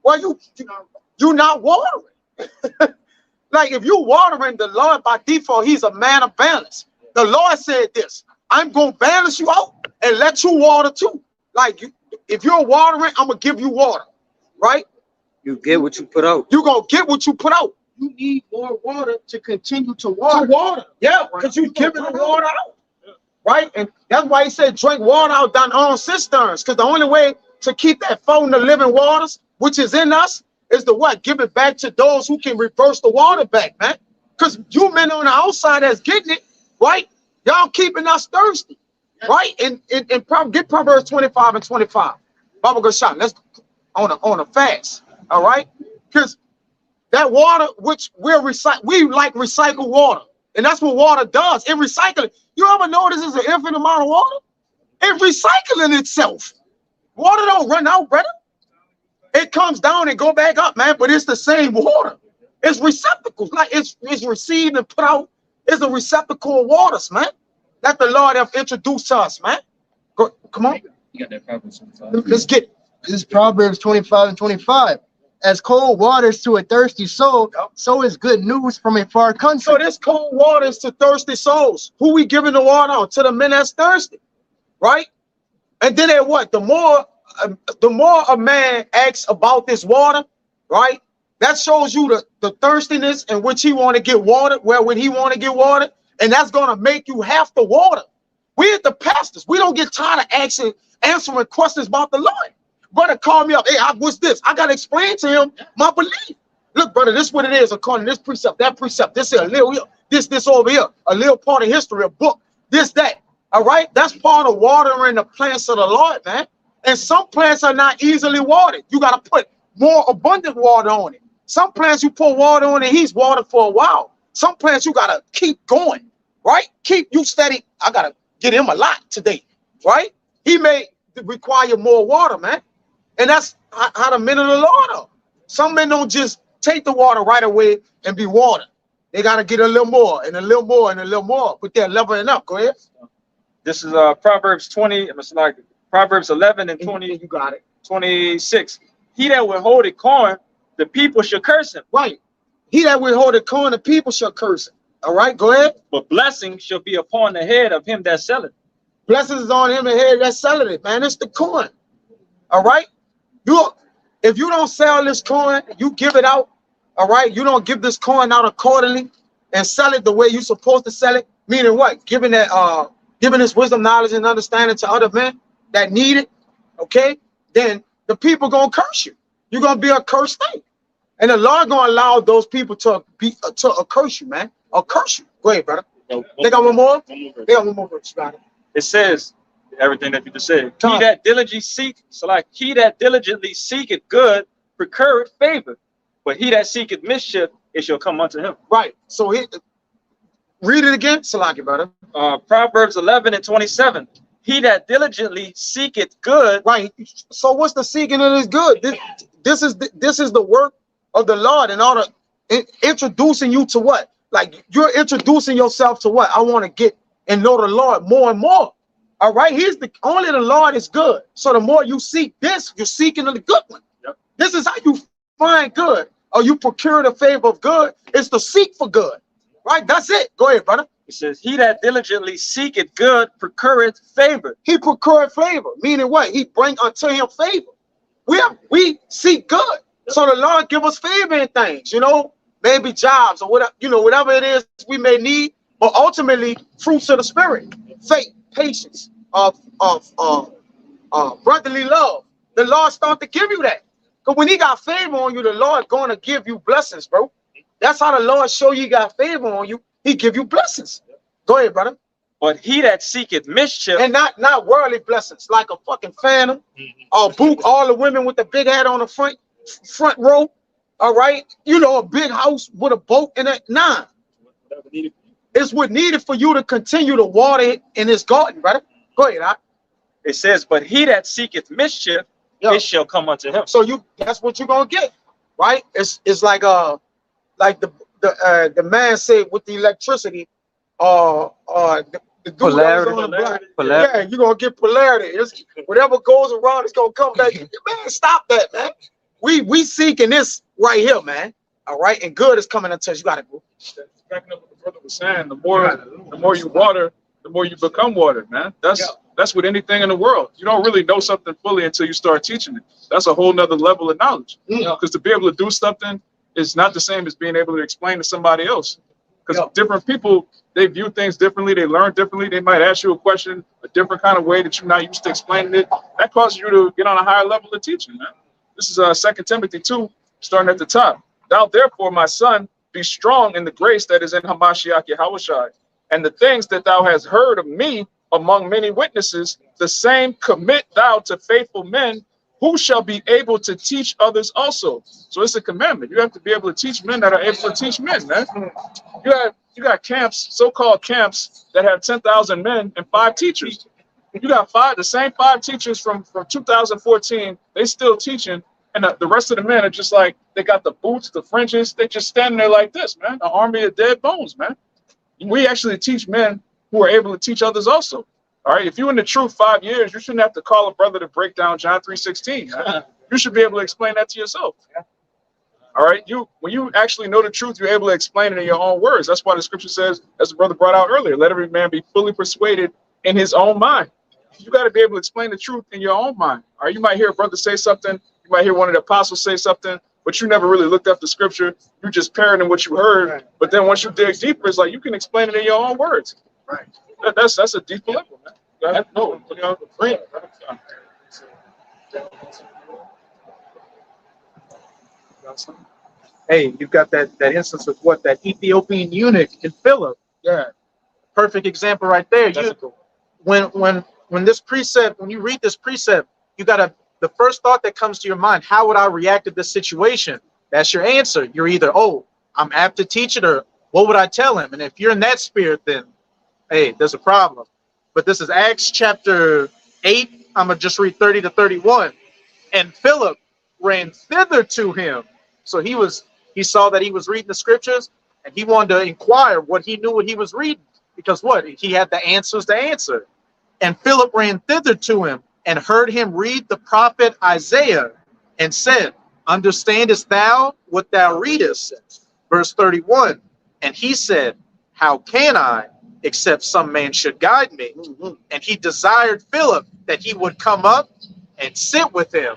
well, you not watering. Like, if you watering the Lord by default, he's a man of balance. The Lord said this, I'm going to balance you out and let you water too. Like, if you're watering, I'm going to give you water, right? You get what you put out. You're going to get what you put out. You need more water to continue to water. Yeah, because you're giving the water out, right? And that's why he said drink water out down on cisterns, because the only way to keep that fountain of living waters, which is in us, is the what? Give it back to those who can reverse the water back, man. Because you men on the outside that's getting it, right? Y'all keeping us thirsty, right? And get Proverbs 25 and 25. Baba Gashon, let's on a fast, all right? Because that water, which we like recycled water. And that's what water does. It recycles. You ever notice there's an infinite amount of water? It recycling itself. Water don't run out, brother. It comes down and go back up, man, but it's the same water. It's receptacles. Like it's received and put out. It's a receptacle of waters, man. That the Lord have introduced to us, man. Come on. You got that Proverbs 25. Let's get it. This is Proverbs 25 and 25. As cold waters to a thirsty soul, so is good news from a far country. So this cold water is to thirsty souls. Who we giving the water on? To the men that's thirsty, right? And then at what? The more a man asks about this water, right? That shows you the thirstiness in which he want to get watered, where when he want to get watered, and that's going to make you have to water. We at the pastors, we don't get tired of answering questions about the Lord. Brother, call me up. Hey, what's this? I got to explain to him my belief. Look, brother, this is what it is according to this precept, that precept, this here, a little, this over here, a little part of history, a book, this, that. All right? That's part of watering the plants of the Lord, man. And some plants are not easily watered. You got to put more abundant water on it. Some plants you pour water on and he's watered for a while. Some plants you got to keep going, right? Keep you steady. I got to get him a lot today, right? He may require more water, man. And that's how the men of the Lord are. Some men don't just take the water right away and be watered. They got to get a little more and a little more and a little more. But they're leveling up. Go ahead. This is Proverbs 20. It's like Proverbs 11 and 20. You got it. 26. He that withholdeth corn, the people shall curse him. Right. He that withholdeth corn, the people shall curse him. All right. Go ahead. But blessing shall be upon the head of him that selleth. Blessings is on him the head that's selling it, man. It's the corn. All right. If you don't sell this corn, you give it out, all right? You don't give this corn out accordingly and sell it the way you're supposed to sell it, meaning what? Giving this wisdom, knowledge, and understanding to other men that need it, okay? Then the people gonna curse you. You're gonna be a cursed thing. And the Lord gonna allow those people to curse you, man. Or curse you. Go ahead, brother. No, They got one more? One more verse. They got one more verse, right? It says everything that you just said. Come He on. that diligently seek, so like he that diligently seeketh good, procureth favor. But he that seeketh mischief, it shall come unto him. Right. So read it again, Salaki, brother. Proverbs 11:27. He that diligently seeketh good. Right. So what's the seeking of this good? This is the work of the Lord in order introducing you to what? Like you're introducing yourself to what? I want to get and know the Lord more and more. All right. Only the Lord is good. So the more you seek this, you're seeking the good one. Yep. This is how you find good, or you procure the favor of good. It's to seek for good. Right? That's it. Go ahead, brother. It says, he that diligently seeketh good, procureth favor. He procured favor, meaning what? He bring unto him favor. We seek good. So the Lord give us favor in things, maybe jobs or whatever, whatever it is we may need, but ultimately fruits of the spirit, faith, patience, brotherly love. The Lord start to give you that. Because when he got favor on you, the Lord going to give you blessings, bro. That's how the Lord show you got favor on you. He give you blessings. Go ahead, brother. But he that seeketh mischief, and not worldly blessings, like a fucking phantom, or boot all the women with the big hat on the front row. All right, a big house with a boat in it. Nah, it's what needed for you to continue to water it in this garden, brother. Go ahead. It says, but he that seeketh mischief, it shall come unto him. So that's what you're gonna get, right? It's like the man said with the electricity, the dude that was on the block. Yeah, you're gonna get polarity. Whatever goes around, it's gonna come back. Man, stop that, man. We seeking this right here, man. All right, and good is coming unto us. You gotta go. Backing up what the brother was saying, the more you water, the more you become water, man. That's with anything in the world. You don't really know something fully until you start teaching it. That's a whole nother level of knowledge. Because to be able to do something is not the same as being able to explain to somebody else. Because different people, they view things differently, they learn differently. They might ask you a question a different kind of way that you're not used to explaining it. That causes you to get on a higher level of teaching, man. This is 2 Timothy 2, starting at the top. Thou therefore, my son, be strong in the grace that is in Hamashiach Yahushua, and the things that thou hast heard of me among many witnesses, the same commit thou to faithful men who shall be able to teach others also. So it's a commandment. You have to be able to teach men that are able to teach men, man. You got camps, so-called camps, that have 10,000 men and 5 teachers. You got the same 5 teachers from 2014, they still teaching, and the rest of the men are just like, they got the boots, the fringes, they just standing there like this, man. An army of dead bones, man. We actually teach men who are able to teach others also. All right, if you're in the truth 5 years, you shouldn't have to call a brother to break down John 3:16. You should be able to explain that to yourself. All right, when you actually know the truth, you're able to explain it in your own words. That's why the scripture says, as the brother brought out earlier, let every man be fully persuaded in his own mind. You got to be able to explain the truth in your own mind. All right, you might hear a brother say something, you might hear one of the apostles say something, but you never really looked up the scripture. You just parroting what you heard. But then once you dig deeper, it's like you can explain it in your own words. Right. That's a deeper level, man. No, Hey, you've got that instance of what that Ethiopian eunuch in Philip. Yeah, perfect example right there. When this precept, when you read this precept, you gotta, the first thought that comes to your mind, how would I react to this situation? That's your answer. You're either, oh, I'm apt to teach it, or what would I tell him? And if you're in that spirit, then hey, there's a problem. But this is Acts chapter 8. I'm going to just read 30 to 31. And Philip ran thither to him. So he saw that he was reading the scriptures, and he wanted to inquire what he was reading. Because what? He had the answers to answer. And Philip ran thither to him and heard him read the prophet Isaiah and said, understandest thou what thou readest? Verse 31. And he said, how can I, except some man should guide me? And he desired Philip that he would come up and sit with him.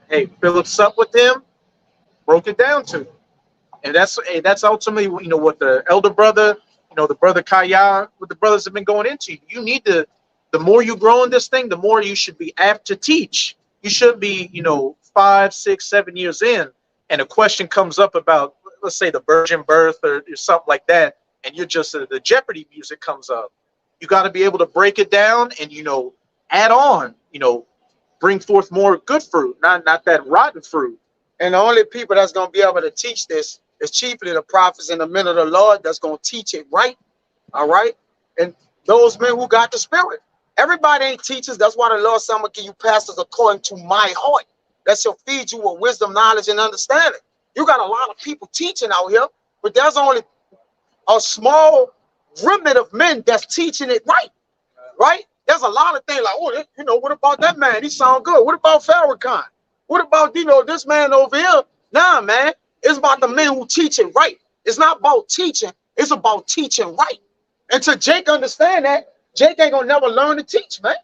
Hey, Philip supped with him, broke it down to him. And that's ultimately, what the elder brother, the brother Kaya, what the brothers have been going into. You need to, the more you grow in this thing, the more you should be apt to teach. You should be, 5, 6, 7 years in, and a question comes up about, let's say, the virgin birth or something like that, and you're just the Jeopardy music comes up. You got to be able to break it down and, you know, add on, you know, bring forth more good fruit, not that rotten fruit. And the only people that's going to be able to teach this is chiefly the prophets and the men of the Lord that's going to teach it right. All right. And those men who got the spirit. Everybody ain't teachers. That's why the Lord said, I'm going to give you pastors according to my heart. That shall feed you with wisdom, knowledge, and understanding. You got a lot of people teaching out here, but there's only a small remnant of men that's teaching it right. Right? There's a lot of things like, oh, you know, what about that man? He sound good. What about Farrakhan? What about, you know, this man over here? Nah, man. It's about the men who teach it right. It's not about teaching. It's about teaching right. Until Jake understand that, Jake ain't gonna never learn to teach, man.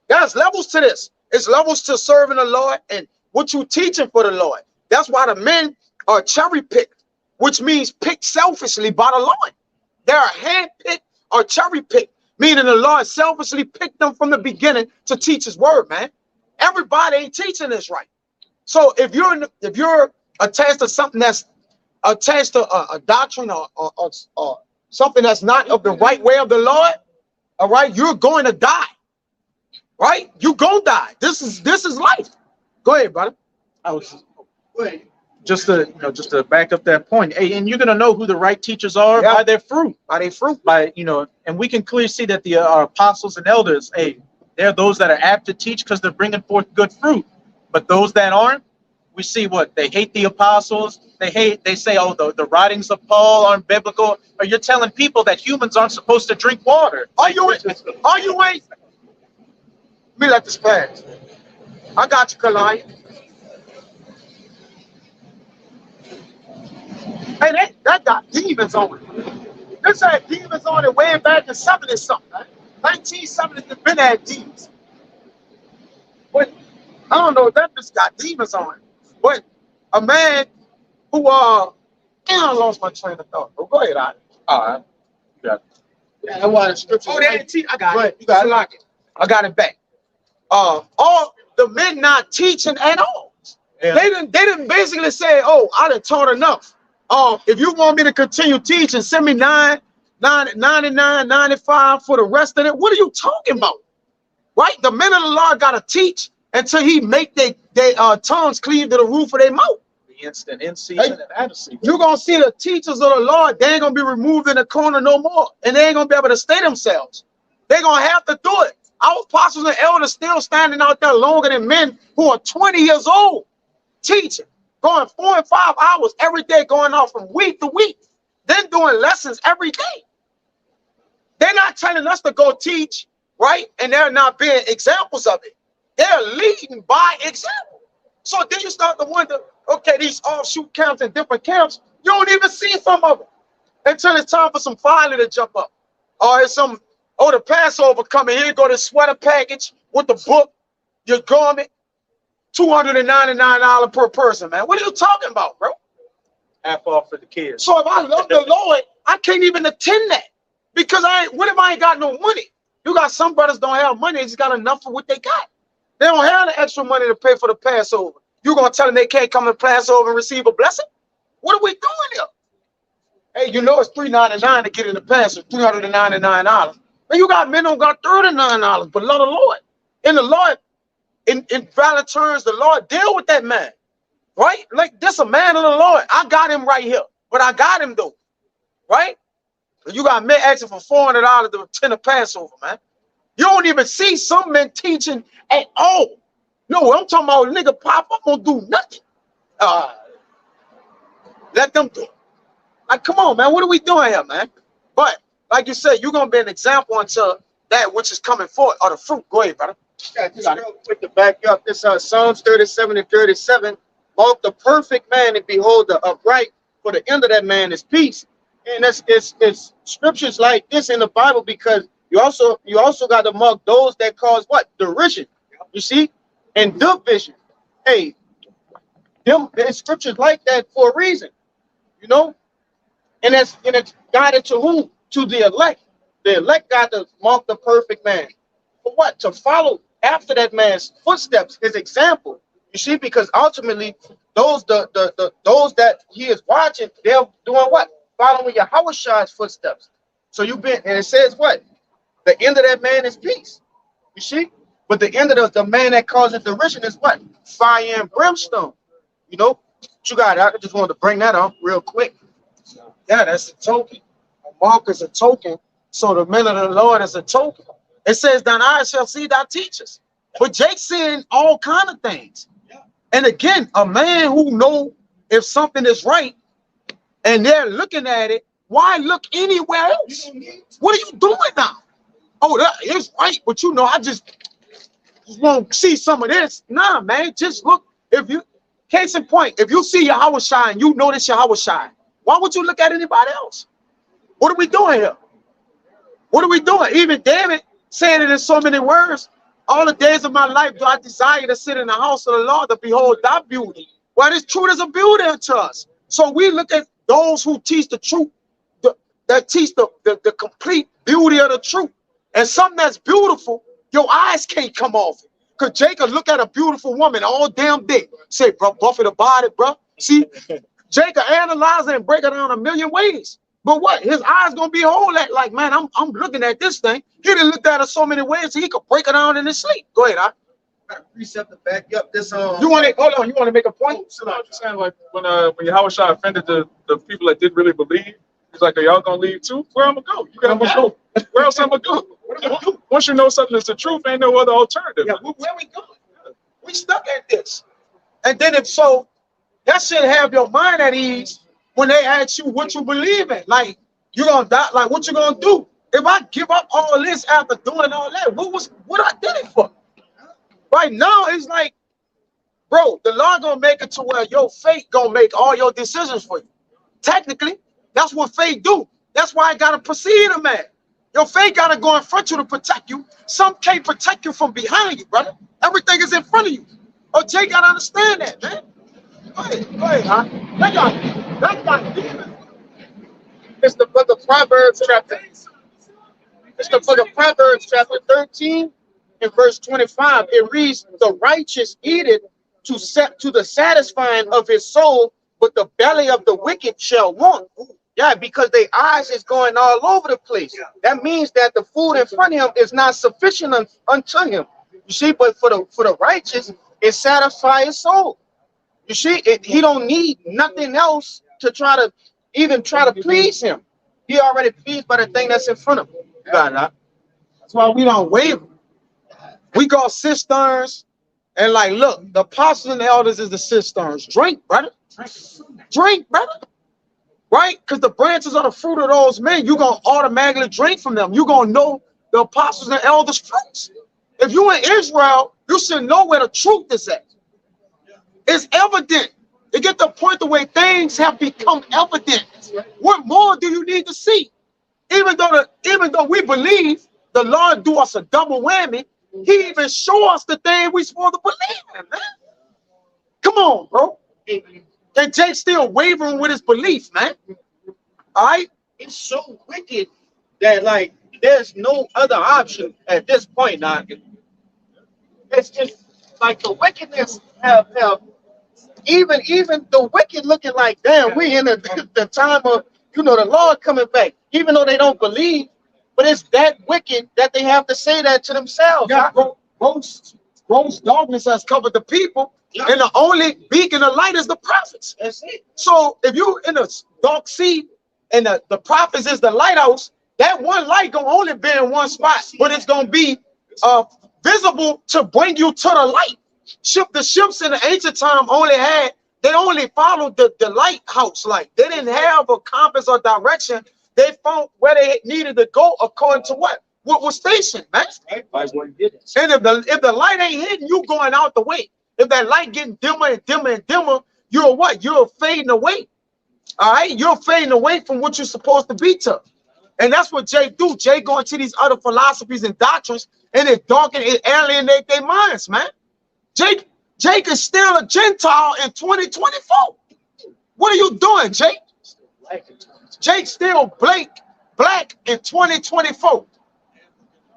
There's levels to this. It's levels to serving the Lord and what you teaching for the Lord. That's why the men are cherry picked, which means picked selfishly by the Lord. They are hand picked or cherry picked, meaning the Lord selfishly picked them from the beginning to teach his word, man. Everybody ain't teaching this right. So if you're attached to something that's attached to a doctrine or something that's not of the right way of the Lord, all right, you're going to die. Right? You gonna die. This is life. Go ahead, brother. I was just to back up that point. Hey, and you're gonna know who the right teachers are by their fruit. By their fruit. By, you know, and we can clearly see that the apostles and elders, hey, they're those that are apt to teach because they're bringing forth good fruit. But those that aren't, we see what they hate the apostles. They say, oh, the writings of Paul aren't biblical. Or you're telling people that humans aren't supposed to drink water. Are you ain't? Let me let this pass. I got you, Kalaya. Hey, that got demons on it. This had demons on it way back in 70-something, man. 1970s, it's been had demons. But I don't know if that just got demons on it. But a man who I lost my train of thought. Oh, go ahead, All right. You got it. Yeah, I want to scripture. Oh, they didn't teach. I got it. You got it. Lock it. I got it back. All the men not teaching at all. Yeah. They didn't basically say, oh, I done taught enough. If you want me to continue teaching, send me 99, 95 for the rest of it. What are you talking about? Right? The men of the Lord got to teach until he make their tongues cleave to the roof of their mouth. The instant in season and out of season. You're going to see the teachers of the Lord. They ain't going to be removed in the corner no more. And they ain't going to be able to stay themselves. They're going to have to do it. Our apostles and elders still standing out there longer than men who are 20 years old teaching, going 4 and 5 hours every day, going off from week to week, then doing lessons every day. They're not telling us to go teach, right? And they're not being examples of it. They're leading by example. So then you start to wonder, okay, these offshoot camps and different camps, you don't even see some of them until it's time for some filing to jump up. Or it's some, oh, the Passover coming, here go the sweater package with the book, your garment, $299 per person, man. What are you talking about, bro? Half off for the kids. So if I love the Lord, I can't even attend that. Because what if I ain't got no money? You got some brothers don't have money, they just got enough for what they got. They don't have the extra money to pay for the Passover. You gonna tell them they can't come to Passover and receive a blessing? What are we doing here? Hey, you know it's $399 to get in the Passover, $399. And you got men who got $39, but love the Lord. And the Lord, in valid terms, the Lord deal with that man. Right? Like this a man of the Lord. I got him right here. But I got him though. Right? You got men asking for $400 to attend a Passover, man. You don't even see some men teaching at all. No, I'm talking about nigga pop up won't do nothing. Let them do it. Like, come on, man. What are we doing here, man? But like you said, you're gonna be an example until that which is coming forth or the fruit. Go ahead, brother. Yeah, just real quick to back you up. This Psalms 37 and 37. Mark the perfect man and behold the upright, for the end of that man is peace. And it's scriptures like this in the Bible because you also got to mark those that cause what? Derision. You see? And division. Hey, there's scriptures like that for a reason. You know? And it's guided to who? To the elect. The elect got to mark the perfect man. For what? To follow after that man's footsteps, his example. You see, because ultimately those that he is watching, they're doing what? following Yahweh's footsteps. So you've been, and it says what? The end of that man is peace. You see? But the end of the man that causes derision is what? Fire and brimstone. You know? What you got? I just wanted to bring that up real quick. Yeah, that's a token. A mark is a token. So the men of the Lord is a token. It says, thine eyes shall see thy teachers. But Jake's seeing all kind of things. And again, a man who know if something is right and they're looking at it, why look anywhere else? What are you doing now? Oh, that is right, but you know, I just want to see some of this. Nah, man, just look. If you, case in point, if you see Yahweh shine, you notice Yahweh shine. Why would you look at anybody else? What are we doing here? What are we doing? Even David saying it in so many words. All the days of my life do I desire to sit in the house of the Lord to behold thy beauty. Well, this truth is a beauty unto us. So we look at those who teach the truth, that teach the complete beauty of the truth. And something that's beautiful, your eyes can't come off it. Because Jacob look at a beautiful woman all damn day. Say, bro, buffet the body, bro. See, Jacob analyze it and break it down a million ways. But what? His eyes gonna be whole at like, man, I'm looking at this thing. He done looked at it so many ways so he could break it down in his sleep. Go ahead, I precept to back up this. You want to hold on? You want to make a point? So I'm just saying, like when Yahweh Shah offended the people that didn't really believe, he's like, "Are y'all gonna leave too? Where I'm gonna go? You gotta go. Where else I'm gonna go? Once you know something is the truth, ain't no other alternative." Yeah, where we going? We stuck at this, and then if so, that should have your mind at ease when they ask you what you believe in. Like, you gonna die? Like, what you gonna do? If I give up all this after doing all that, what I did it for? Right now, it's like, bro, the Lord gonna make it to where your faith gonna make all your decisions for you. Technically, that's what faith do. That's why I gotta precede a man. Your faith gotta go in front of you to protect you. Some can't protect you from behind you, brother. Everything is in front of you. Oh, Jay gotta understand that, man. Go ahead, huh? That got It's the book of Proverbs chapter. It's the book of Proverbs chapter 13 and verse 25. It reads, "The righteous eateth to the satisfying of his soul, but the belly of the wicked shall want." Yeah, because their eyes is going all over the place. That means that the food in front of him is not sufficient unto him. You see, but for the righteous, it satisfies his soul. You see, he don't need nothing else to try to please him. He already pleased by the thing that's in front of him. You got it. That's why we don't waver. We go cisterns and like, look, the apostles and the elders is the cisterns. Drink, brother. Drink, brother. Right? Because the branches are the fruit of those men. You're going to automatically drink from them. You're going to know the apostles and elders' fruits. If you're in Israel, you should know where the truth is at. It's evident. It get to the point the way things have become evident. What more do you need to see? Even though we believe the Lord do us a double whammy, he even show us the thing we supposed to believe in, man. Come on, bro. And Jake's still wavering with his belief, man. All right? It's so wicked that like there's no other option at this point now. It's just like the wickedness have even the wicked looking like, damn, we in the time of, you know, the Lord coming back, even though they don't believe, but it's that wicked that they have to say that to themselves. Yeah, gross darkness has covered the people, and the only beacon of light is the prophets. That's it. So if you in a dark sea and the prophets is the lighthouse, that one light gonna only be in one spot, but it's gonna be visible to bring you to the light. The ships in the ancient time they only followed the lighthouse light. They didn't have a compass or direction. They found where they needed to go according to what was stationed, man. And if the light ain't hitting you going out the way, if that light getting dimmer and dimmer and dimmer, you're what? You're fading away. All right, you're fading away from what you're supposed to be to. And that's what Jay do. Jay going to these other philosophies and doctrines, and it darken, it alienate their minds, man. Jake is still a Gentile in 2024. What are you doing, Jake? Jake's still black in 2024.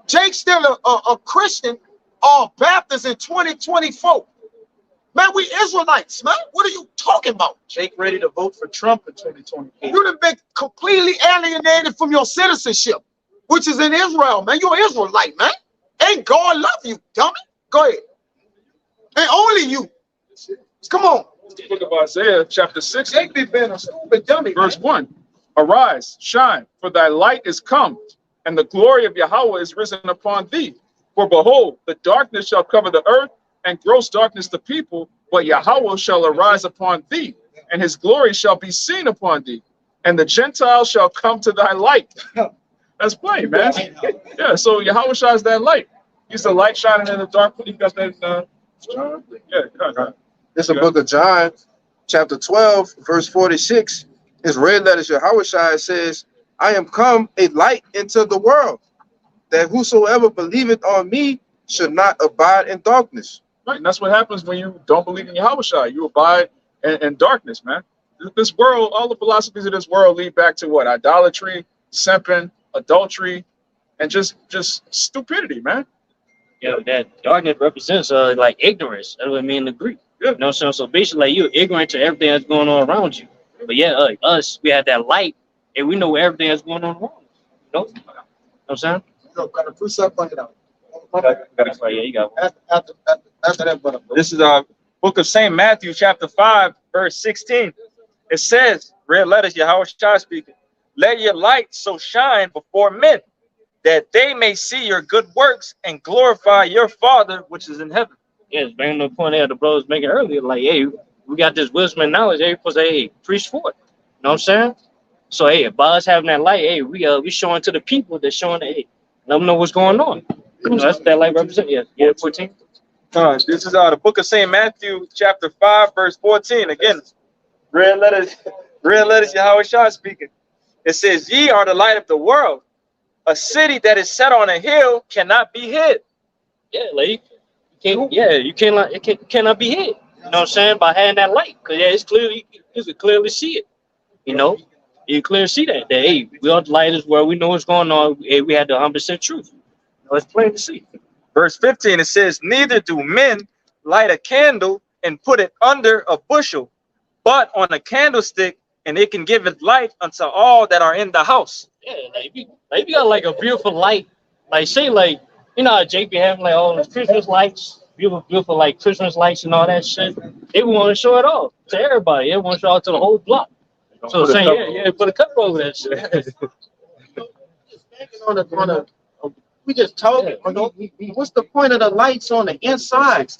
Jake's still a Christian or Baptist in 2024. Man, we Israelites, man. What are you talking about? Jake ready to vote for Trump in 2024. You done been completely alienated from your citizenship, which is in Israel, man. You're an Israelite, man. Ain't God love you, dummy? Go ahead. And only you. Come on. The book of Isaiah, chapter 6, Jake be being a stupid dummy, verse 1. Arise, shine, for thy light is come, and the glory of Yahweh is risen upon thee. For behold, the darkness shall cover the earth, and gross darkness the people, but Yahweh shall arise upon thee, and his glory shall be seen upon thee, and the Gentiles shall come to thy light. That's plain, man. Yeah, so Yahweh shines that light. He's the light shining in the dark. You got that? Yeah. It's the book of John, chapter 12, verse 46. His red letters, Yahweh Shai says, I am come a light into the world, that whosoever believeth on me should not abide in darkness. Right, and that's what happens when you don't believe in Yahweh Shai. You abide in darkness, man. This world, all the philosophies of this world lead back to what? Idolatry, simping, adultery, and just stupidity, man. Yeah, that darkness represents like ignorance. That's what I mean in the Greek. Yeah. You know what I'm saying? So basically, like, you're ignorant to everything that's going on around you. But yeah, like us, we have that light, and we know everything that's going on around us. You know what I'm saying? Got a precept on it out. That's right, yeah, you got one. After that, brother. This is book of St. Matthew, chapter 5, verse 16. It says, red letters, Yahweh Shai speaking, let your light so shine before men, that they may see your good works and glorify your Father which is in heaven. Yeah, it's bringing the point there the brothers making earlier, like, hey, we got this wisdom and knowledge, hey, supposed to, hey, preach for it. You know what I'm saying? So hey, by us having that light, hey, we showing to the people that showing that, hey, let them know what's going on. You know, that's what that light represents. Yeah, 14. This is the book of St. Matthew, chapter 5, verse 14. Again, red letters, Yahweh Shai speaking. It says, ye are the light of the world. A city that is set on a hill cannot be hid. Yeah, like you cannot be hid. You know what I'm saying? By having that light. Because yeah, it's clearly, you can clearly see it. You know? You can clearly see that hey, we are the light is where we know what's going on. Hey, we had the 100% truth. You know, it's plain to see. Verse 15, it says, neither do men light a candle and put it under a bushel, but on a candlestick, and it can give it light unto all that are in the house. Yeah, like if you got like a beautiful light, like say like, you know how Jake be having like all those Christmas lights, beautiful like Christmas lights and all that shit. They want to show it off to everybody. They want to show it to the whole block. So saying, put a cover over that shit. We just talking. What's the point of the lights on the inside?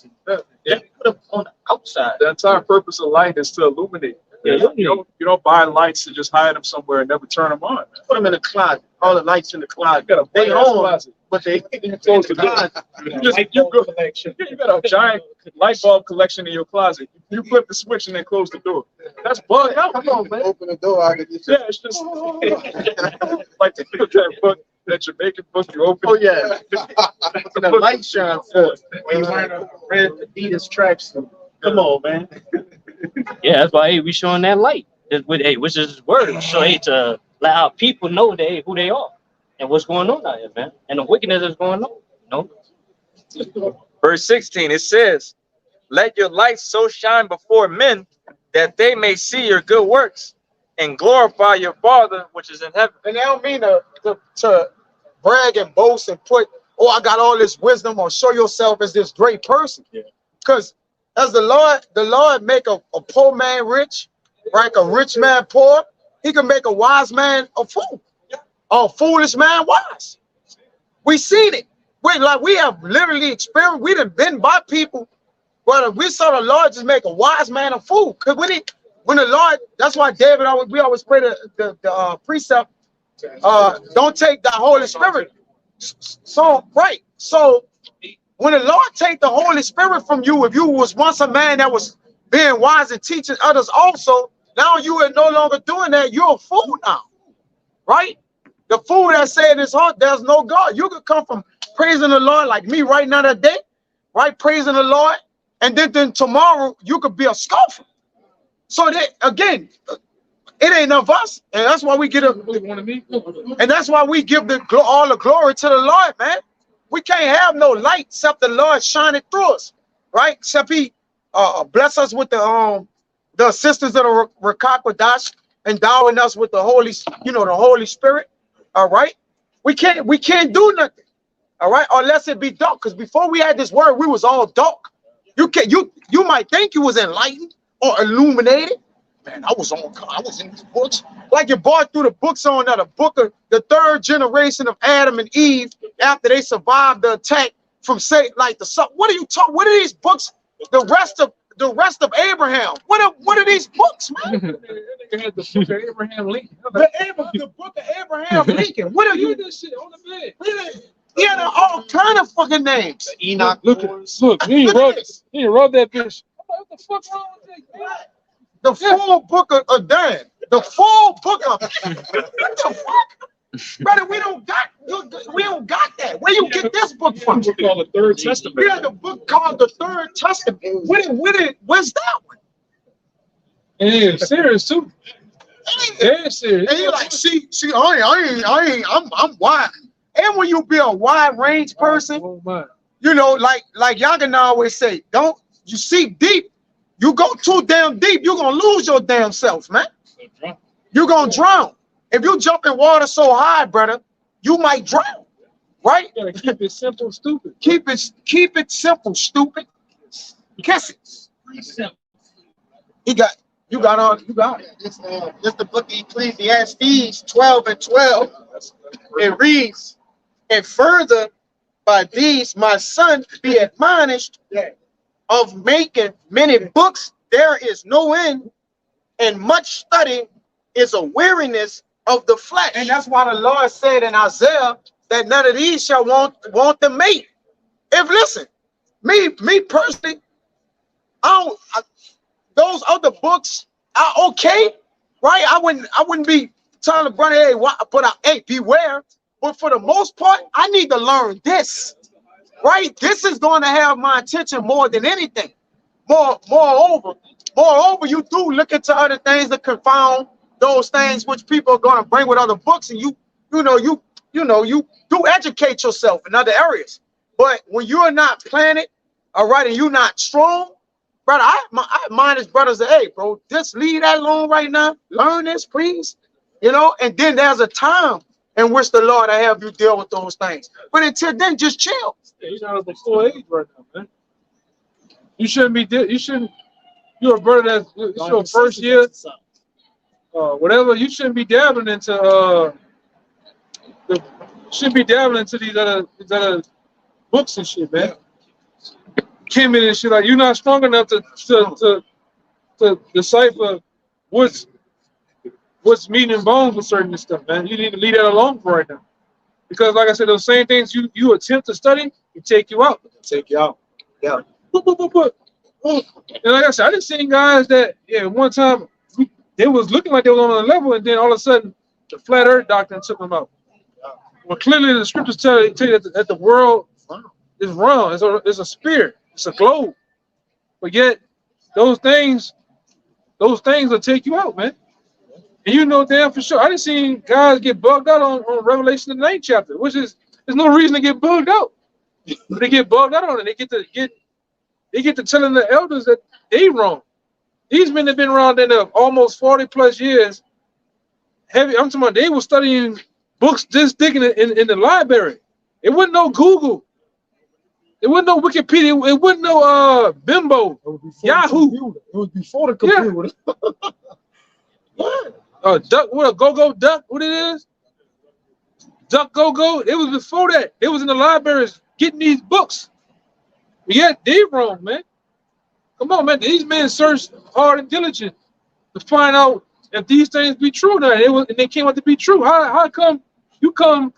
Yeah. Put them on the outside. The entire purpose of light is to illuminate. Yeah, you don't buy lights to just hide them somewhere and never turn them on. Man. Put them in the closet. All the lights in the closet. You got a They big-ass on, closet. but they Close the door. You got a giant light bulb collection in your closet. You flip the switch and then close the door. That's bugged out. Come on, man. Open the door, I can get you. Yeah, it's just like that book, that Jamaican book you open. Oh yeah. And the light shines forth. When you wearing a red Adidas tracksuit. Come on, man. Yeah, that's why hey, we showing that light. Which is his word. So hey, to let our people know that hey, who they are and what's going on out here, man. And the wickedness that's going on. You know? Verse 16, it says, let your light so shine before men that they may see your good works and glorify your Father which is in heaven. And they don't mean to brag and boast and put, oh, I got all this wisdom, or show yourself as this great person. Because as the Lord make a poor man rich, right? A rich man poor, he can make a wise man a fool. A foolish man wise. We seen it. We have literally experienced, we done been by people, but we saw the Lord just make a wise man a fool. Because when the Lord, that's why David, we always pray the precept, don't take the Holy Spirit. So, right. So when the Lord take the Holy Spirit from you, if you was once a man that was being wise and teaching others also, now you are no longer doing that. You're a fool now, right? The fool that said in his heart, there's no God. You could come from praising the Lord like me right now today, right? Praising the Lord. And then tomorrow you could be a scoffer. So that, again, it ain't of us. And that's why we get and that's why we give all the glory to the Lord, man. We can't have no light except the Lord shining through us, right? Except he bless us with the assistance of the Rakakwadash, endowing us with the Holy, the Holy Spirit. All right, we can't do nothing. All right, unless it be dark. Because before we had this word, we was all dark. You might think you was enlightened or illuminated. Man, I was in these books. Like you bought through the books on the book of the third generation of Adam and Eve after they survived the attack from Satan, like the sun. What are you talking? What are these books? The rest of Abraham. What are these books, man? They had the book of Abraham Lincoln. The book of Abraham Lincoln. What are you? This shit on the bed. Yeah, all kind of fucking names. Enoch. Look, you rub that bitch. What the fuck wrong with that? The full book of Dan. The full book of what the fuck? Brother, we don't got that. Where you get this book from? Book called the Third Testament. Yeah, the book called the Third Testament. Where's that one? Yeah, serious too. Yeah, serious. And you like, see, I'm wide. And when you be a wide range person, like Yagan always say, don't you seek deep. You go too damn deep, you're gonna lose your damn self, man. You're gonna drown. If you jump in water so high, brother, you might drown. Right? You gotta keep it simple, stupid. Keep it simple, stupid. Kiss it. You got it. It's the book of Ecclesiastes 12:12. It reads, and further by these my son be admonished of making many books, there is no end, and much study is a weariness of the flesh. And that's why the Lord said in Isaiah that none of these shall want the mate. Listen, me personally, those other books are okay, right? I wouldn't be telling the brother, hey, beware. But for the most part, I need to learn this, right? This is going to have my attention more than anything. Moreover, you do look into other things that confound those things which people are going to bring with other books, and you do educate yourself in other areas. But when you're not planted, all right, and you're not strong, brother, I mind his brothers say, hey, bro, just leave that alone right now. Learn this, please. And then there's a time in which the Lord will have you deal with those things. But until then, just chill. Yeah, you're not at the full age right now, man. You shouldn't be. You're a brother it's your first year. Whatever. You shouldn't be dabbling into these other books and shit, man. Kimmy and shit, like you're not strong enough to decipher what's meat and bones with certain stuff, man. You need to leave that alone for right now. Because like I said, those same things you attempt to study, it take you out. Yeah. And like I said, I just seen guys that, one time they was looking like they was on a level, and then all of a sudden the flat earth doctrine took them out. Well, clearly the scriptures tell you that the world is round. It's a sphere. It's a globe. But yet those things will take you out, man. And you know damn for sure. I just seen guys get bugged out on Revelation the 9th chapter, which is there's no reason to get bugged out. But they get bugged out on it. They get to telling the elders that they wrong. These men have been around in almost 40 plus years. I'm talking about they were studying books just digging in the library. It wasn't no Google. It wasn't no Wikipedia. It wasn't no Bimbo, Yahoo. It was before the computer. Yeah. Duck, what a go-go duck, what it is? Duck go-go. It was before that. It was in the libraries getting these books. But yet they wrong, man. Come on, man. These men searched hard and diligent to find out if these things be true now. And they came out to be true. How come you come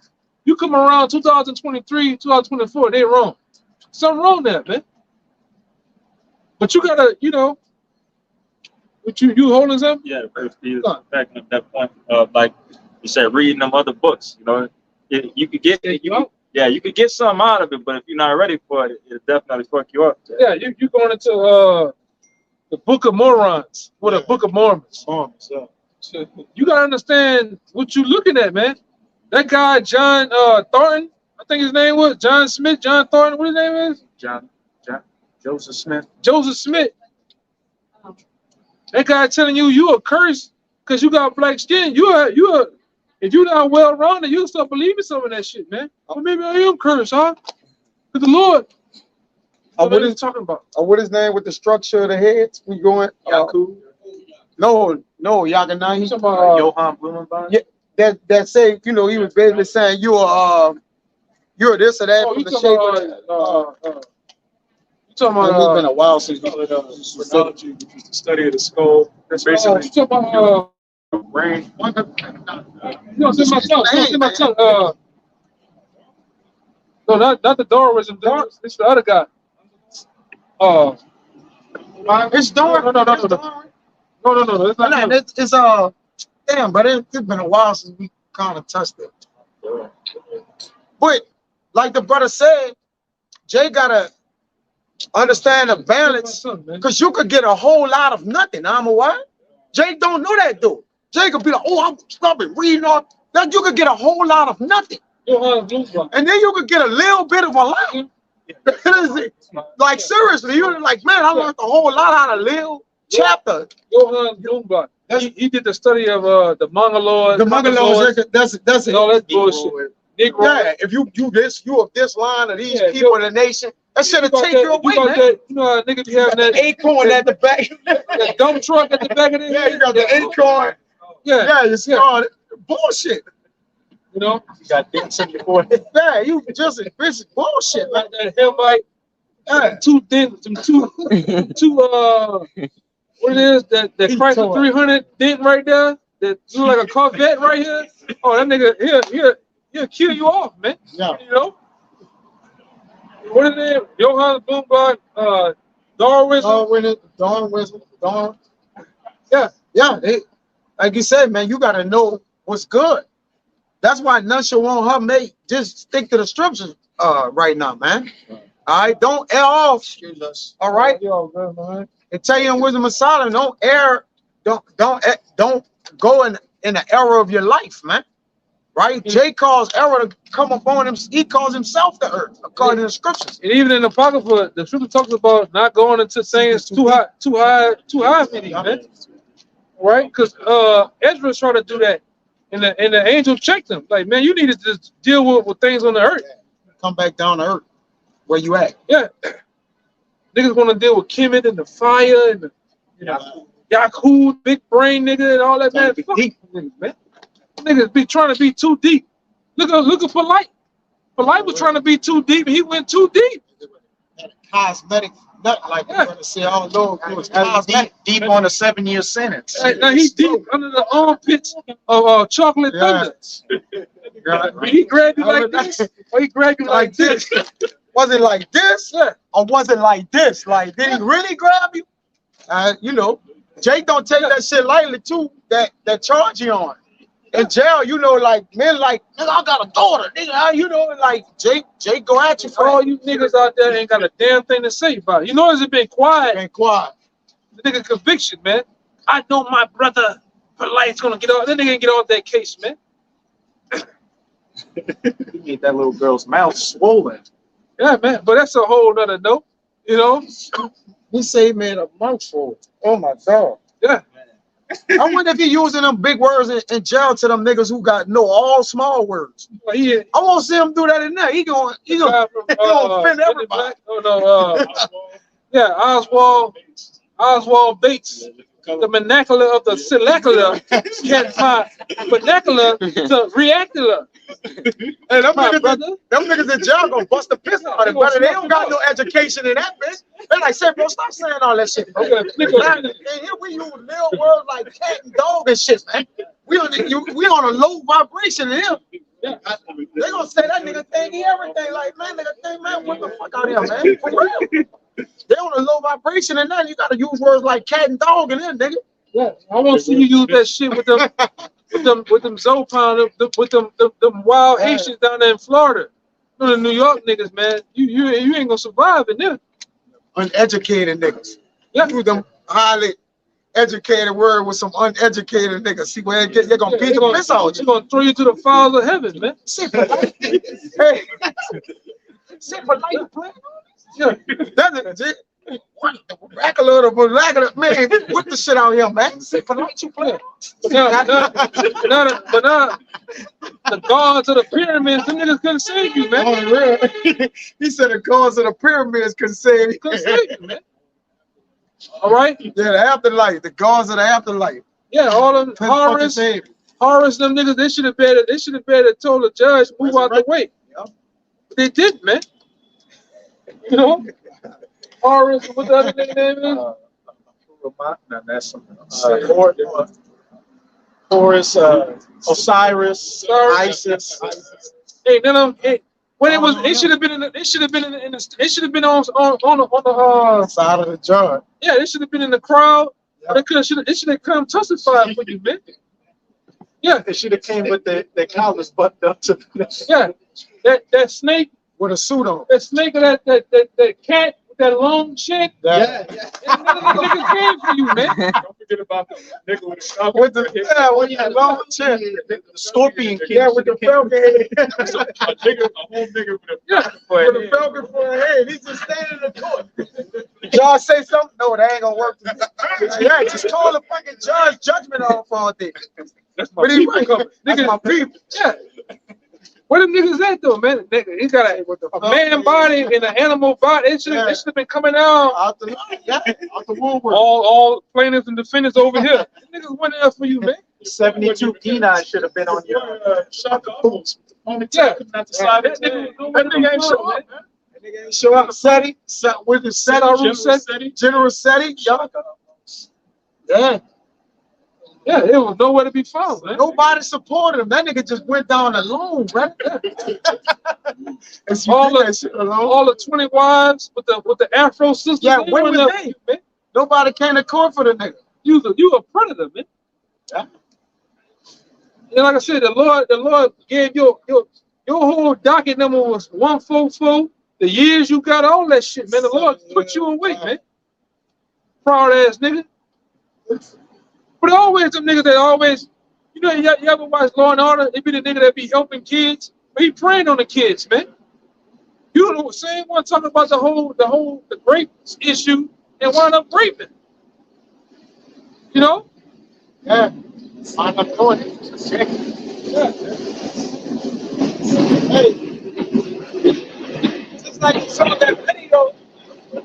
around 2023, 2024, they wrong? Something wrong there, man. But you gotta, what you holding something? Yeah, First Peter backing up that point of like you said, reading them other books. You could get you could get something out of it, but if you're not ready for it, it'll definitely fuck you up. Yeah, you going into the Book of Mormons or the Book of Mormons. You gotta understand what you're looking at, man. That guy John Thornton, I think his name was John Smith, John Thornton. What his name is? Joseph Smith. Joseph Smith. That guy telling you a curse because you got black skin. If you're not well rounded, you'll start believing some of that shit, man. Well, maybe I am cursed, huh? To the Lord. What are you talking about? What is his name with the structure of the heads? We going? Yaku. No, Yakanahi. Johann Blumenbach. Yeah, that say, you know, he was basically saying you're this or that. Oh, from you the talking shape about, it's been a while since we Phrenology, which is the study of the skull. That's basically you talking about, brain. you know, it's in my tongue. It's in my tongue. No, not the Darwinism. It's the other guy. It's Darwin. No. It's not him. It's damn, but it's been a while since we kind of touched it. But like the brother said, Jay gotta understand the balance, because you could get a whole lot of nothing. I'm a what? Jay don't know that though. Jay could be like, oh, I've been reading all that. You could get a whole lot of nothing, and then you could get a little bit of a lot. Like seriously, you're like, man, I learned a whole lot out of little chapter. Johann Blumenbach. He did the study of the Mongoloids. The Mongoloids, that's it. All that bullshit. Negro. Yeah, if you of this line of these people in the nation, that should have You taken you away, man. You know how niggas be having that acorn at the back. that dump truck at the back of their Yeah, head? you got the acorn. Yeah, You saw it. Bullshit. you know, You got dents in your forehead. Yeah, you just it's bullshit, man. like that Hellite, Yeah. two what it is, that Chrysler 300 dent right there, that look like a Corvette right here. Oh, that nigga, he'll kill you off, man. Yeah. You know? What is it? Johann Blumenbach, Darwinism. Darwinism. Yeah. Yeah, like you said, man, you gotta know what's good. That's why none shall want her mate. Just stick to the scriptures right now, man. All right, don't err off. Excuse us. All right. And tell you in Wisdom of Solomon, don't err, don't go in the error of your life, man. Right? Jay calls error to come upon him. He calls himself the earth, according to the scriptures. And even in the Apocrypha, the scripture talks about not going into things too high for you, man. Right? Because Ezra's trying to do that. And the angel checked him. Like, man, you need to just deal with things on the earth. Come back down to earth. Where you at? Yeah. Niggas want to deal with Kemet and the fire and the Yaku, big brain nigga and all that, man. Fuck niggas, man. Niggas be trying to be too deep. Look at Polite. Polite was trying to be too deep, and he went too deep. Cosmetic, not like you're gonna say, oh no, it was cosmetic. Deep on a 7-year sentence. Now he deep under the armpits of Chocolate Thunder. He grabbed you like this, or he grabbed you like this. Was it like this? Yeah. Or was it like this? Like, did he really grab you? You know, Jay don't take that shit lightly too. That charge you on. In jail, you know, like men like, nigga, I got a daughter, nigga. You know, like Jay go at you for all you niggas out there ain't got a damn thing to say about it. You notice it been quiet. Been quiet. The nigga conviction, man. I know my brother Polite's gonna get off. That nigga ain't get off that case, man. He made that little girl's mouth swollen. Yeah, man. But that's a whole nother note, you know. He say he made a mouthful. Oh my God. Yeah. I wonder if he using them big words in jail to them niggas who got all small words. Well, I won't see him do that in there. He gonna offend everybody. Yeah, Oswald Bates, the vernacular of the syllacular can't find vernacular to reacular. Hey, them niggas in jail gonna bust the piss out of it, brother. They don't got no education in that bitch. They're like, say, bro, stop saying all that shit, bro. And here we use little words like cat and dog and shit, man. We on a low vibration in here. They gonna say that nigga think everything. Like, man, nigga think, man, what the fuck out here, man? For real. They on a low vibration and then you gotta use words like cat and dog in there, nigga. Yeah, I want to see you use that shit with them Zopan, with them wild Haitians down there in Florida. You know, the New York niggas, man. You ain't gonna survive in there. Uneducated niggas. Yeah. Use them highly educated word with some uneducated niggas. See where they're gonna beat the piss out. They're gonna throw you to the fires of heaven, man. Sit for life. Hey. Sit for life, bro. Yeah. What the vernacular, man? What the shit out here, man? Say for light you playing. But now, the gods of the pyramids, them niggas couldn't save you, man. Oh, real. He said the gods of the pyramids couldn't save you. Couldn't save you, man. All right? Yeah, the afterlife, the gods of the afterlife. Yeah, all of them Horus, them niggas, they should have better told the judge, move out the way. Yep. But they didn't, man. You know? Horus, what the other nigga name is? No, that's something. Horus, Osiris, Isis. Hey, none of them. Hey, when it was, it should have been in the. It should have been in the. It should have been on the side of the judge. Yeah, it should have been in the crowd. Or it should have come testify for you, man. Yeah, it should have came with the collars buttoned up to. Yeah, that snake with a suit on. That snake, that cat. That long shit. Yeah. Niggas came for you, man. Don't forget about the nigga with the with the long shit. The scorpion kid. Yeah, with the falcon head. a whole nigga with a falcon for a head. He's just standing in the court. Y'all say something? No, that ain't gonna work. Yeah, just call the fucking judge judgment off all day. That's my people coming. That's my people. Yeah. Where them niggas at though, man? Nigga, he got a man body and an animal body. It should have been coming out the womb. All plaintiffs and defendants over here. Niggas went there for you, man. 72 P9 should have been on your boots. Only not to slide it. That nigga ain't show up, man. That nigga ain't show up. Seti, with the Seti, General Seti, y'all. Yeah. Yeah, it was nowhere to be found, man. Nobody supported him. That nigga just went down alone, right? all the 20 wives with the Afro sisters. Yeah, when was they? Man. Nobody came to court for the nigga. You a predator, man. Yeah. And like I said, the Lord gave your whole docket number was 144. The years you got, all that shit, man. The Lord put you away, man. Proud ass nigga. But always them niggas that always, you know, you ever watch Law and Order? They be the nigga that be helping kids, but he praying on the kids, man. You know, same one talking about the rape issue and wound up raping. You know? Yeah. Wind up doing it. Yeah. Hey. Just like you saw that video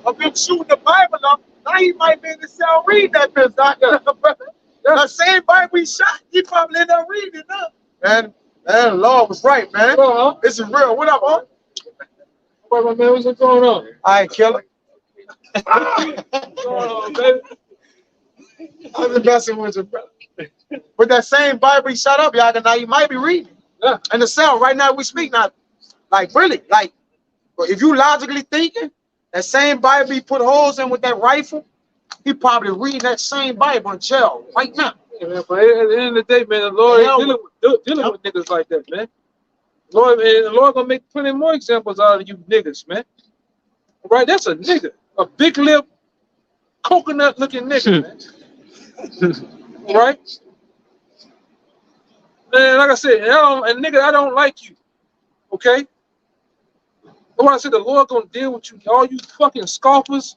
of him shooting the Bible up, now he might be in the cell read that bitch, doctor. The same Bible he shot, he probably ended up reading it up. And the Lord was right, man. This is real. What up, huh? What, man? What's going on? I ain't killing. What's going on, baby? I'm the best with you, brother. With that same Bible he shot up, y'all, now you might be reading. Yeah. In the cell, right now we speak, not like really, like if you logically thinking, that same Bible he put holes in with that rifle, he probably reading that same Bible in jail right now. Yeah, man, but at the end of the day, man, the Lord ain't dealing with niggas like that, man. The Lord gonna make plenty more examples out of you niggas, man. All right, that's a nigga, a big lip, coconut looking nigga, man. All right. And like I said, I don't like you. Okay. That's why I said the Lord gonna deal with you, all you fucking scoffers.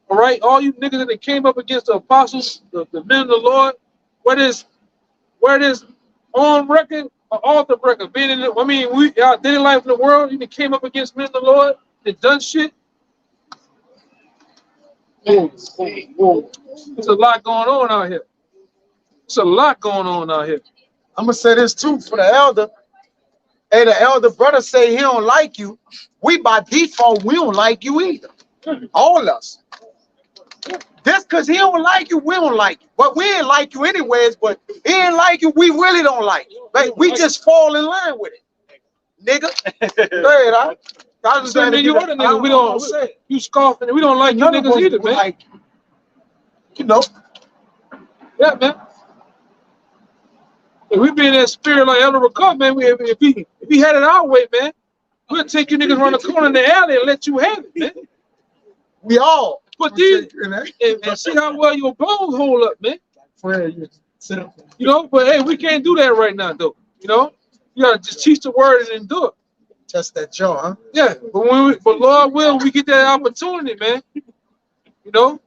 All right, all you niggas that came up against the apostles, the men of the Lord, where it is on record or off the record, being in we our daily life in the world, you came up against men of the Lord that done shit. There's a lot going on out here. There's a lot going on out here. I'm gonna say this too for the elder. Hey, the elder brother say he don't like you. We by default, we don't like you either. All of us. Just because he don't like you, we don't like you. But we ain't like you anyways, but he ain't like you, we really don't like you. Like, we just fall in line with it. Nigga. Go ahead, I just saying you other niggas, we don't say you scoffing, we don't like you niggas either, man. Like, you know. Yeah, man. If we be in that spirit like Elder Ricard, man, if he had it our way, man, we'll take you niggas around the corner in the alley and let you have it, man. We all. But these, and see how well your bones hold up, man. You know, but hey, we can't do that right now, though. You know, you gotta just teach the word and endure. Test that jaw, huh? Yeah, but Lord will, we get that opportunity, man. You know,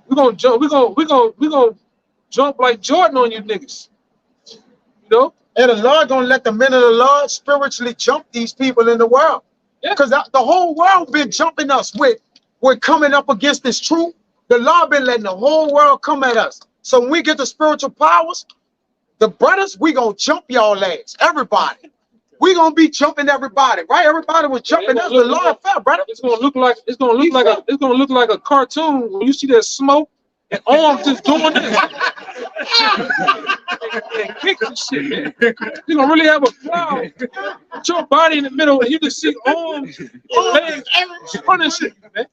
we're gonna jump. We're gonna jump like Jordan on you niggas. You know. And the Lord gonna let the men of the Lord spiritually jump these people in the world. Because the whole world been jumping us with coming up against this truth. The Lord been letting the whole world come at us. So when we get the spiritual powers, the brothers, we gonna jump y'all ass. Everybody. We gonna be jumping everybody, right? Everybody was jumping us. The Lord fell, brother. It's gonna look like a cartoon when you see that smoke and arms just doing this. And kick this shit, man. You're gonna really have a cloud. Put your body in the middle and you just see arms, legs, running shit, man.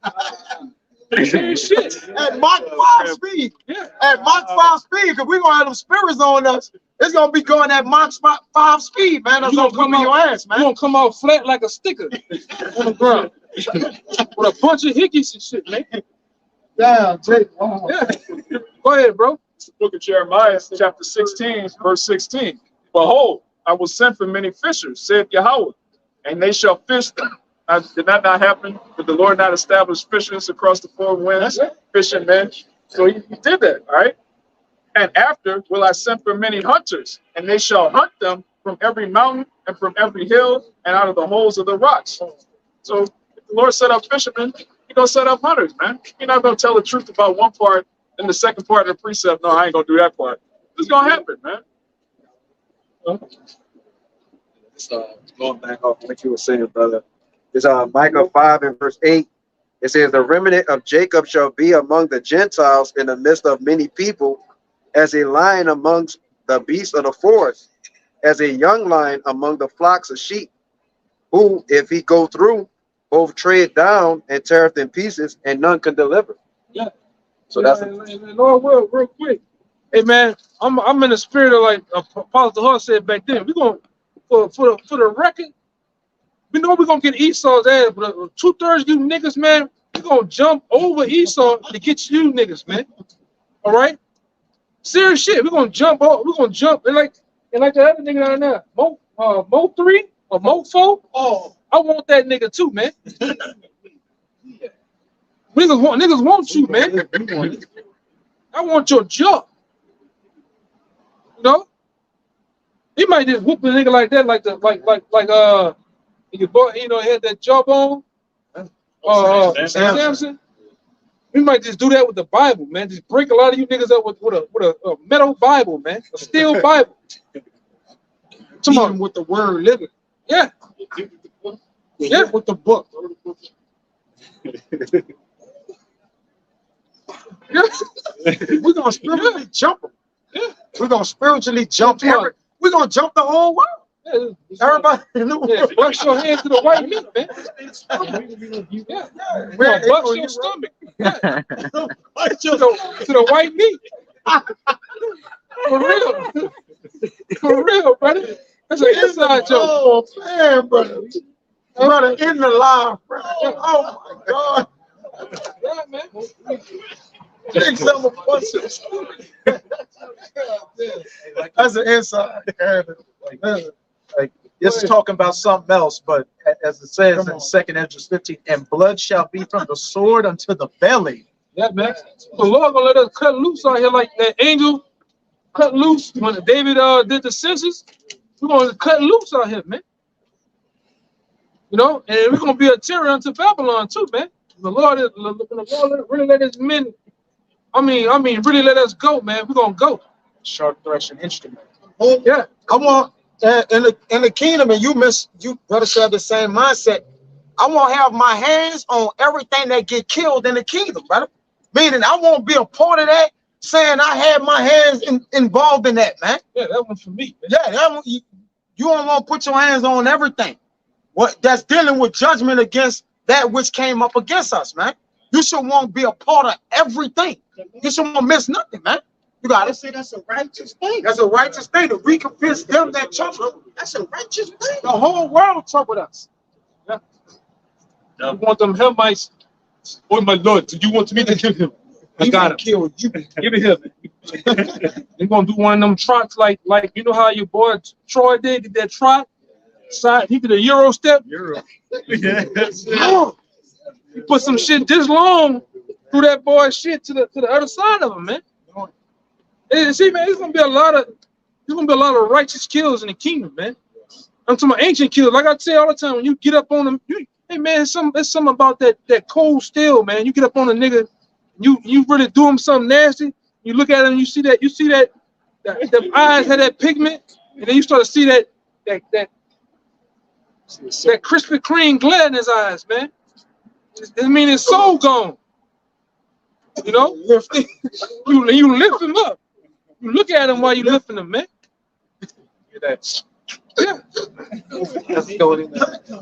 Shit. At Mach 5 speed. Yeah. At Mach 5 speed, because we're gonna have them spirits on us. It's gonna be going at Mach 5 speed, man. That's gonna come in your ass, man. You're gonna come out flat like a sticker on the ground. With a bunch of hickeys and shit, man. Damn, Jake. Yeah. Go ahead, bro. Book of Jeremiah, chapter 16, verse 16. Behold, I will send for many fishers, saith Yahweh, and they shall fish them. Did that not happen? Did the Lord not establish fishers across the four winds, fishing men? So he did that, all right? And after will I send for many hunters, and they shall hunt them from every mountain and from every hill and out of the holes of the rocks. So if the Lord set up fishermen, he's going to set up hunters, man. You're not going to tell the truth about one part and the second part of the precept. No, I ain't going to do that part. It's going to happen, man. Going back off what you were saying, brother. It's Micah 5 and verse 8. It says, the remnant of Jacob shall be among the Gentiles in the midst of many people, as a lion amongst the beasts of the forest, as a young lion among the flocks of sheep, who, if he go through, both tread down and teareth in pieces, and none can deliver. Yeah. So that's Lord will, real quick. Hey man, I'm in the spirit of like Apostle Hart said back then. We're gonna for the record, we know we're gonna get Esau's ass, but 2/3 of you niggas, man, we're gonna jump over Esau to get you niggas, man. All right? Serious shit. We're gonna jump and like the other nigga down there, Mo 3 or Mo 4. Oh, I want that nigga too, man. Niggas want you, man. I want your jaw. You know? He might just whoop a nigga like that, like your boy, you know, had that jawbone. Samson. We might just do that with the Bible, man. Just break a lot of you niggas up with a metal Bible, man. A steel Bible. Even with the word living. Yeah. Yeah, with the book. Yeah. We're gonna spiritually jump them. Yeah. We're gonna spiritually jump we're gonna jump the whole world. Yeah. Everybody bust your hand to the white meat, man. Yeah. Bust your stomach. Yeah. to the white meat. For real. For real, brother. That's an inside joke. Oh man, brother. Brother in the live, brother. Oh my God. Yeah, man. Take some of That's an inside. Like this is talking about something else, but as it says in 2nd Esdras 15, and blood shall be from the sword unto the belly. Yeah, man. The Lord gonna let us cut loose out here like that angel cut loose when David did the census. We're gonna cut loose out here, man. You know, and we're gonna be a terror unto Babylon too, man. The Lord really let his men. I mean, really let us go, man. We're gonna go. Sharp threshing instrument. Yeah, I want in the kingdom, and you better have the same mindset. I want to have my hands on everything that get killed in the kingdom, brother. Meaning, I won't be a part of that. Saying I had my hands involved in that, man. Yeah, that one's for me. Man. Yeah, that one. You don't want to put your hands on everything. What that's dealing with judgment against that which came up against us, man. You should want to be a part of everything. You should want to miss nothing, man. You got to say that's a righteous thing. That's a righteous thing to recompense them that trouble. That's a righteous thing. The whole world troubled us. Yeah. You want them Hamites? Oh my Lord! Do you want me to kill him? I got him. Kill you. Give it him. They're gonna do one of them trots like you know how your boy Troy did that trot. He did a Euro step. Euro. Yes. You put some shit this long through that boy's shit to the other side of him, man. And see, man, there's gonna be a lot of righteous kills in the kingdom, man. I'm talking about ancient kills. Like I say all the time, when you get up on them, hey man, it's something about that cold steel, man. You get up on a nigga, you really do him something nasty. You look at him, you see that the eyes had that pigment, and then you start to see that Krispy Kreme glare in his eyes, man. I mean, his soul gone. You know, you lift him up. You look at him while you lifting him, man. Yeah.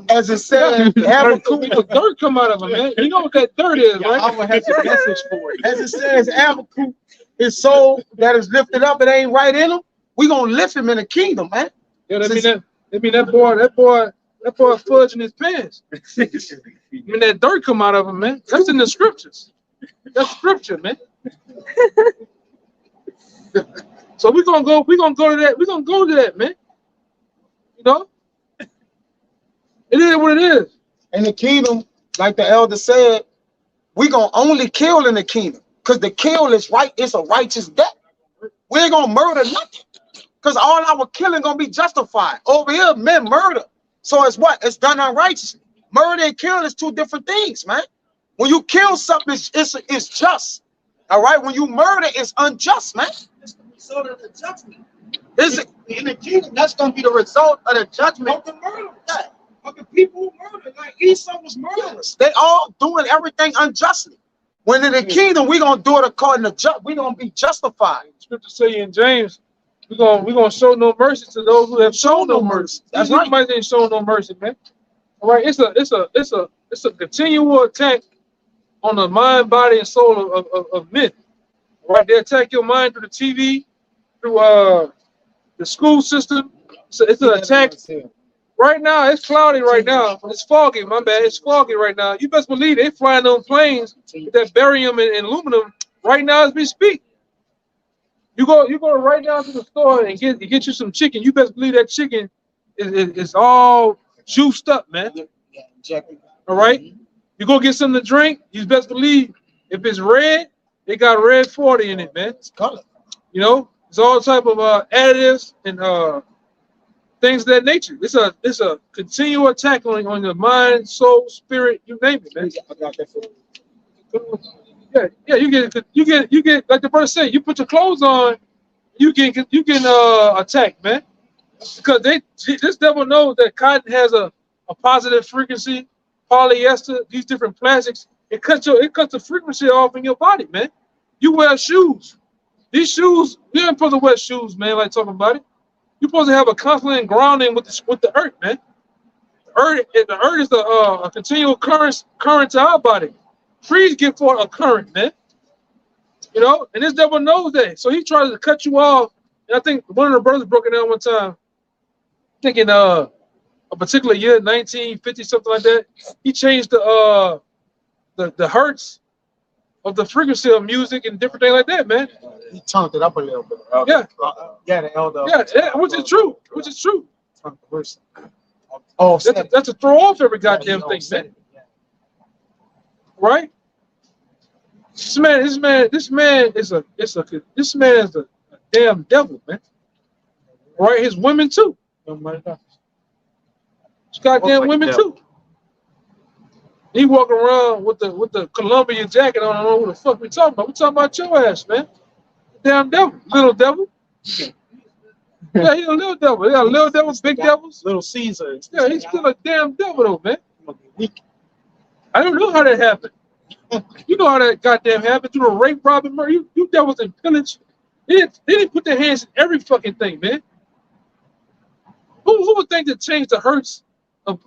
As it said, Habakkuk, dirt come out of him, man. You know what that dirt is, right? I will have a message for it. As it says, Habakkuk, his soul that is lifted up, it ain't right in him. We gonna lift him in the kingdom, man. Yeah, that boy fudging his pants. I mean, that dirt come out of him, man. That's in the scriptures. That's scripture, man. So we're gonna go to that. We're gonna go to that, man. You know? It is what it is. In the kingdom, like the elder said, we gonna only kill in the kingdom. Because the kill is right, it's a righteous death. We ain't gonna murder nothing. Because all our killing gonna be justified. Over here, men murder. So it's what? It's done unrighteously. Murder and killing is two different things, man. When you kill something, it's just. All right? When you murder, it's unjust, man. It's the result of the judgment. Is it? In the kingdom, that's going to be the result of the judgment. Of the murder. Of the people who murdered. Like Esau was murderers. They all doing everything unjustly. When in the kingdom, we're going to do it according to justice. We're going to be justified. Scripture say in James, we're gonna show no mercy to those who have shown no mercy. That's right. Somebody ain't shown no mercy, man. All right, it's a continual attack on the mind, body, and soul of men. All right, they attack your mind through the TV, through the school system. So it's an attack. Right now, it's cloudy right now. It's foggy, my bad. It's foggy right now. You best believe they flying on planes with that barium and aluminum right now as we speak. You go right down to the store and get you some chicken. You best believe that chicken is all juiced up, man. All right? You go get something to drink, you best believe if it's red, it got red 40 in it, man. It's color. You know, it's all type of additives and things of that nature. It's a continual attack on your mind, soul, spirit, you name it, man. I got that for you. Yeah, you get like the verse say, you put your clothes on, you get attacked, man. Because this devil knows that cotton has a positive frequency, polyester, these different plastics. It cuts the frequency off in your body, man. You wear shoes. These shoes, you ain't supposed to wear shoes, man, like talking about it. You're supposed to have a constant grounding with the earth, man. The earth is a continual current to our body. Trees give forth a current, man. You know, and this devil knows that. So he tries to cut you off. And I think one of the brothers broke it down one time, thinking a particular year, 1950, something like that. He changed the hertz of the frequency of music and different things like that, man. He turned it up a little bit. Yeah. Yeah, the elder. Yeah, which is true. Which is true. Oh, that's to throw off every goddamn thing, man. Right? This man is a damn devil, man. Right? His women too. His goddamn women too. He walk around with the Columbia jacket on. I don't know what the fuck we talking about. We talking about your ass, man. Damn devil, little devil. Yeah, he's a little devil. Yeah, little devils, big devils. Little Caesar. Yeah, he's still a damn devil though, man. I don't know how that happened. You know how that goddamn happened through a rape, robbery, murder. You devils and pillage. They didn't put their hands in every fucking thing, man. Who would think to change the hertz of?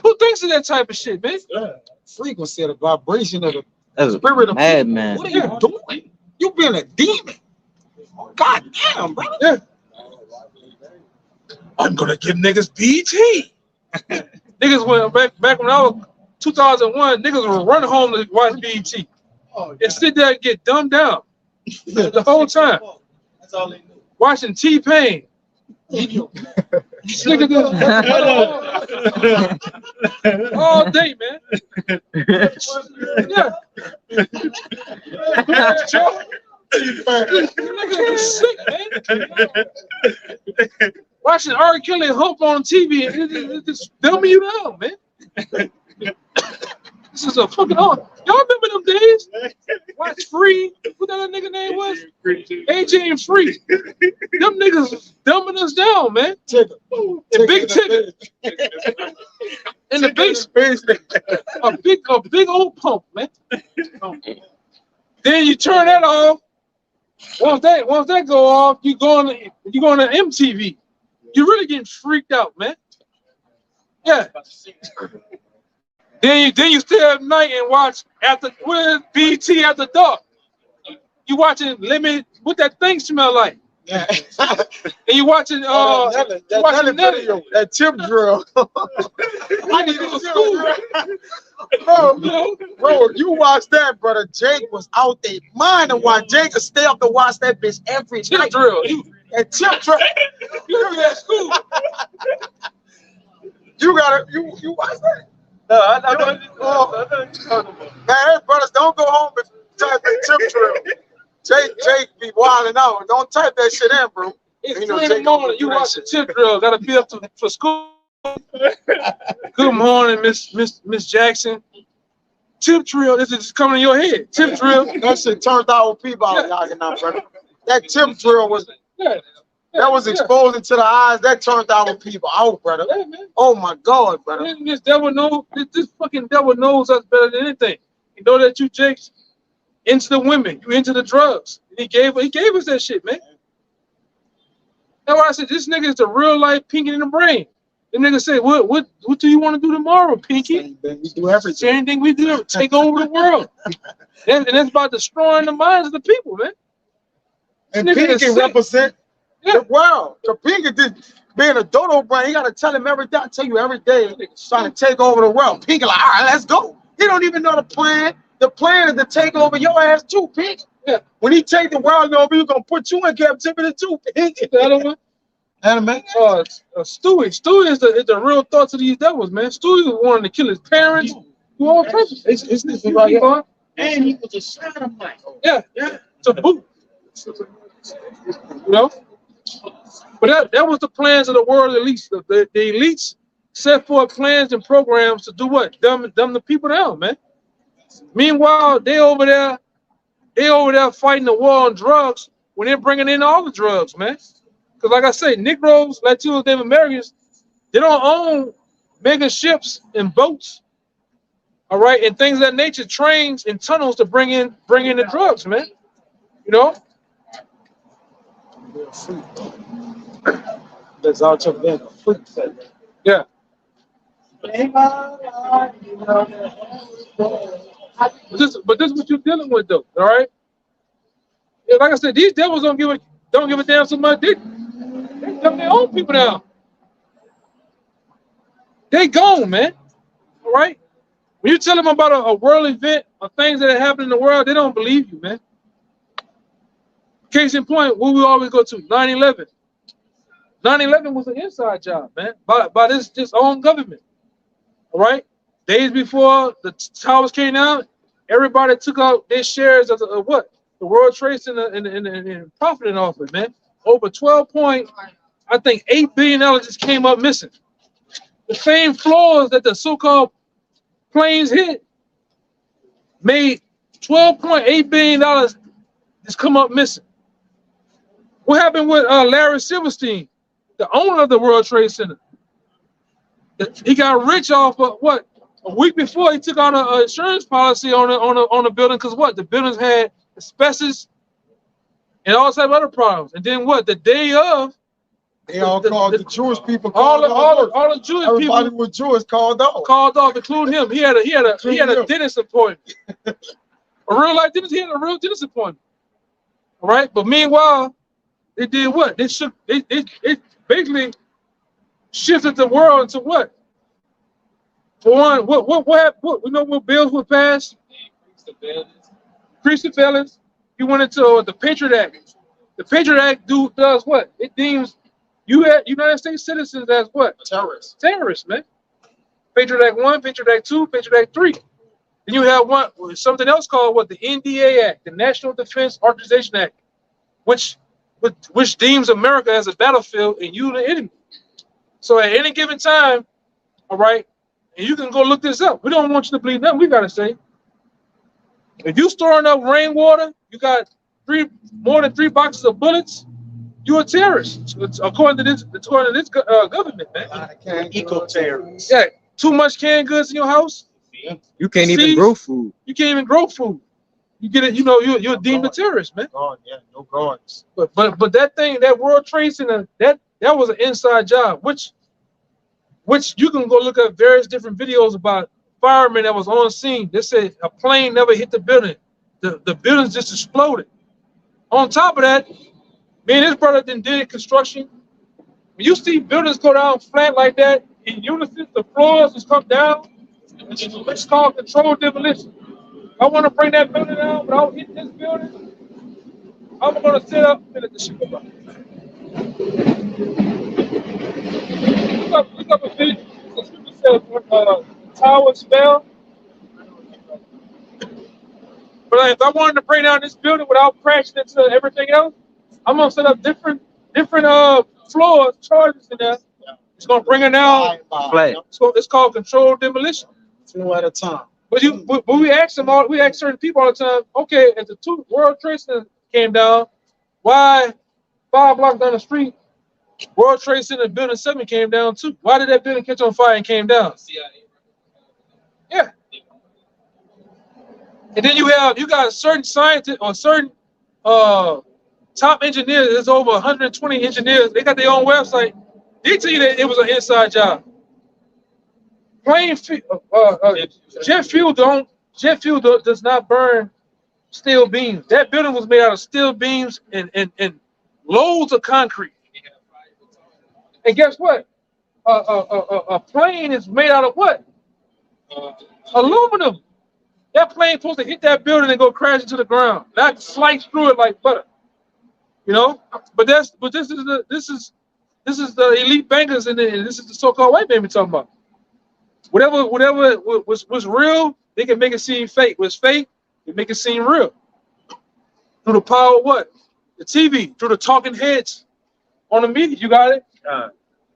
Who thinks of that type of shit, man? Frequency of the vibration of That's the spirit of madman. What are you doing? You being a demon. God damn, brother. Yeah. I'm gonna give niggas BT. Niggas went back when I was 2001. Niggas would run home to watch BT and sit there and get dumbed down the whole time. That's all they knew. Watching T-Pain, video. Look at this. All day, man. Yeah. Nigga sick, man. Watching R. Kelly and Hope on TV, it just dumbing you down, man. This is a fucking hard. Y'all remember them days? Watch Free. What that nigga name was? AJ and Free. Them niggas was dumbing us down, man. And Big Tigger. And the bass, a big old pump, man. Then you turn that off. Once that go off, you going to MTV. You're really getting freaked out, man. Yeah. Then you stay up at night and watch BT After Dark. You watching Limit. What that thing smell like? Yeah. And you watching that tip drill. I need to go to school. Bro, you watch that, brother. Jake was out there mind and why Jake could stay up to watch that bitch every tip night. Drill. That tip drill. You remember that school? You watch that? No, I know what you're talking about. Man, brothers, don't go home and type that tip drill. Jake be wilding out. Don't type that shit in, bro. It's 3 in the morning. You watch the tip drill. Gotta be up for school. Good morning, Miss Jackson. Tip drill. This is just coming in your head. Tip drill. That shit turned out with people out now, brother. That tip drill was that was exposing to the eyes. That turned out with people out, brother. Yeah, man. Oh my God, brother. This devil knows. This fucking devil knows us better than anything. You know that you, Jake, into the women, you into the drugs. He gave us that shit, man. That's why I said this nigga is the real life Pinky in the brain. The nigga said, what do you want to do tomorrow, Pinky? We do everything. Same thing we do, take over the world. And that's about destroying the minds of the people, man. And Pinky represent the world. The Pinky being a dodo brain, he gotta tell him every day. I tell you every day, trying to take over the world. Pinky like, all right, let's go. He don't even know the plan. The plan is to take over your ass too, Pinky. Yeah. When he take the world over, he's gonna put you in captivity too, Pinky. Stewie is the real thoughts of these devils, man. Stewie wanted to kill his parents. Do all purpose. And he was a sodomite. Yeah. To boot. You know? But that was the plans of the world elites. The elites set forth plans and programs to do what? Dumb the people down, man. Meanwhile, they over there fighting the war on drugs when they're bringing in all the drugs, man. Because like I say, Negroes, Latinos, Native Americans, they don't own mega ships and boats, all right, and things of that nature, trains and tunnels to bring in the drugs, man. You know? That's all took them. Yeah. But this is what you're dealing with, though. All right. Yeah, like I said, these devils don't give a damn so much. They dumb their own people down. They gone, man. All right. When you tell them about a world event or things that happen in the world, they don't believe you, man. Case in point, where we always go to 9/11. 9/11 was an inside job, man, by this own government. All right. Days before the towers came down, everybody took out their shares of what? The World Trade Center and profiting off it, man. Over 8 billion just came up missing. The same floors that the so-called planes hit made $12.8 billion just come up missing. What happened with Larry Silverstein, the owner of the World Trade Center? He got rich off of what? A week before he took out an insurance policy on a building because what? The buildings had asbestos and all type of other problems. And then what? The day of, they all called the Jewish people. All the Jewish people. Everybody was Jewish called off. Called off, including him. He had a dentist appointment. A real life dentist. He had a real dentist appointment. All right. But meanwhile, they did what? They basically shifted the world into what? For one, what happened? You know what bills were passed? Increase the surveillance. He went into the Patriot Act. The Patriot Act does what? It deems You had United States citizens as what? Terrorists. Terrorists, man. Patriot Act 1, Patriot Act 2, Patriot Act 3. Then you have something else called what? The NDA Act, the National Defense Authorization Act, which deems America as a battlefield and you the enemy. So at any given time, all right, and you can go look this up. We don't want you to believe nothing we gotta say. If you storing up rainwater, you got more than 3 boxes of bullets, you're a terrorist. It's according to this government, man. Eco-terrorists. Yeah, too much canned goods in your house. You can't even grow food. You can't even grow food. You get it. You know you're deemed a terrorist, man. God, yeah, no guards. But that thing, that World Trade Center, that was an inside job, which you can go look at various different videos about firemen that was on scene. They said a plane never hit the building. The buildings just exploded. On top of that, me and his brother did construction. When you see buildings go down flat like that in unison, the floors just come down. It's called controlled demolition. I want to bring that building down, but I don't hit this building. I'm going to sit up and let the shit go by. Look up a video. Some people said towers fell. But if I wanted to bring down this building without crashing into everything else, I'm gonna set up different floors, charges in there. It's gonna bring it down flat. So it's called controlled demolition. 2 at a time. But we ask certain people all the time. Okay, if the 2 World Trade Center came down, why 5 blocks down the street, World Trade Center building 7 came down too? Why did that building catch on fire and came down? Yeah. And then you got certain scientists or certain top engineers. There's over 120 engineers. They got their own website. They tell you that it was an inside job. Jet fuel does not burn steel beams. That building was made out of steel beams and loads of concrete. And guess what? A plane is made out of what? Aluminum. That plane supposed to hit that building and go crash into the ground, not slice through it like butter. You know, but this is the elite bankers and this is the so-called white man we're talking about. Whatever was real, they can make it seem fake. What's fake, they make it seem real. Through the power of what? The TV, through the talking heads on the media. You got it?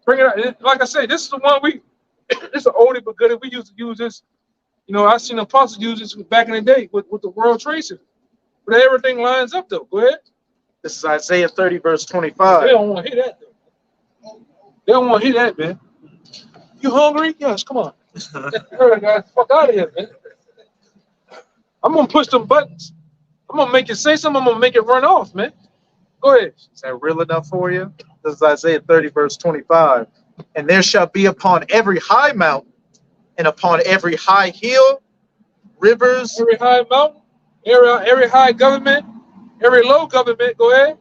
Bring it out. Like I say, this is the one this is an oldie but goodie. We used to use this. You know, I seen apostles use this back in the day with the World Trade Center. But everything lines up though. Go ahead. This is Isaiah 30, verse 25. They don't want to hear that though. They don't want to hear that, man. You hungry? Yes, come on. Fuck out of here, man. I'm gonna push them buttons. I'm gonna make it say something. I'm gonna make it run off, man. Go ahead. Is that real enough for you? This is Isaiah 30, verse 25. And there shall be upon every high mountain and upon every high hill, rivers. Every high mountain, every high government, every low government. Go ahead.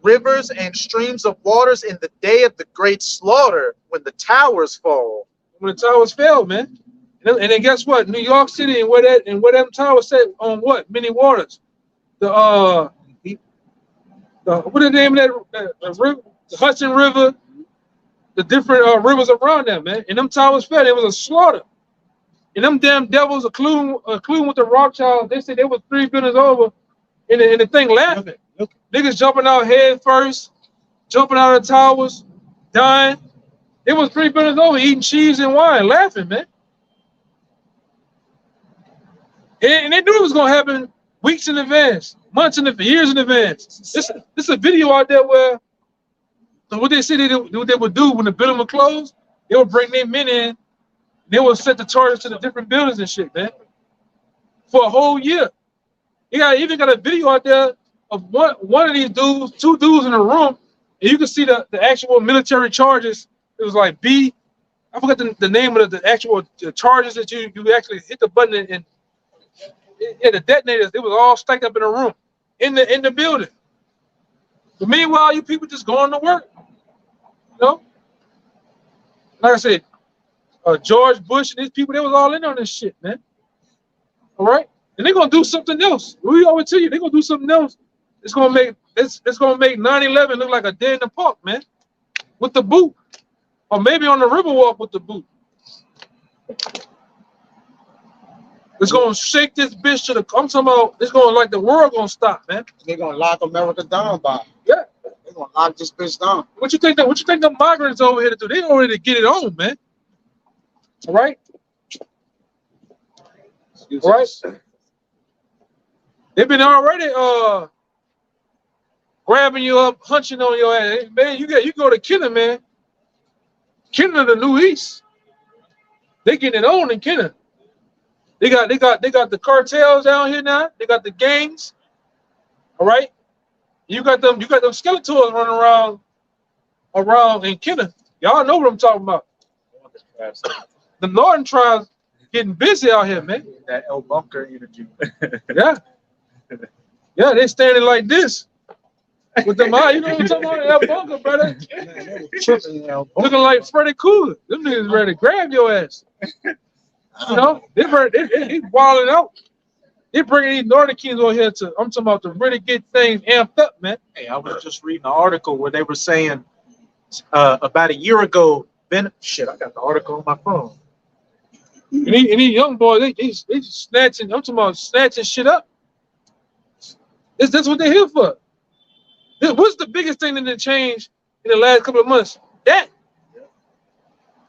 Rivers and streams of waters in the day of the great slaughter, when the towers fall. When the towers fell, man. And then guess what? New York City and where them towers set on what? Many waters. What is the name of that river? The Hudson River. The different rivers around them, man. And them towers fell. It was a slaughter. And them damn devils, including with the Rothschilds, they said they were 3 buildings over, and the thing laughing. Niggas jumping out head first, jumping out of the towers, dying. It was 3 buildings over, eating cheese and wine, laughing, man. And they knew it was gonna happen weeks in advance, months in advance, years in advance. This is a video out there where what they said what they would do when the building would close, they would bring their men in, they would set the charges to the different buildings and shit, man. For a whole year. You even got a video out there of one of these dudes, 2 dudes in a room, and you can see the actual military charges. It was like I forgot the name of the actual charges that you actually hit the button and the detonators. It was all stacked up in a room in the building. But meanwhile, you people just going to work. You know, like I said, George Bush and these people, they was all in on this shit, man. All right, and they're gonna do something else. We always tell you they're gonna do something else. It's gonna make 9/11 look like a day in the park, man. with the boot, or maybe on the Riverwalk with the boot. It's gonna shake this bitch to the. I'm talking about. It's gonna like the world gonna stop, man. They're gonna lock America down, Bob. Yeah. They're gonna lock this bitch down. What you think the migrants over here to do? They already get it on, man. All right. All right. They've been already grabbing you up, hunching on your ass. Hey, man, you go to Kenner, man. Kenner, the New East. They getting it on in Kenner. They got the cartels down here now. They got the gangs. All right. You got them Skeletors running around in Kenner. Y'all know what I'm talking about. The Northern tribes getting busy out here, man. That El Bunker energy. Yeah. Yeah, they standing like this. With them eye, you know what I'm talking about? El Bunker, brother. Looking like Freddy Krueger. Them niggas ready to grab your ass. You know, they wilding out. They bringing these Northern Kings over here to, I'm talking about to really get things amped up, man. Hey, I was just reading an article where they were saying about a year ago, I got the article on my phone. And these young boys, they just snatching, I'm talking about snatching shit up. That's what they're here for. What's the biggest thing that changed in the last couple of months? That.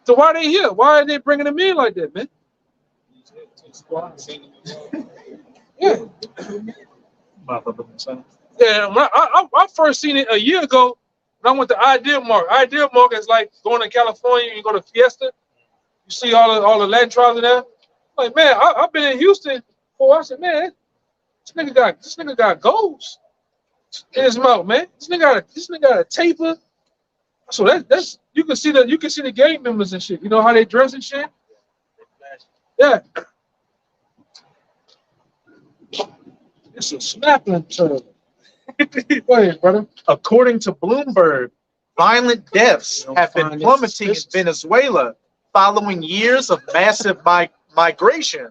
So why are they here? Why are they bringing them in like that, man? Yeah. Yeah, when I first seen it a year ago when I went to Ideal Mark. Ideal Mark is like going to California, you go to Fiesta, you see all the land tribes in there. Like, man, I've been in Houston before. I said, man, this nigga got goals in his mouth, man. This nigga got a taper. So that's you can see the gang members and shit. You know how they dress and shit? Yeah. It's a snapping turtle. Go ahead, brother. According to Bloomberg, violent deaths have been plummeting in Venezuela following years of massive migration.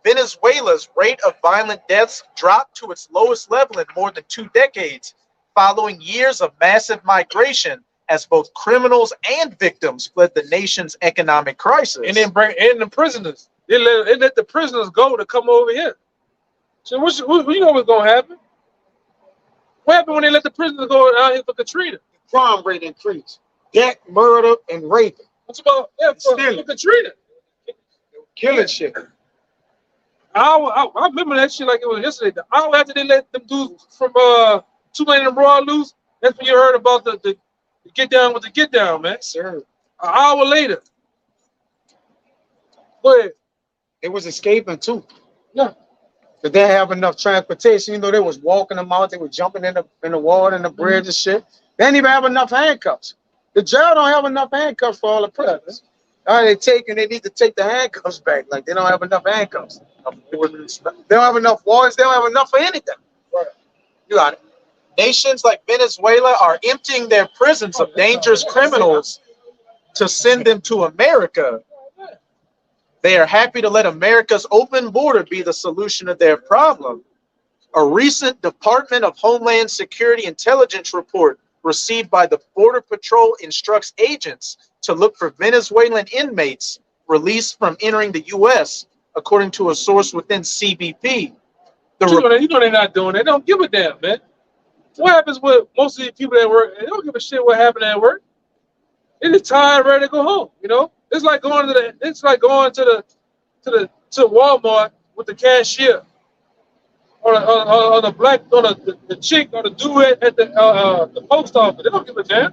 Venezuela's rate of violent deaths dropped to its lowest level in more than 2 decades, following years of massive migration as both criminals and victims fled the nation's economic crisis. And then bring in the prisoners. They let the prisoners go to come over here. So what you know what's gonna happen? What happened when they let the prisoners go out here for Katrina? The crime rate increased. Death, murder, and raping. What's about for Katrina? Killing shit. I remember that shit like it was yesterday. The hour after they let them dudes from Tulane and Broad loose, that's when you heard about the get down with the get down, man. Sir. An hour later. Go ahead. It was escaping too. Yeah. But they didn't have enough transportation. You know, they was walking them out. They were jumping in the water and the bridge and shit. They didn't even have enough handcuffs. The jail don't have enough handcuffs for all the prisoners. All right, they need to take the handcuffs back. Like, they don't have enough handcuffs. They don't have enough warrants. They don't have enough for anything. Right. You got it. Nations like Venezuela are emptying their prisons of dangerous criminals to send them to America. They are happy to let America's open border be the solution to their problem. A recent Department of Homeland Security intelligence report received by the Border Patrol instructs agents to look for Venezuelan inmates released from entering the U.S., according to a source within CBP. You know they're not doing that. They don't give a damn, man. What happens with most of these people that work? They don't give a shit what happened at work. They're just tired, ready to go home. You know, it's like going to Walmart with the cashier, or the chick or the dude at the post office. They don't give a damn.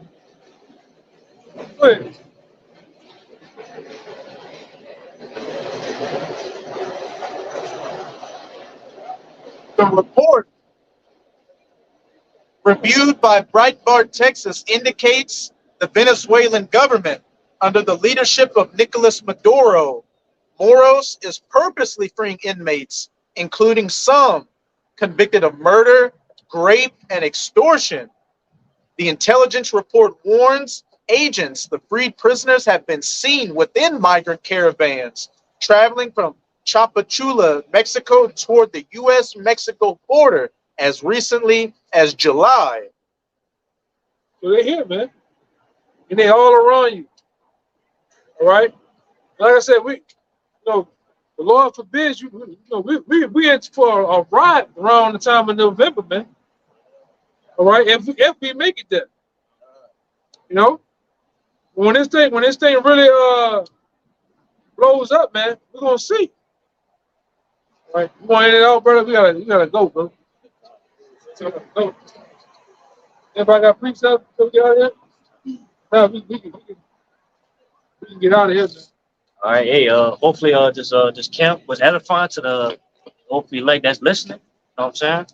Go ahead. The report, reviewed by Breitbart Texas, indicates the Venezuelan government, under the leadership of Nicolas Maduro, Moros is purposely freeing inmates, including some convicted of murder, rape, and extortion. The intelligence report warns agents the freed prisoners have been seen within migrant caravans traveling from Chapachula, Mexico, toward the U.S.-Mexico border as recently as July. So they're here, man. and they all around you. All right. Like I said, we, the Lord forbids you. We in for a ride around the time of November, man. All right, if we make it there, when this thing really blows up, man, we're gonna see. All right, you want it out, brother? We gotta go, bro. Go. Everybody got preached up so we get out of here? No, we can get out of here, man. All right, hey, hopefully this camp was edifying to the hopefully like that's listening. You know what I'm saying?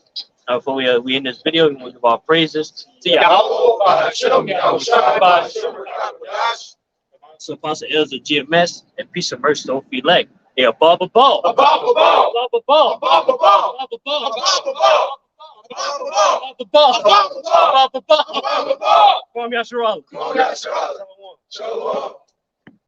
Before we end this video, we give our praises to Yahweh. So Apostle Elder GMS and peace and mercy don't be like. Hey, above a ball. Above a ball. Above a ball. Above a ball. Above a ball. Above a ball. Above a ball. Above a ball. Above a ball. Come on, Yasharal. Come on, Yasharal. Shalom.